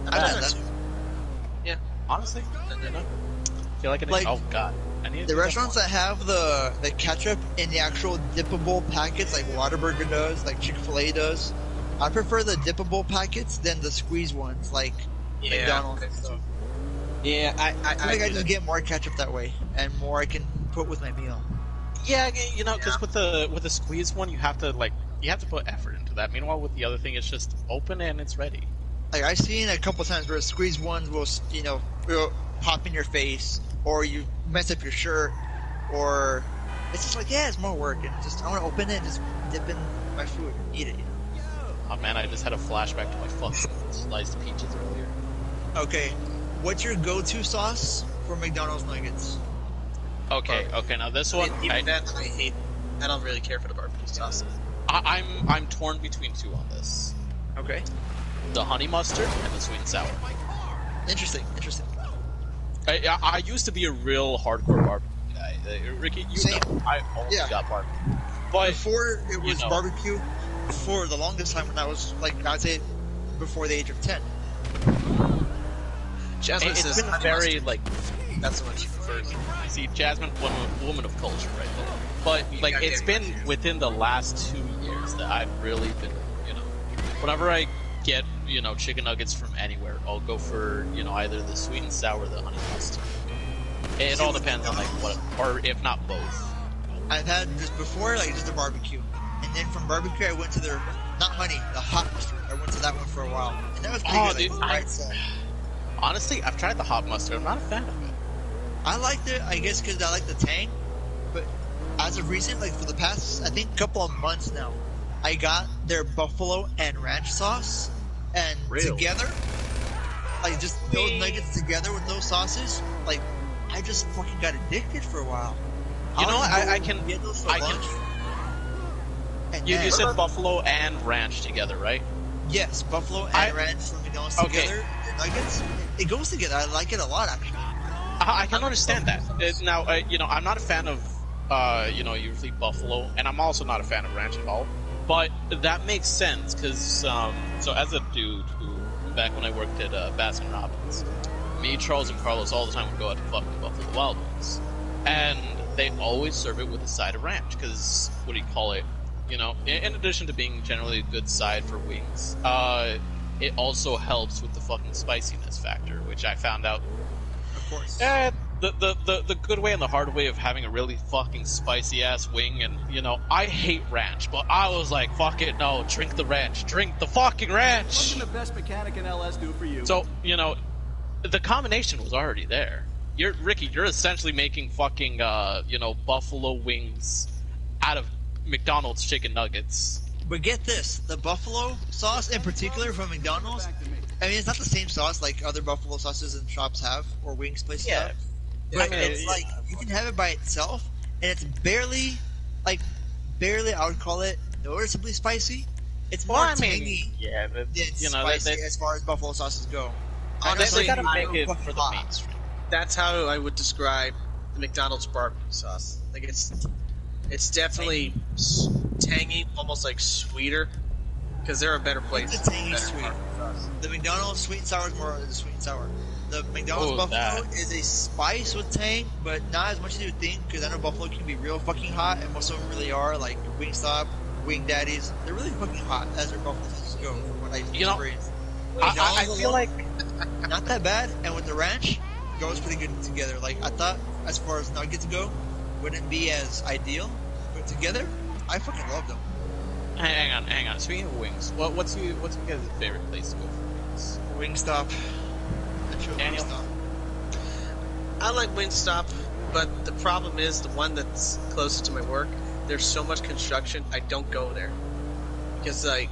I've done that. Yeah, honestly, you know, I feel like it. Like, oh god, I need to The do that restaurants more. that have the ketchup in the actual dippable packets, like Whataburger does, like Chick-fil-A does, I prefer the dippable packets than the squeeze ones, like McDonald's and stuff. Yeah, I think I do just that. get more ketchup that way, and more I can put with my meal. Yeah, you know, because with the squeeze one, you have to put effort into that. Meanwhile, with the other thing, it's just open and it's ready. Like, I've seen a couple times where squeeze ones will, you know, will pop in your face, or you mess up your shirt, or it's just like, yeah, it's more work, and just I want to open it and just dip in my food and eat it, you know? Oh man, I just had a flashback to my fucking sliced peaches earlier. Okay, what's your go-to sauce for McDonald's nuggets? Okay, now this one, Even that, I hate. I don't really care for the barbecue sauce. I'm torn between 2 on this: Okay. the honey mustard and the sweet and sour. Interesting. I used to be a real hardcore barbecue guy. Ricky, you Same. know, I only Yeah. got barbecue. But Before it was know. barbecue, for the longest time when I was, like, I'd say before the age of 10. Jasmine it's says been honey very mustard. like. That's the one she prefers. See, Jasmine, woman of culture, right there. But like, it's been within the last 2 years that I've really been, you know, whenever I get, you know, chicken nuggets from anywhere, I'll go for, you know, either the sweet and sour or the honey mustard. It all depends on like what, or if not both. I've had just before, like, just a barbecue. And then from barbecue, I went to their, not honey, the hot mustard. I went to that one for a while. And that was pretty good. Dude, Like, right side. honestly, I've tried the hot mustard. I'm not a fan of it. I liked it, I guess, because I like the tang. But as of recent, like, for the past, I think, couple of months now, I got their buffalo and ranch sauce. And together, like, just those nuggets together with those sauces, like, I just fucking got addicted for a while. You know, I I can. get those for I lunch. can. And You then- said buffalo and ranch together, right? Yes, buffalo and ranch from McDonald's together. The nuggets, it goes together. I like it a lot, actually. I can understand that. Now, you know, I'm not a fan of, you know, usually buffalo, and I'm also not a fan of ranch at all. But that makes sense because, so as a dude who, back when I worked at Baskin Robbins, me, Charles, and Carlos all the time would go out to fucking Buffalo Wild Wings, and they always serve it with a side of ranch because, what do you call it? You know, in addition to being generally a good side for wings, it also helps with the fucking spiciness factor, which I found out. Of course. The good way and the hard way of having a really fucking spicy ass wing, and you know, I hate ranch, but I was like, fuck it, no, drink the ranch, drink the fucking ranch. What can the best mechanic in LS do for you? So, you know, the combination was already there. Ricky, you're essentially making fucking, you know, buffalo wings out of McDonald's chicken nuggets. But get this, the buffalo sauce in particular from McDonald's I mean, it's not the same sauce like other buffalo sauces and shops have, or wings places Yeah. have. But I mean, it's like, you can have it by itself, and it's barely, I would call it noticeably spicy. It's more tangy yeah, than they, spicy as far as buffalo sauces go. they gotta I make know it fucking for the hot. mainstream. That's how I would describe the McDonald's barbecue sauce. Like it's definitely tangy, almost like sweeter, because there are better places. It's a tangy better sweet. barbecue sauce. The McDonald's sweet and sour is more of the sweet and sour. The McDonald's Oh, Buffalo that. is a spice with tang, but not as much as you would think, because I know Buffalo can be real fucking hot, and most of them really are, like Wingstop, Wing Daddies. They're really fucking hot as their Buffalo sauces go, from what I've experienced. I feel like Not that bad, and with the ranch, it goes pretty good together. Like, I thought, as far as nuggets go, wouldn't be as ideal, but together, I fucking love them. hang on. Speaking of wings, what's you guys' favorite place to go for wings? Wingstop. Daniel? Wingstop. I like Wingstop, but the problem is the one that's closest to my work. There's so much construction, I don't go there because like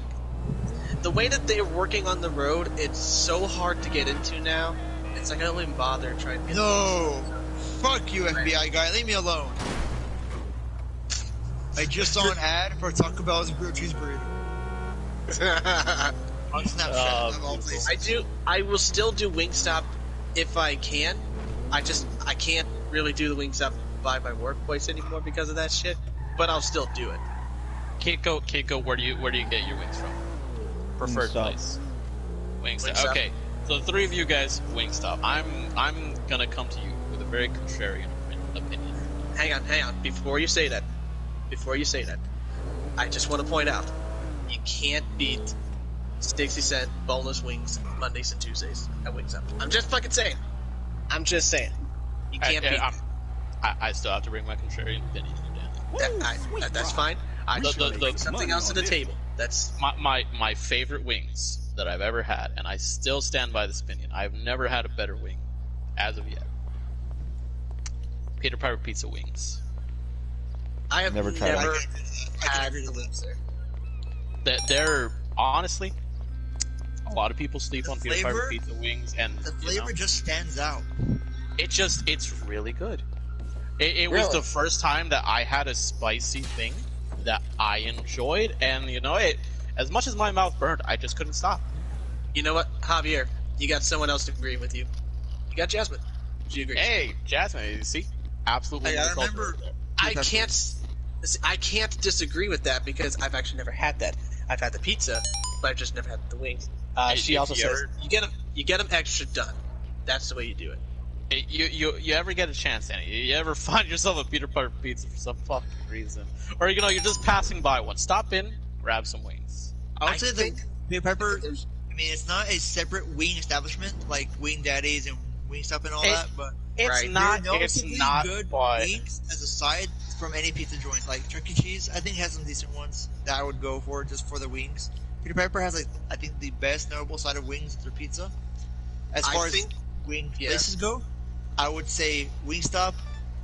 the way that they're working on the road, it's so hard to get into now. It's like I don't even bother trying to get No! Fuck you, FBI guy. Leave me alone. I just saw an ad for Taco Bell's grilled cheese burrito. On Snapchat, of all places. I will still do Wingstop if I can. I can't really do the Wingstop by my workplace anymore because of that shit. But I'll still do it. Keiko, where do you get your wings from? Preferred Wingstop. place. Wingstop. Wingstop. Okay, so the three of you guys, Wingstop. I'm gonna come to you with a very contrarian opinion. Hang on. Before you say that, I just want to point out, you can't beat 60-cent boneless wings Mondays and Tuesdays at Wingstop. I'm just fucking saying. You can't beat it. I still have to bring my contrarian opinion down. That's fine. I just want to bring something else to the table. That's My favorite wings that I've ever had, and I still stand by this opinion. I've never had a better wing as of yet. Peter Piper Pizza wings. I have Never never, tried had agree to lips there. They're honestly, a lot of people sleep The on Peter flavor- Piper Pizza wings, and The you flavor know, just stands out. it's really good. It was the first time that I had a spicy thing that I enjoyed, and as much as my mouth burned, I just couldn't stop. You know what, Javier? You got someone else agreeing with you. You got Jasmine. She agrees. Hey, Jasmine, you see, absolutely. Hey, I the culprit remember- there. I can't disagree with that because I've actually never had that. I've had the pizza, but I've just never had the wings. She if also you says ever- you get them extra done. That's the way you do it. You ever get a chance, Danny? You ever find yourself a Peter Piper pizza for some fucking reason, or you're just passing by one? Stop in, grab some wings. I would say think- that Peter Piper, I mean, it's not a separate wing establishment like Wing Daddies and Wingstop and all that, but It's Right. not. they're It's noticeably not. good But wings as a side from any pizza joint. Like Chuck E. Cheese, I think has some decent ones that I would go for just for the wings. Peter Piper has, like, I think the best notable side of wings is their pizza. As I far as think- wing yeah. places go, I would say Wingstop.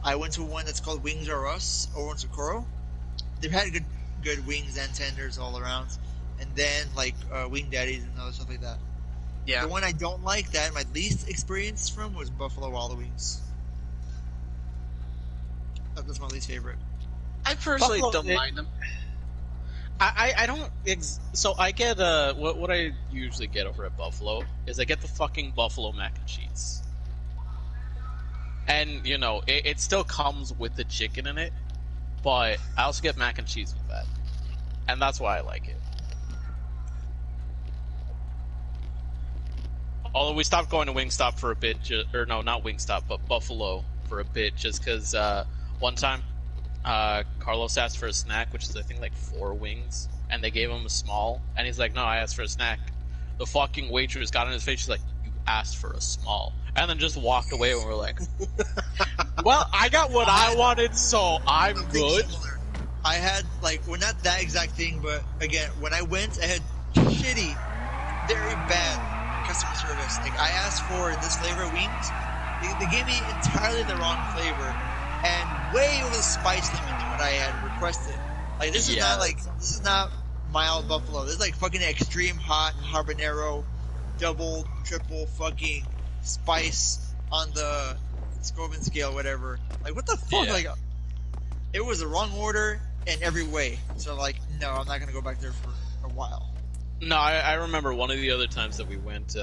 I went to one that's called Wings R Us over in Socorro. They've had good wings and tenders all around, and then like Wing Daddies and other stuff like that. Yeah. The one I don't like that my least experience from was Buffalo Wild Wings. That's my least favorite. I personally Buffalo- don't mind them. I don't. So I get what I usually get over at Buffalo is I get the fucking Buffalo mac and cheese, and it still comes with the chicken in it, but I also get mac and cheese with that, and that's why I like it. Although we stopped going to Wingstop for a bit, or no, not Wingstop, but Buffalo for a bit, just because one time Carlos asked for a snack, which is I think like 4 wings, and they gave him a small, and he's like, "No, I asked for a snack." The fucking waitress got on his face. She's like, "You asked for a small," and then just walked away. And we're like, "Well, I got what I wanted, so I'm good." Similar. I had well, not that exact thing, but again, when I went, I had shitty, very bad customer service. Like, I asked for this flavor of wings, they gave me entirely the wrong flavor and way over the spice limit than what I had requested. Like, this is not mild buffalo. This is like fucking extreme hot habanero double, triple fucking spice on the Scoville scale, whatever. Like, what the fuck? Yeah. Like, it was the wrong order in every way. So, like, no, I'm not gonna go back there for a while. No, I remember one of the other times that we went,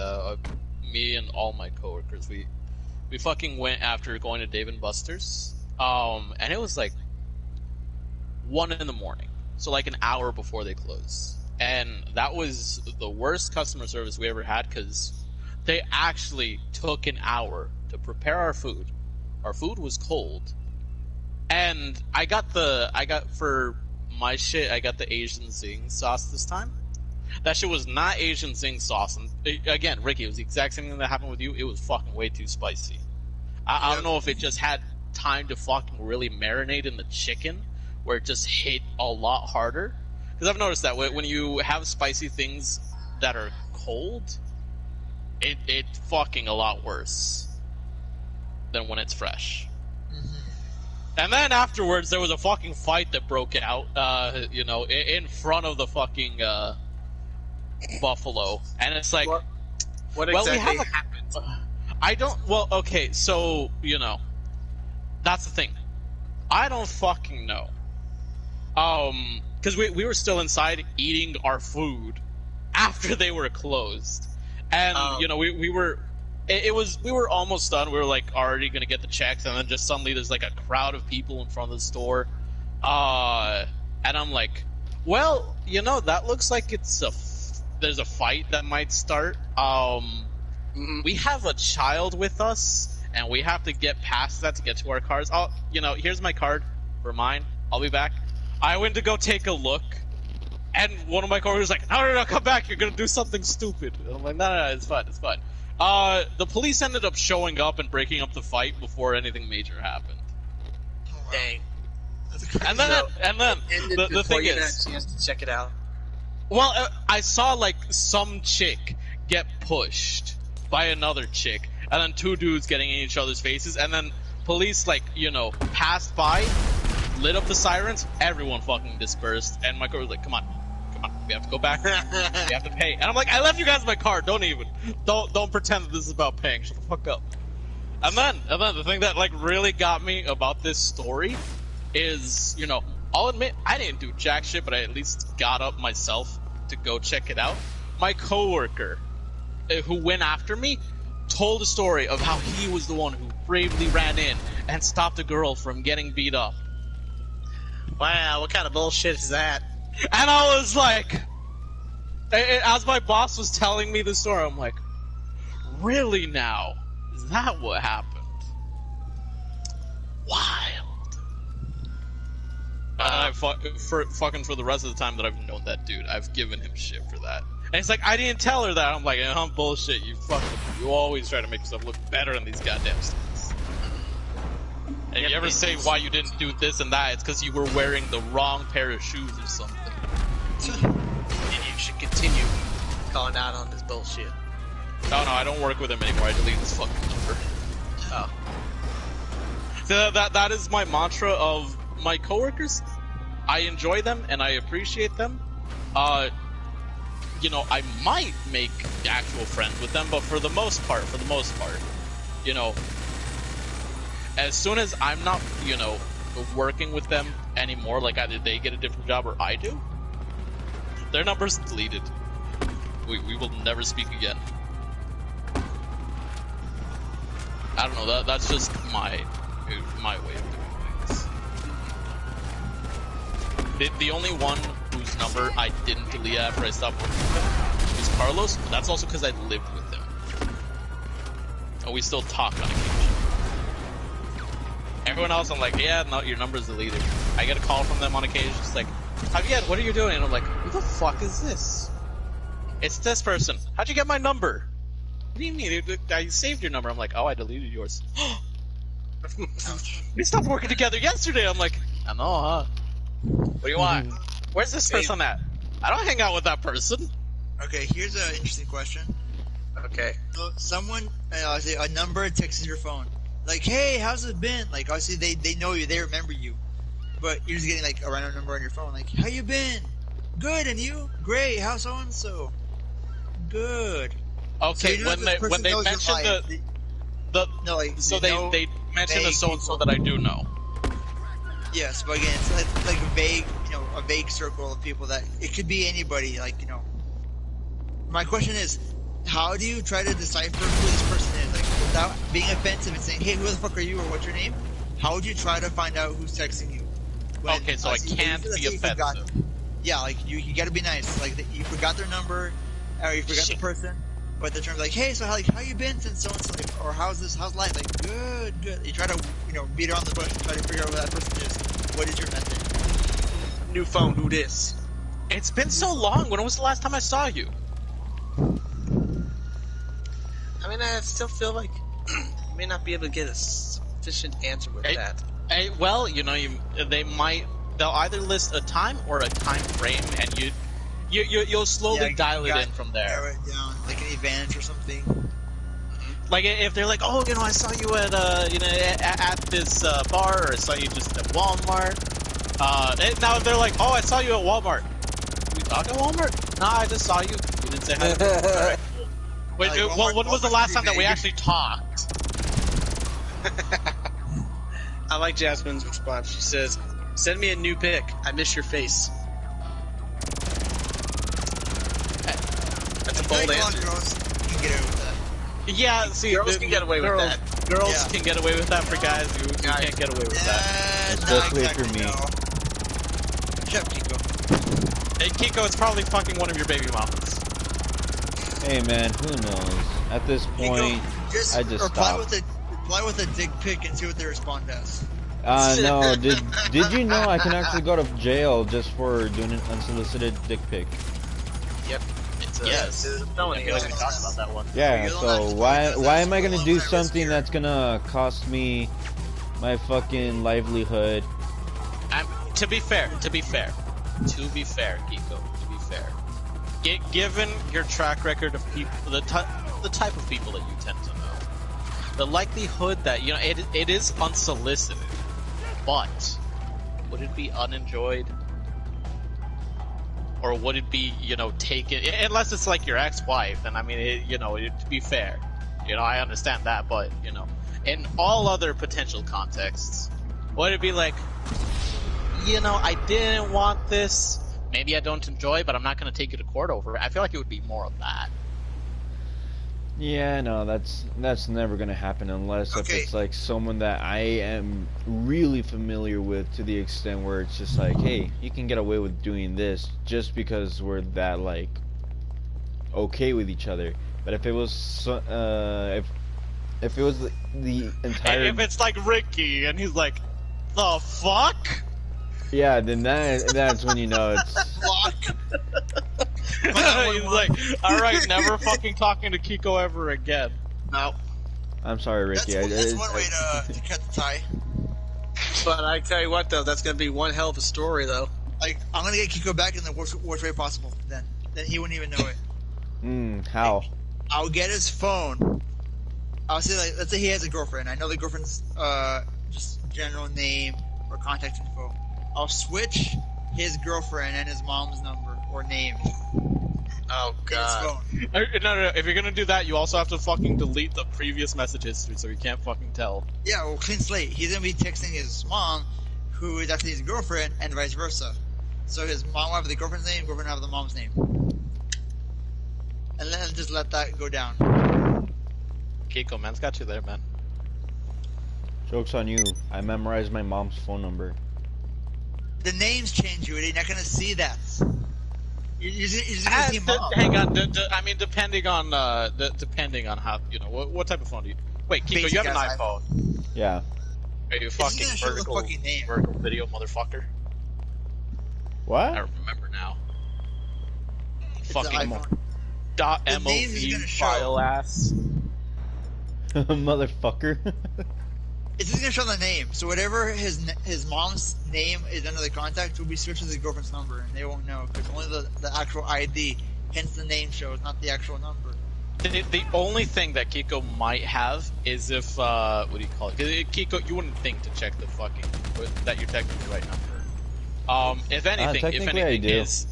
me and all my coworkers, we fucking went after going to Dave & Buster's, and it was like 1 in the morning, so like an hour before they close, and that was the worst customer service we ever had, because they actually took an hour to prepare our food. Our food was cold, and I got for my shit, I got the Asian Zing sauce this time. That shit was not Asian Zing sauce. And again, Ricky, it was the exact same thing that happened with you. It was fucking way too spicy. I don't know if it just had time to fucking really marinate in the chicken, where it just hit a lot harder. Because I've noticed that when you have spicy things that are cold, it's fucking a lot worse than when it's fresh. And then afterwards, there was a fucking fight that broke out, in front of the fucking buffalo. And it's like, what exactly happened? Okay, so, that's the thing. I don't fucking know. Because we were still inside eating our food after they were closed. And, we were almost done. We were, like, already gonna get the checks, and then just suddenly there's, like, a crowd of people in front of the store. And I'm like, well, that looks like there's a fight that might start. We have a child with us, and we have to get past that to get to our cars. Here's my card for mine. I'll be back. I went to go take a look, and one of my coworkers was like, no, come back. You're going to do something stupid. And I'm like, no, it's fine. The police ended up showing up and breaking up the fight before anything major happened. Dang. And then the thing is, you had a chance to check it out. Well, I saw like some chick get pushed by another chick, and then two dudes getting in each other's faces, and then police passed by, lit up the sirens, everyone fucking dispersed, and my girl was like, come on, we have to go back, we have to pay. And I'm like, I left you guys my card, don't pretend that this is about paying, shut the fuck up. And then the thing that really got me about this story is, I'll admit, I didn't do jack shit, but I at least got up myself to go check it out. My coworker, who went after me, told a story of how he was the one who bravely ran in and stopped a girl from getting beat up. Wow, what kind of bullshit is that? And I was like, as my boss was telling me the story, I'm like, really now? Is that what happened? Wild. And for the rest of the time that I've known that dude, I've given him shit for that. And he's like, I didn't tell her that. I'm like, bullshit. You always try to make yourself look better in these goddamn stories. And if you ever say why you didn't do this and that, it's because you were wearing the wrong pair of shoes or something. And you should continue calling out on this bullshit. No, I don't work with him anymore. I deleted his fucking number. Oh. So that is my mantra of my coworkers. I enjoy them and I appreciate them. I might make actual friends with them, but for the most part, as soon as I'm not, working with them anymore, like either they get a different job or I do, their number's deleted. We will never speak again. I don't know, that's just my way of doing things. The only one whose number I didn't delete after I stopped working with him is Carlos, but that's also because I lived with him. And we still talk on occasion. Everyone else, I'm like, yeah, no, your number's deleted. I get a call from them on occasion, it's like, Javier, what are you doing? And I'm like, who the fuck is this? It's this person. How'd you get my number? What do you mean? I saved your number. I'm like, oh, I deleted yours. We stopped working together yesterday. I'm like, I know, huh? What do you want? Where's this person at? I don't hang out with that person. Okay, here's an interesting question. Okay. So someone, a number texts your phone. Like, hey, how's it been? Like, obviously they know you, they remember you. But you're just getting a random number on your phone. Like, how you been? Good, and you? Great, how's so-and-so? Good. Okay, So when they mentioned they mentioned a so-and-so that I do know. Yes, but again, it's like a vague, a vague circle of people that it could be anybody. Like, my question is, how do you try to decipher who this person is? Like, without being offensive and saying, "Hey, who the fuck are you?" or "What's your name?" How would you try to find out who's texting you? Okay, so I can't be offensive. Yeah, like you got to be nice. Like you forgot their number, or you forgot the person, but they're trying to be like, "Hey, so how you been since so and so?" Or how's life? Like, good. You try to beat around the bush and try to figure out who that person is. What is your method? New phone, who this? It's been so long. When was the last time I saw you? I mean, I still feel like you may not be able to get a sufficient answer with that. Well, they'll either list a time or a time frame, and you'll slowly dial it in from there. Narrow it down, like an advantage or something. Like if they're like, "Oh, I saw you at at this bar," or "I saw you just at Walmart." Now if they're like, "Oh, I saw you at Walmart." We talk at Walmart? Nah, I just saw you. You didn't say hi. All right. Wait, when was the last time that we actually talked? I like Jasmine's response. She says, "Send me a new pic. I miss your face." That's a bold answer. Girls can get away with that. Yeah, see, girls can get away with that. Girls can get away with that. For guys, you can't get away with that. Especially for me. Shut up, Kiko. Hey, Kiko, it's probably fucking one of your baby mamas. Hey man, who knows? At this point, I just reply stopped. reply with a dick pic and see what they respond as. No, did you know I can actually go to jail just for doing an unsolicited dick pic? Yep. Yes. I feel like we talked about that one. Yeah, so why am I gonna do something that's gonna cost me my fucking livelihood? To be fair, Kiko, to be fair, given your track record of people, the type of people that you tend to know, the likelihood that it is unsolicited, but would it be unenjoyed? Or would it be, taken, unless it's like your ex-wife, and I mean, to be fair, I understand that, but, in all other potential contexts, would it be like, I didn't want this, maybe I don't enjoy, but I'm not going to take you to court over it. I feel like it would be more of that. Yeah, no, that's never gonna happen unless if it's like someone that I am really familiar with to the extent where it's just like, hey, you can get away with doing this just because we're that like okay with each other. But if it was if it was the entire, if it's like Ricky and he's like, the fuck? Yeah, then that's when it's Fuck. He's like, alright, never fucking talking to Kiko ever again. No. I'm sorry, Ricky. That's one way to cut the tie. But I tell you what, though, that's going to be one hell of a story, though. Like, I'm going to get Kiko back in the worst way possible. Then he wouldn't even know it. How? Like, I'll get his phone. I'll say, like, let's say he has a girlfriend. I know the girlfriend's just general name or contact info. I'll switch his girlfriend and his mom's number or name. Oh, God. No. If you're gonna do that, you also have to fucking delete the previous message history so you can't fucking tell. Yeah, well, clean slate. He's gonna be texting his mom, who is actually his girlfriend, and vice versa. So his mom will have the girlfriend's name, girlfriend will have the mom's name. And then just let that go down. Kiko, man's got you there, man. Joke's on you. I memorized my mom's phone number. The names change you, and you're not gonna see that. You're just gonna see mom. Hang on, I mean, depending on how, what type of phone do you... Wait, Kiko, you have an iPhone. Yeah. Are you fucking vertical video motherfucker? What? I remember now. It's Fucking an .mov file ass. Motherfucker. It's just gonna show the name. So whatever his mom's name is under the contact will be switched to his girlfriend's number, and they won't know because only the actual ID, hence the name shows, not the actual number. The only thing that Kiko might have is if what do you call it? Kiko, you wouldn't think to check the fucking that you're texting the right number. If anything, I do. is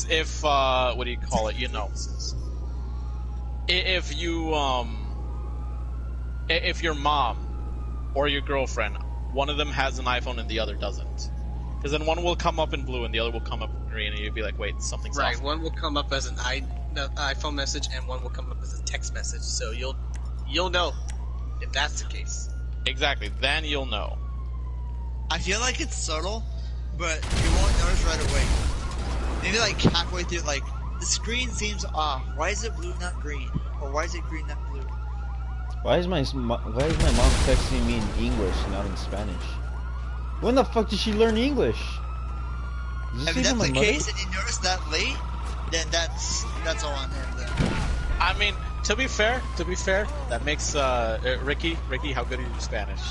if what do you call it? if your mom or your girlfriend, one of them has an iPhone and the other doesn't. Because then one will come up in blue and the other will come up in green, and you'll be like, wait, something's Right, off. one will come up as an iPhone message, and one will come up as a text message. So you'll know if that's the case. Exactly. Then you'll know. I feel like it's subtle, but you won't notice right away. Maybe like halfway through, like the screen seems off. Why is it blue, not green? Or why is it green, not blue? Why is my mom texting me in English, not in Spanish? When the fuck did she learn English? Is this If even that's my the mother? case and you notice that late, then that's all on him then. I mean, to be fair, that makes Ricky, how good are you in Spanish?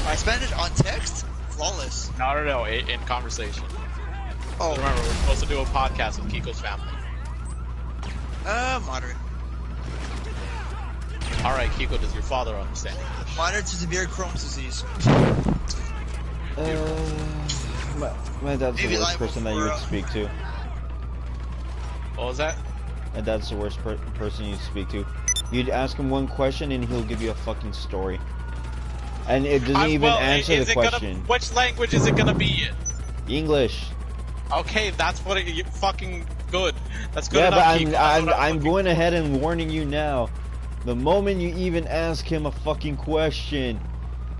My Spanish on text? Flawless. No, in conversation. Oh, Remember, we're supposed to do a podcast with Kiko's family. moderate. Alright, Kiko, does your father understand English? Moderate to severe Crohn's disease. My dad's Maybe the worst liable person that you would for, speak to. What was that? My dad's the worst person you'd speak to. You'd ask him one question and he'll give you a fucking story. And it doesn't even answer the question. Which language is it gonna be in? English. Okay, that's what fucking good. That's good Yeah, enough, but Kiko. I'm going ahead and warning you now. The moment you even ask him a fucking question,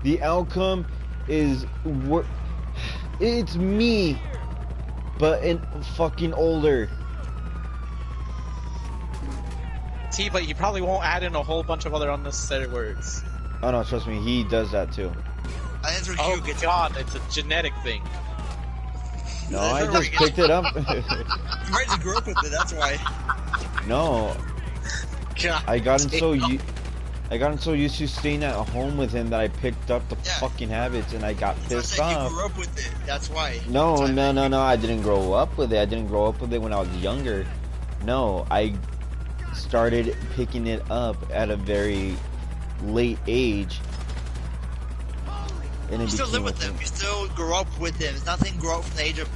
the outcome is it's me, but in fucking older. See, but he probably won't add in a whole bunch of other unnecessary words. Oh no, trust me, he does that too. I think that's where Oh Hugh gets god, it's a genetic thing. No, I just picked it up. You might just grew up with it, that's why. No, God, I got him so used to staying at home with him that I picked up the fucking habits and I got pissed You off. grew up with it, that's why. No, I didn't grow up with it. I didn't grow up with it when I was younger. No, I started picking it up at a very late age. And You still live with them. You still grew up with them. It's nothing grow up from the age of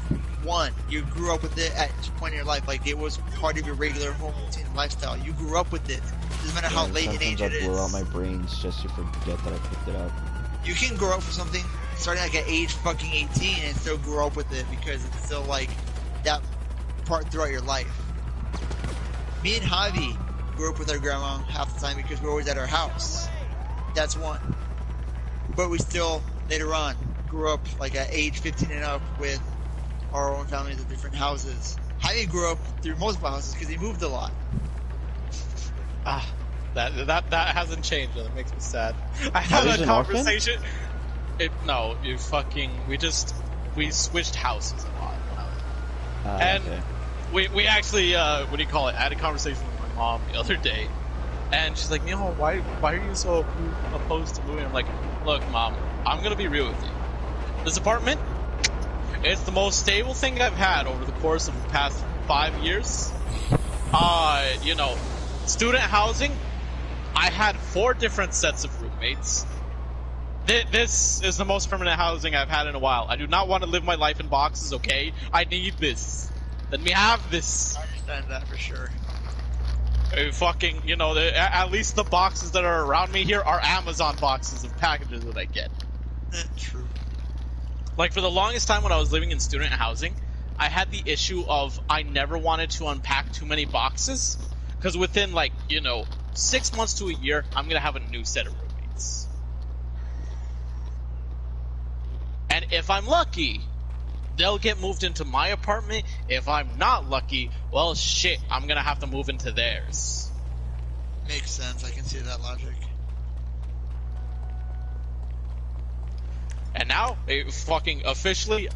1. You grew up with it at a point in your life. Like, it was part of your regular home routine lifestyle. You grew up with it. Doesn't matter how late in age Sometimes it I blow out is. my brains just to forget that I picked it up. You can grow up with something starting like at age fucking 18 and still grow up with it because it's still like that part throughout your life. Me and Javi grew up with our grandma half the time because we're always at our house. That's one. But we still, later on, grew up like at age 15 and up with our own families at different houses. Javi grew up through multiple houses because he moved a lot. That hasn't changed. That makes me sad. I had Javi's a an orphan? conversation. We switched houses a lot. And okay. we actually, what do you call it? I had a conversation with my mom the other day, and she's like, Neil, why are you so opposed to moving? I'm like, look, Mom, I'm gonna be real with you. This apartment, it's the most stable thing I've had over the course of the past 5 years. Student housing, I had 4 different sets of roommates. This is the most permanent housing I've had in a while. I do not want to live my life in boxes, okay? I need this. Let me have this. I understand that for sure. At least the boxes that are around me here are Amazon boxes of packages that I get. True. Like, for the longest time when I was living in student housing, I had the issue of I never wanted to unpack too many boxes, because within, 6 months to a year, I'm going to have a new set of roommates. And if I'm lucky, they'll get moved into my apartment. If I'm not lucky, well, shit, I'm going to have to move into theirs. Makes sense. I can see that logic. And now, fucking officially,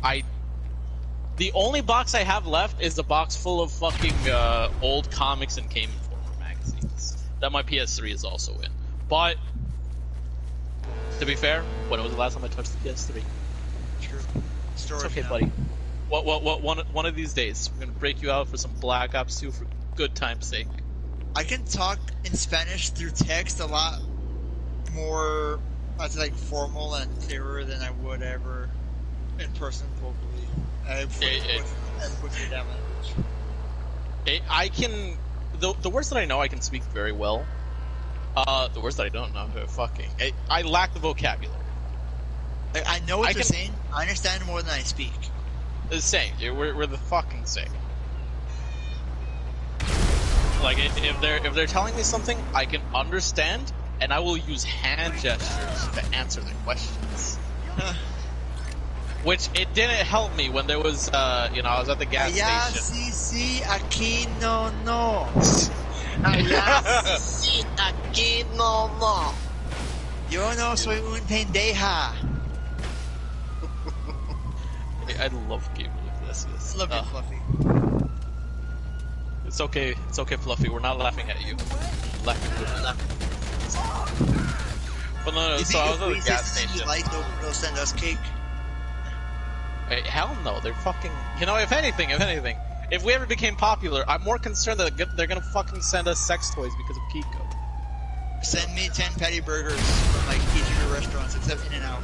the only box I have left is the box full of fucking old comics and Game Informer magazines that my PS3 is also in. But to be fair, when was the last time I touched the PS3? True. Storage It's okay, now. buddy. One of these days, we're gonna break you out for some Black Ops 2 for good time's sake. I can talk in Spanish through text a lot more, I'd say, formal and clearer than I would ever in person vocally. I butchered that language. I can the words that I know I can speak very well. The words that I don't know, I lack the vocabulary. Like, I know what you're saying. I understand more than I speak. The same, dude. We're the fucking same. Like, if they're telling me something, I can understand, and I will use hand gestures to answer the questions. Which, it didn't help me when there was, I was at the gas station. Sí, aquí no. Sí, aquí no. Yo no soy un pendeja. I love Gabriel Iglesias. Love you, Fluffy. It's okay, Fluffy. We're not laughing at you. But no, so I was at the gas station. Like they'll send us cake. Hey, hell no, they're fucking. If anything, if we ever became popular, I'm more concerned that they're gonna fucking send us sex toys because of Kiko. Send me 10 patty burgers from like each of your restaurants except In-N-Out.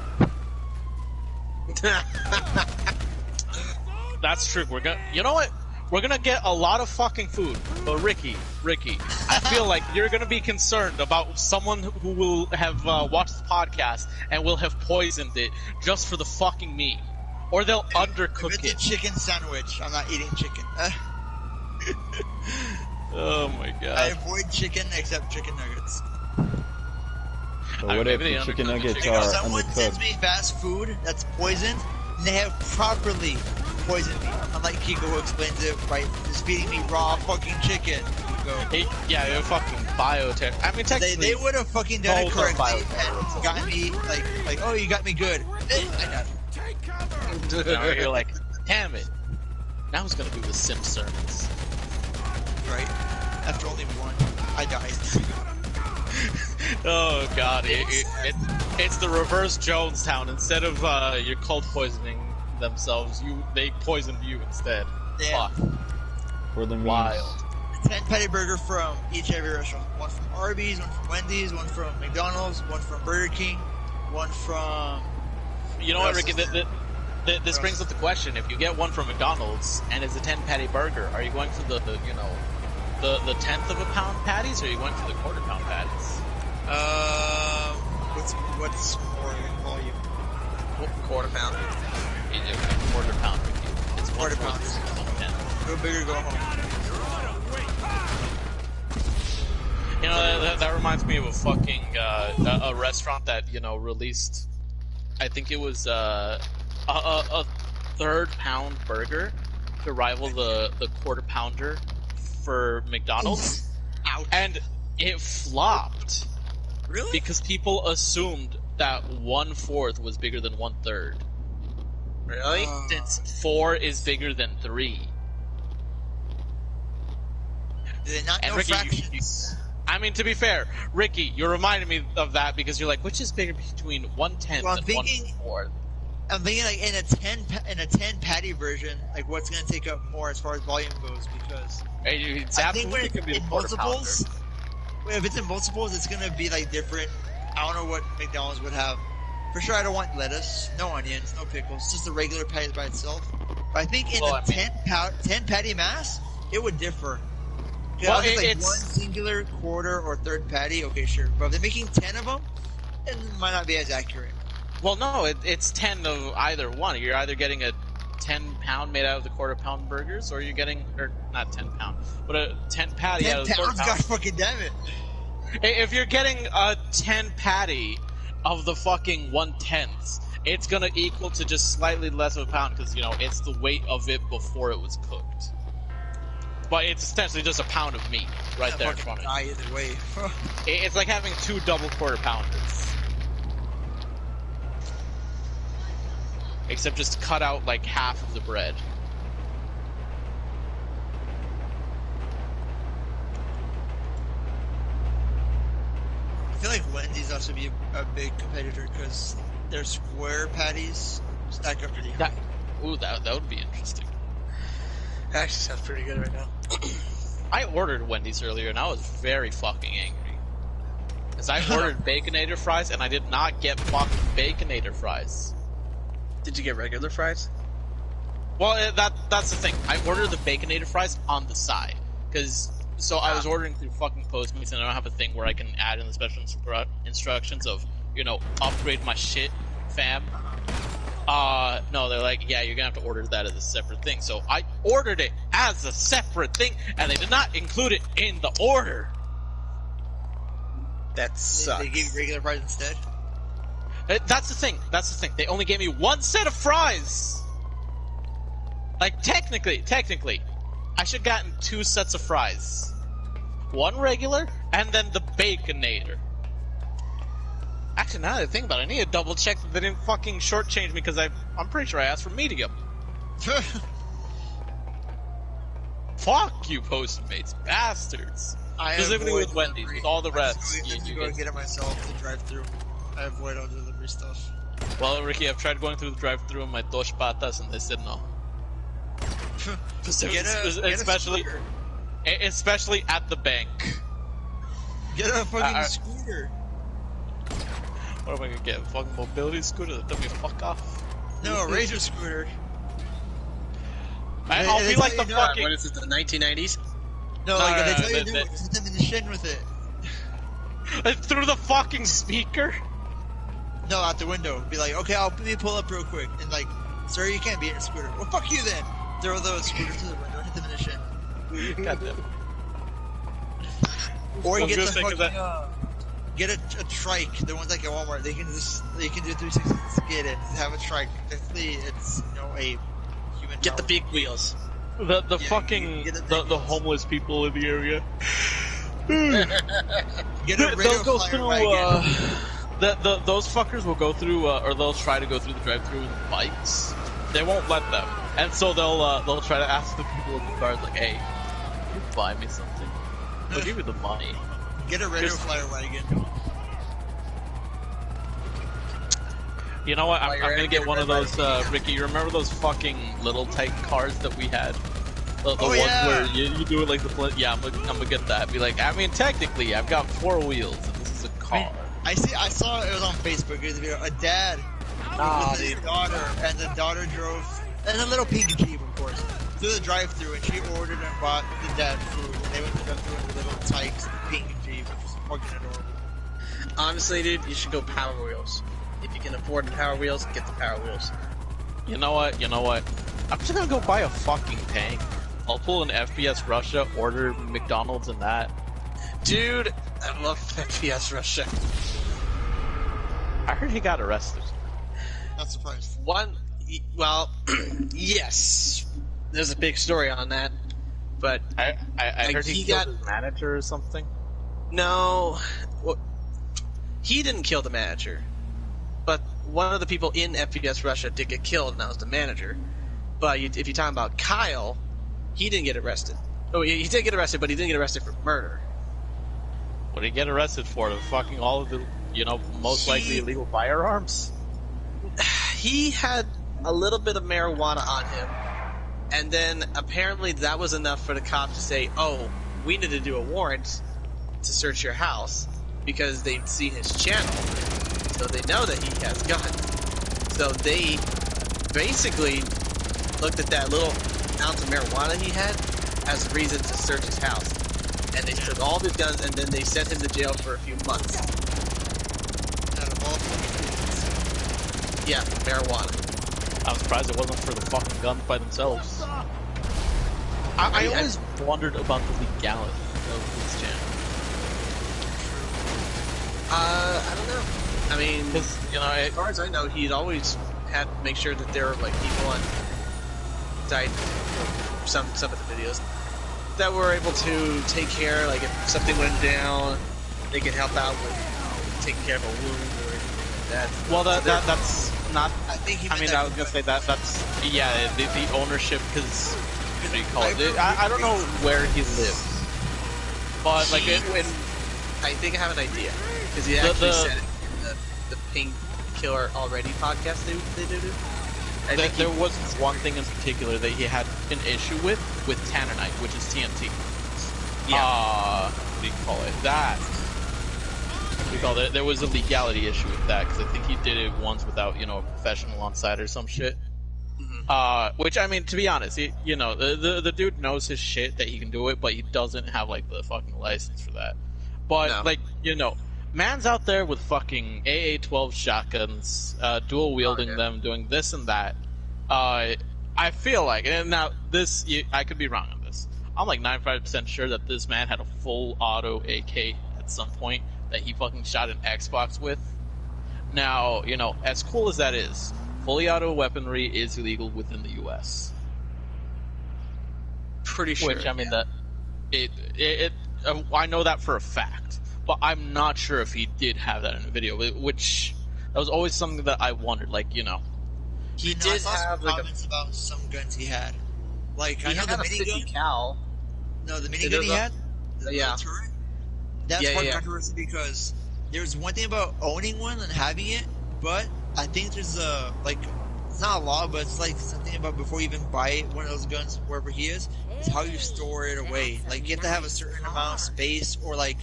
That's true. You know what? We're gonna get a lot of fucking food. But Ricky, I feel like you're gonna be concerned about someone who will have watched the podcast and will have poisoned it just for the fucking meat. Or they'll undercook if it's it. a chicken sandwich, I'm not eating chicken. Oh my god. I avoid chicken except chicken nuggets. But what if the chicken nuggets are someone sends undercooked? me fast food that's poisoned, and they have properly poisoned me. Unlike Kiko who explains it by just feeding me raw fucking chicken. They're fucking bioterror. I mean, technically, they would have fucking done it correctly and gotten me like, oh, you got me good. I got it. You're like, damn it. Now who's gonna do the Sim sermons? Right. After only one, I died. Oh god, it's the reverse Jonestown. Instead of your cult poisoning themselves, they poisoned you instead. Yeah. Fuck. For the memes. Wild. 10 patty burger from each every restaurant. One from Arby's, one from Wendy's, one from McDonald's, one from Burger King, one from... You know what, Ricky? This brings up the question: if you get one from McDonald's and it's a 10 patty burger, are you going for the 10th of a pound patties, or are you going for the quarter pound patties? What's more in volume? Quarter pound. Quarter pound. It's Quarter pound. Go big or go home. That reminds me of a fucking a restaurant that released. I think it was a third pound burger to rival the quarter pounder for McDonald's. Ouch. And it flopped. Really? Because people assumed that 1/4 was bigger than 1/3. Really? Since 4 is bigger than 3. Do they not know Ricky, fractions? I mean, to be fair, Ricky, you reminded me of that because you're like, which is bigger between 1/10 and 1/4? I'm thinking like in a 10 patty version, like what's gonna take up more as far as volume goes, because It's I think when absolutely it's could be in the quarter multiples, if it's in multiples, it's gonna be like different. I don't know what McDonald's would have. For sure, I don't want lettuce, no onions, no pickles, just the regular patty by itself. But I think in 10 patty mass, it would differ. Well, it's like it's one singular quarter or third patty. Okay, sure. But if they're making 10 of them, it might not be as accurate. Well, no, it's 10 of either one. You're either getting a 10 pound made out of the quarter pound burgers, or you're getting, or not 10 pound, but a 10 patty 10 out of the quarter pounds, pound. God fucking damn it. If you're getting a 10 patty of the fucking 1/10, it's gonna equal to just slightly less of a pound because, it's the weight of it before it was cooked. But it's essentially just a pound of meat right there in front of you. Either way. It's like having 2 double quarter pounders. Except just cut out like half of the bread. I feel like Wendy's also be a big competitor because their square patties stack up pretty high. That would be interesting. That actually sounds pretty good right now. I ordered Wendy's earlier and I was very fucking angry. Because I ordered Baconator fries and I did not get fucking Baconator fries. Did you get regular fries? Well, that's the thing. I ordered the Baconator fries on the side. Because So I was ordering through fucking Postmates, and I don't have a thing where I can add in the special instructions of, upgrade my shit, fam. No, they're like, yeah, you're gonna have to order that as a separate thing. So I ordered it as a separate thing, and they did not include it in the order. That sucks. They gave you regular fries instead? That's the thing. They only gave me one set of fries. Like, technically, I should have gotten 2 sets of fries. One regular, and then the Baconator. Actually, now that I think about it, I need to double check that they didn't fucking shortchange me, because I'm pretty sure I asked for medium. Fuck you, Postmates, bastards. Specifically with Wendy's, with all the rest. You go get it myself to drive through. I avoid all delivery stuff. Well, Ricky, I've tried going through the drive-through in my dos patas, and they said no. Especially at the bank. Get a fucking scooter. What am I gonna get? A fucking mobility scooter that doesn't fuck off? No, a Razor scooter. I'll be like the fucking. What is it? The 1990s? No, they tell you to hit them in the shin with it. Through the fucking speaker? No, out the window. Be like, okay, let me pull up real quick. And like, sir, you can't be in a scooter. Well, fuck you then. Throw those scooters through the window, hit them in the shin. Goddamn. Or you get the fucking, get a trike. The ones like at Walmart, they can do 360 skid and have a trike. Technically, it's a human. Get the big wheels. The fucking the homeless people in the area. Get a radio go flyer through. wagon. Those fuckers will go through, or they'll try to go through the drive-through with bikes. They won't let them, and so they'll try to ask the people in the cars like, "Hey, can you buy me something? I'll give you the money." Get a radio flyer wagon. You know what? I'm gonna get one of those, Ricky. You remember those fucking little tight cars that we had? The ones where you do it like the flint. Yeah, I'm gonna get that. Be like, I mean, technically, I've got 4 wheels, and this is a car. I saw it was on Facebook. It was a video. A dad with his daughter, and the daughter drove, and a little pink Jeep, of course, through the drive-through, and she ordered and bought the dad food, and they went to the drive-through in the little tykes, pink Jeep, which was fucking adorable. Honestly, dude, you should go Power Wheels. If you can afford the Power Wheels, get the Power Wheels. You know what? I'm just gonna go buy a fucking tank. I'll pull an FPS Russia, order McDonald's and that. Dude, I love FPS Russia. I heard he got arrested. Not surprised. Well, yes. There's a big story on that. But I heard he killed his manager or something. No. Well, he didn't kill the manager. But one of the people in FPS Russia did get killed, and that was the manager. But if you're talking about Kyle, he didn't get arrested. Oh, he did get arrested, but he didn't get arrested for murder. What did he get arrested for? Fucking all of the, most likely illegal firearms? He had a little bit of marijuana on him. And then apparently that was enough for the cop to say, oh, we need to do a warrant to search your house because they've seen his channel. So they know that he has guns. So they basically looked at that little ounce of marijuana he had as a reason to search his house. And they took all of his guns and then they sent him to jail for a few months. Out of all things. Yeah, marijuana. I'm surprised it wasn't for the fucking guns by themselves. I always wondered about the legality of this channel. I don't know. I mean, Because, as far as I know, he'd always had to make sure that there were like people on site, some of the videos that were able to take care. Like if something went down, they could help out with taking care of a wound or anything like that. Well, that's not. I think I was gonna say that's the ownership, because what do you call it? I don't know where he lives, but like when I think I have an idea because he actually said it in the Pink Killer Already podcast they do. There was one thing in particular that he had an issue with Tannerite, which is TNT. Yeah. What do you call it? What do you call it? There was a legality issue with that, because I think he did it once without, a professional on site or some shit. Mm-hmm. Which, I mean, to be honest, you know, the dude knows his shit that he can do it, but he doesn't have, like, the fucking license for that. But, like, you know, man's out there with fucking AA-12 shotguns, dual-wielding them, doing this and that. I feel like, and now, I could be wrong on this. I'm, like, 95% sure that this man had a full auto AK at some point that he fucking shot an Xbox with. Now, you know, as cool as that is, fully auto weaponry is illegal within the U.S. Pretty sure. Which, I mean, that I know that for a fact, but I'm not sure if he did have that in the video. Which that was always something that I wondered. Like, you know, He did have comments about some guns he had. Like, I know the minigun. Cal. No, the minigun he had. Yeah. Turret. That's one controversy because there's one thing about owning one and having it, but I think there's a, like, it's not a law, but it's like something about before you even buy one of those guns wherever he is how you store it away. Like, you have to have a certain amount of space or, like,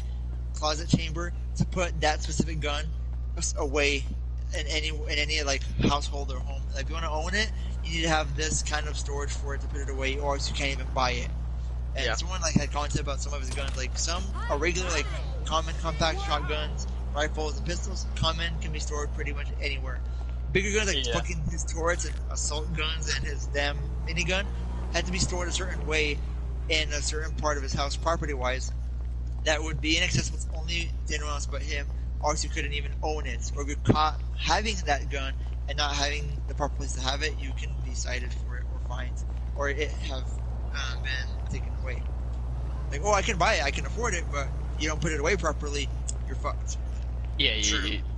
closet chamber to put that specific gun away in any like household or home. Like, if you want to own it, you need to have this kind of storage for it to put it away, or else you can't even buy it. And someone like had commented about some of his guns, like some are regular, like common compact shotguns, rifles, and pistols. Common can be stored pretty much anywhere. Bigger guns like fucking his turrets and assault guns and his damn minigun had to be stored a certain way in a certain part of his house, property-wise, that would be inaccessible to only anyone else but him, or else you couldn't even own it. Or if you're caught having that gun and not having the proper place to have it, you can be cited for it or fined, or it have been taken away. Like, oh, I can buy it, I can afford it, but you don't put it away properly, you're fucked. Yeah,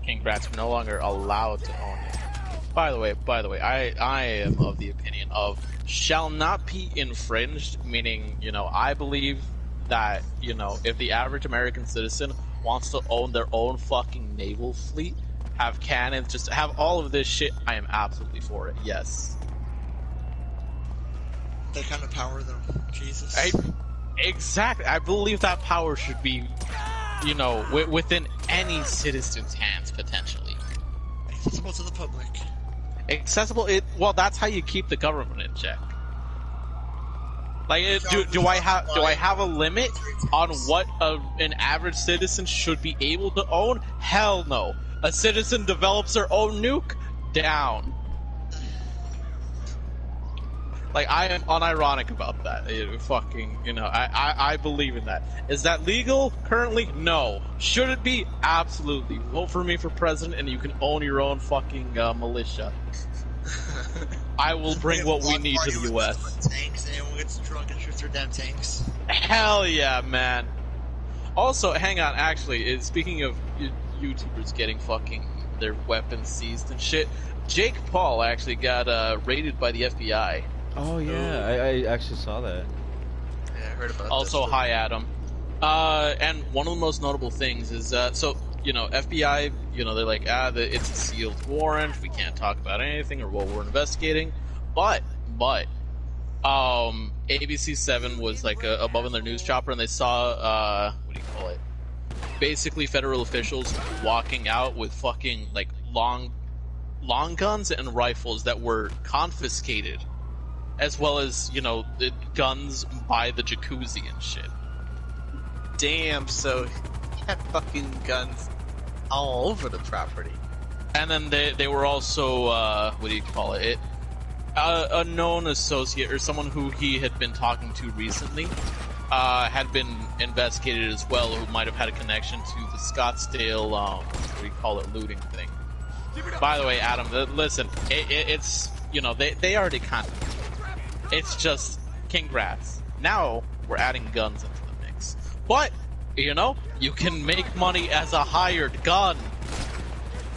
congrats, we're no longer allowed to own it. By the way, I am of the opinion of shall not be infringed, meaning, you know, I believe that, you know, if the average American citizen wants to own their own fucking naval fleet, have cannons, just have all of this shit, I am absolutely for it, yes. That kind of power, though. Jesus. Exactly. I believe that power should be, you know, within any citizen's hands, potentially. Accessible to the public. Well, that's how you keep the government in check. Like, do I have a limit on what an average citizen should be able to own? Hell no. A citizen develops their own nuke? Down. Like, I am unironic about that. Fucking, you know, I believe in that. Is that legal currently? No. Should it be? Absolutely. Vote for me for president and you can own your own fucking militia. I will bring what we need to the U.S. Tanks and everyone gets drunk and shoots their damn tanks. Hell yeah, man. Also, hang on, actually, speaking of YouTubers getting fucking their weapons seized and shit, Jake Paul actually got raided by the FBI. Oh yeah, I actually saw that. Yeah, I heard about also, this. hi, Adam. And one of the most notable things is, so, you know, FBI, you know, they're like, it's a sealed warrant, we can't talk about anything or what we're investigating, but, ABC7 was, like, above in their news chopper, and they saw, basically federal officials walking out with fucking, like, long guns and rifles that were confiscated, as well as, you know, the guns by the jacuzzi and shit. Damn, so he had fucking guns all over the property. And then they were also, a known associate, or someone who he had been talking to recently, had been investigated as well, who might have had a connection to the Scottsdale, looting thing. By the way, Adam, listen, it's, you know, they already contacted me. It's just, congrats. Now, we're adding guns into the mix. But, you know, you can make money as a hired gun.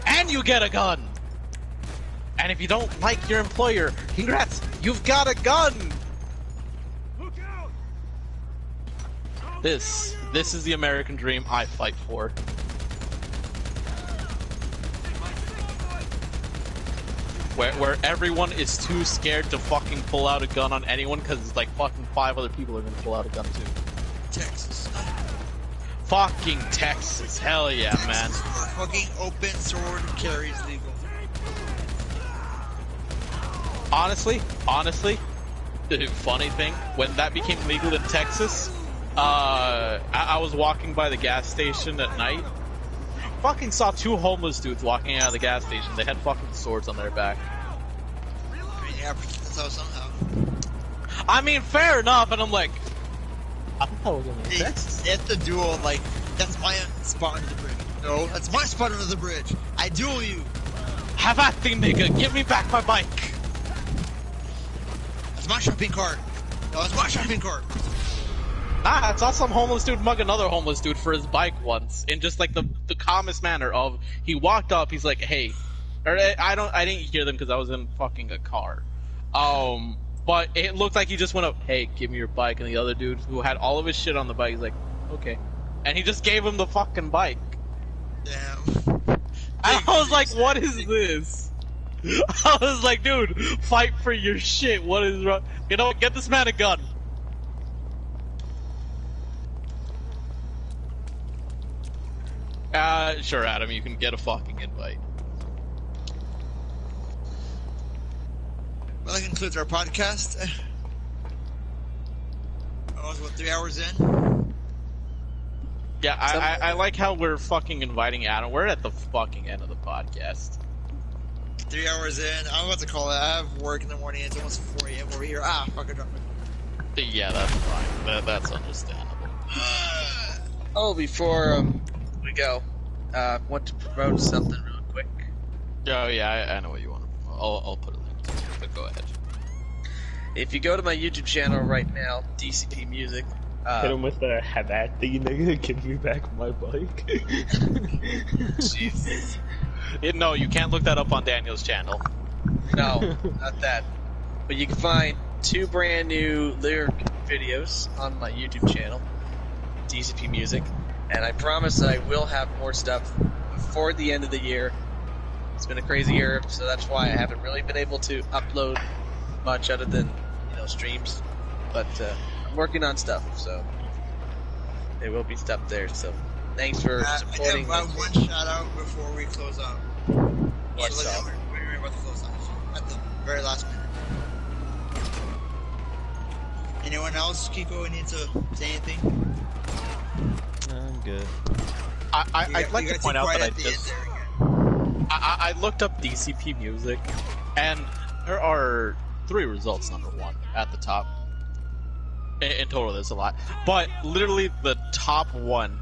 And you get a gun! And if you don't like your employer, congrats, you've got a gun! This is the American dream I fight for. Where everyone is too scared to fucking pull out a gun on anyone because it's like fucking 5 other people are gonna pull out a gun too. Texas. Fucking Texas, hell yeah, Texas, man. Fucking open sword carry is legal. Honestly, the funny thing, when that became legal in Texas, I was walking by the gas station at night. Fucking saw two homeless dudes walking out of the gas station. They had fucking swords on their back. I mean, yeah, that's how somehow. I mean, fair enough, and I'm like, I thought it was in Texas. It's the duel, like, that's my spot under the bridge. No, that's my spot under the bridge. I duel you. Have at thee, nigga. Give me back my bike. That's my shopping cart. No, it's my shopping cart. Nah, I saw some homeless dude mug another homeless dude for his bike once, in just like the calmest manner of, he walked up, he's like, hey, or I didn't hear them because I was in fucking a car. But it looked like he just went up, hey, give me your bike, and the other dude who had all of his shit on the bike, he's like, okay. And he just gave him the fucking bike. Damn. And I was like, what is this? I was like, dude, fight for your shit, what is wrong? You know what, get this man a gun. Sure, Adam, you can get a fucking invite. Well, that concludes our podcast. Oh, what, 3 hours in? Yeah, I like how we're fucking inviting Adam. We're at the fucking end of the podcast. 3 hours in. I'm about to call it. I have work in the morning. It's almost 4 a.m. over here. Ah, fuck, I dropped my phone. Yeah, that's fine. That's understandable. Oh, before we go, want to promote something real quick. Oh, yeah, I know what you want to promote. I'll put a link to it, but go ahead. If you go to my YouTube channel right now, DCP Music. Hit him with the have that thing, nigga. Give me back my bike. Jesus. No, you can't look that up on Daniel's channel. No, not that. But you can find 2 brand new lyric videos on my YouTube channel, DCP Music, and I promise I will have more stuff before the end of the year. It's been a crazy year, so that's why I haven't really been able to upload much other than, streams. But I'm working on stuff, so there will be stuff there. So thanks for supporting. I have one shout out before we close out. What's up? We're about to close out at the very last minute. Anyone else, Kiko, need to say anything? I'm good. I'd like to point out that I looked up DCP Music, and there are 3 results, number 1, at the top. In total, there's a lot. But literally, the top 1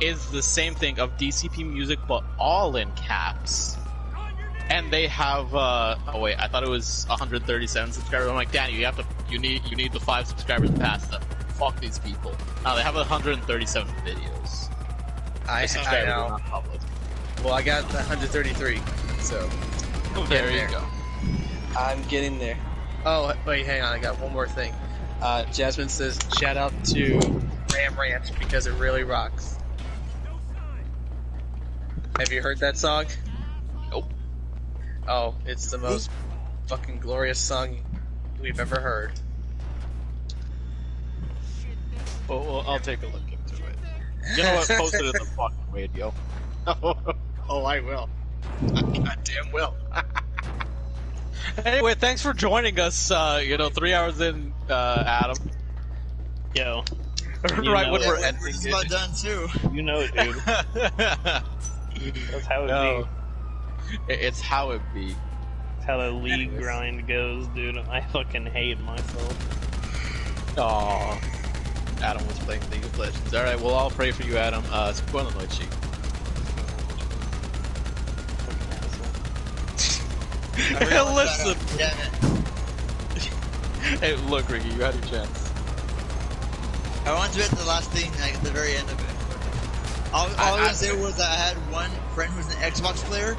is the same thing of DCP Music, but all in caps. And they have, oh wait, I thought it was 137 subscribers. I'm like, Danny, you need the 5 subscribers past them. Fuck these people. Now they have 137 videos. I know. Not public. Well, I got 133, so There you go. I'm getting there. Oh, wait, hang on. I got one more thing. Jasmine says, shout out to Ram Ranch because it really rocks. Have you heard that song? Nope. Oh, it's the most fucking glorious song we've ever heard. Well, I'll take a look into it. You know what? Post it in the fucking radio. Oh, I will. I goddamn will. Anyway, thanks for joining us. 3 hours in, Adam. Yo. Right when we're We're ending just about it. done too. You know it, dude. That's how it No. be. It's how it be. That's how the league grind goes, dude. I fucking hate myself. Aww. Adam was playing League of Legends. Alright, we'll all pray for you, Adam. Spoiler alert sheet. Hey, listen! Damn it. Hey, look, Ricky, you had your chance. I wanted to hit the last thing at the very end of it. All I was gonna say was that I had one friend who's an Xbox player